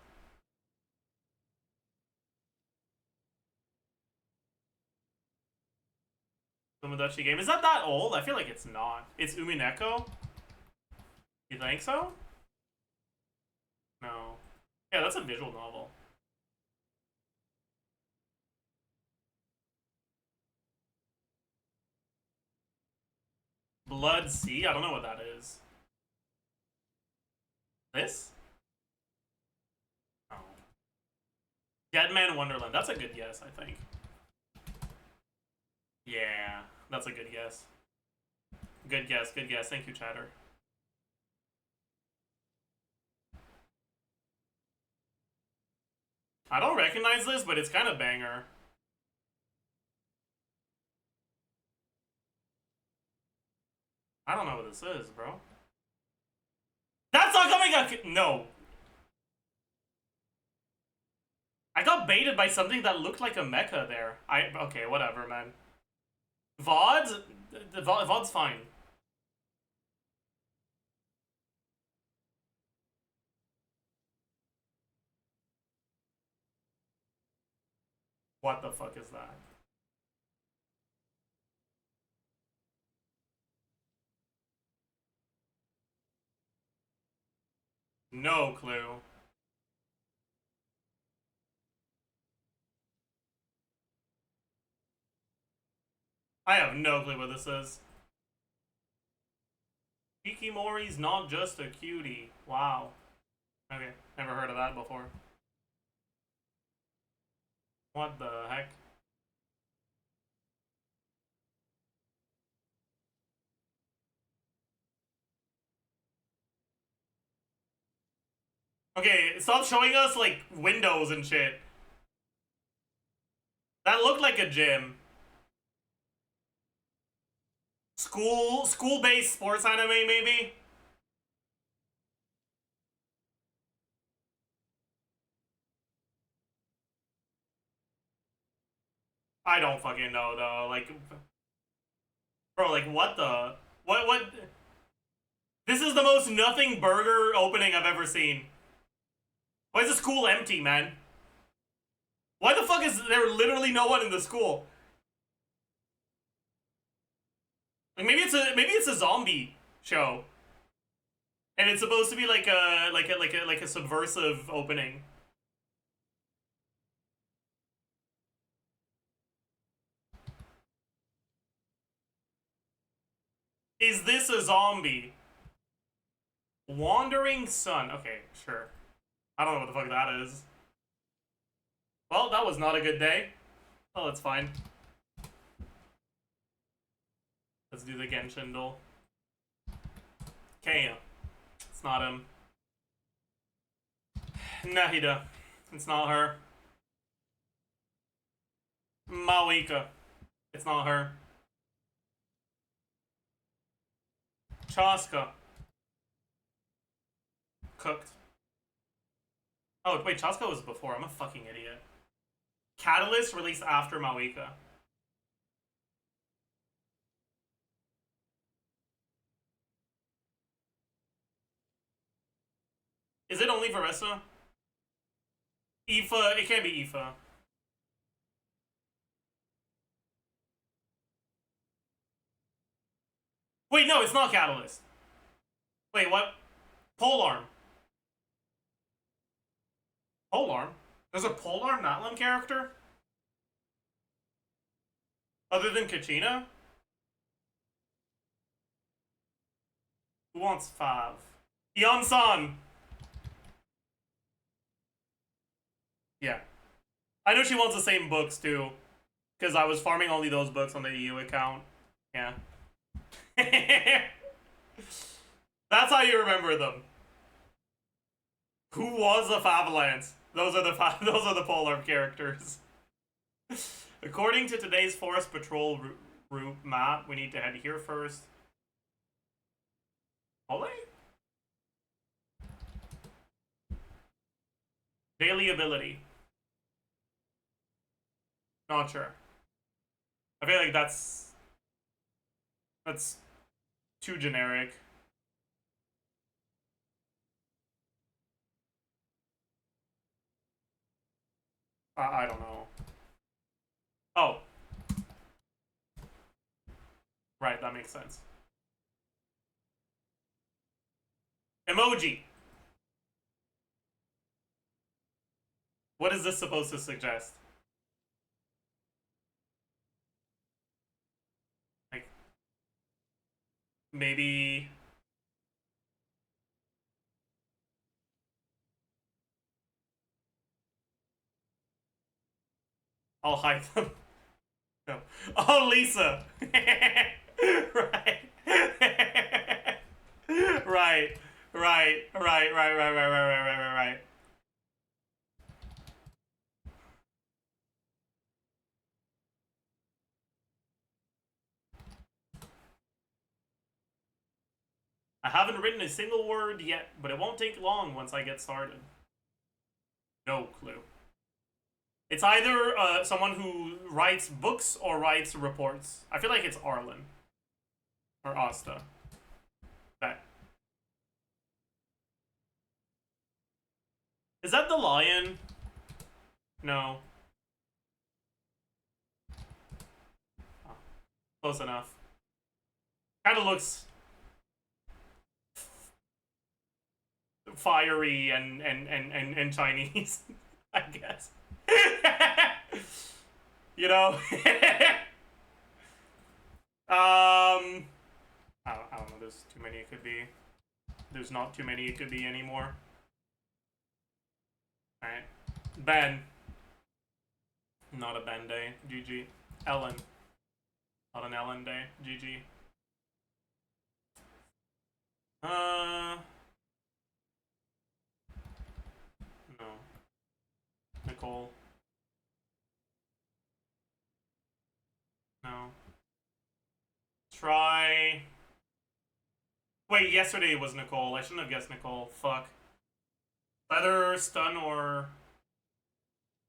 Tomodachi game. Is that old? I feel like it's not. It's Umineko? You think so? No. Yeah, that's a visual novel. Blood Sea? I don't know what that is. This? Oh. Deadman Wonderland. That's a good guess, I think. Yeah, that's a good guess. Good guess, good guess. Thank you, chatter. I don't recognize this, but it's kind of banger. I don't know what this is, bro. That's not coming up. No. I got baited by something that looked like a mecha there. Okay, whatever, man. VODs? The VOD's fine. What the fuck is that? No clue. I have no clue what this is. Kikimori's not just a cutie. Wow. Okay, never heard of that before. What the heck? Okay, stop showing us, like, windows and shit. That looked like a gym. School-based sports anime, maybe? I don't fucking know, though. Like, bro, like, what the? What? This is the most nothing burger opening I've ever seen. Why is the school empty, man? Why the fuck is there literally no one in the school? Like, maybe it's a zombie show, and it's supposed to be like a subversive opening. Is this a zombie? Wandering Sun. Okay, sure. I don't know what the fuck that is. Well, that was not a good day. Oh, that's fine. Let's do the Genshin duel. Okay, it's not him. Nahida. It's not her. Mawika. It's not her. Chaska. Cooked. Oh, wait, Chaska was before. I'm a fucking idiot. Catalyst released after Mawika. Is it only Veressa? Aoife, it can't be Aoife. Wait, no, it's not Catalyst. Wait, what? Polearm. Polearm? There's a Polearm Natlan character? Other than Kachina? Who wants 5? Yeon-san! Yeah. I know she wants the same books, too. Because I was farming only those books on the EU account. Yeah. That's how you remember them. Who was the Favalance? Those are the Polearm characters. According to today's Forest Patrol route map, we need to head here first. Ole? Daily ability. Not sure. I feel like that's too generic. I don't know. Oh. Right, that makes sense. Emoji. What is this supposed to suggest? Like, maybe... I'll hide them. No. Oh, Lisa! Right. Right. Right. I haven't written a single word yet, but it won't take long once I get started. No clue. It's either someone who writes books or writes reports. I feel like it's Arlen. Or Asta. That. Is that the lion? No. Oh, close enough. Kinda looks fiery and Chinese, I guess. You know? I don't know, there's too many it could be. There's not too many it could be anymore. Alright. Ben. Not a Ben day. GG. Ellen. Not an Ellen day. GG. No. Nicole. No. Try... Wait, yesterday was Nicole. I shouldn't have guessed Nicole. Fuck. Either stun or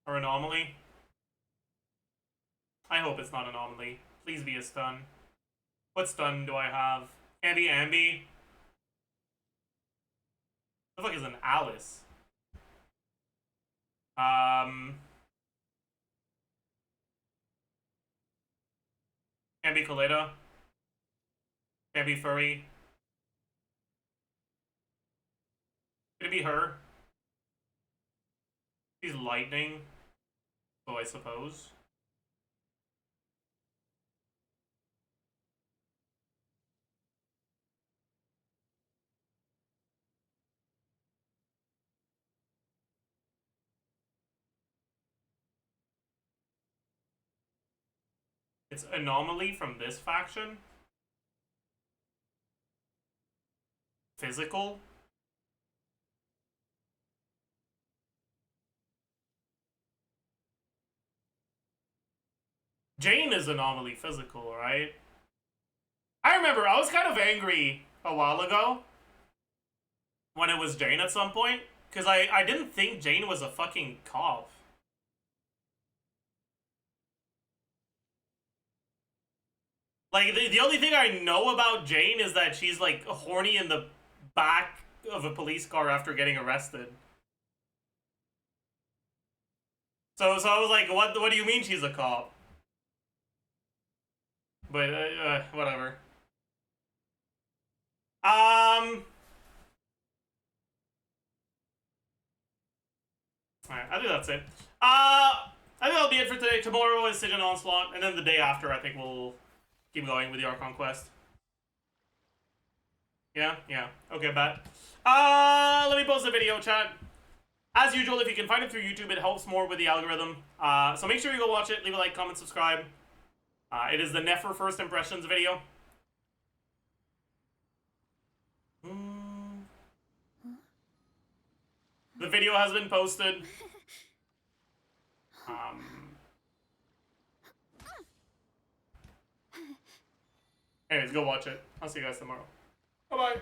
anomaly. I hope it's not anomaly. Please be a stun. What stun do I have? Ambi. What the fuck is an Alice? Ambi Kaleda. Ambi Furry. Could it be her? She's lightning. So I suppose. It's anomaly from this faction. Physical. Jane is anomaly physical, right? I remember I was kind of angry a while ago when it was Jane at some point, because I didn't think Jane was a fucking cop. Like, the only thing I know about Jane is that she's, like, horny in the back of a police car after getting arrested. So I was like, what do you mean she's a cop? But, whatever. Alright, I think that's it. I think that'll be it for today. Tomorrow is Siege and Onslaught, and then the day after, I think we'll keep going with the Archon quest. Yeah? Okay, bet. Let me post a video, chat. As usual, if you can find it through YouTube, it helps more with the algorithm. So make sure you go watch it, leave a like, comment, subscribe. It is the Nefer First Impressions video. The video has been posted. Anyways, go watch it. I'll see you guys tomorrow. Bye-bye.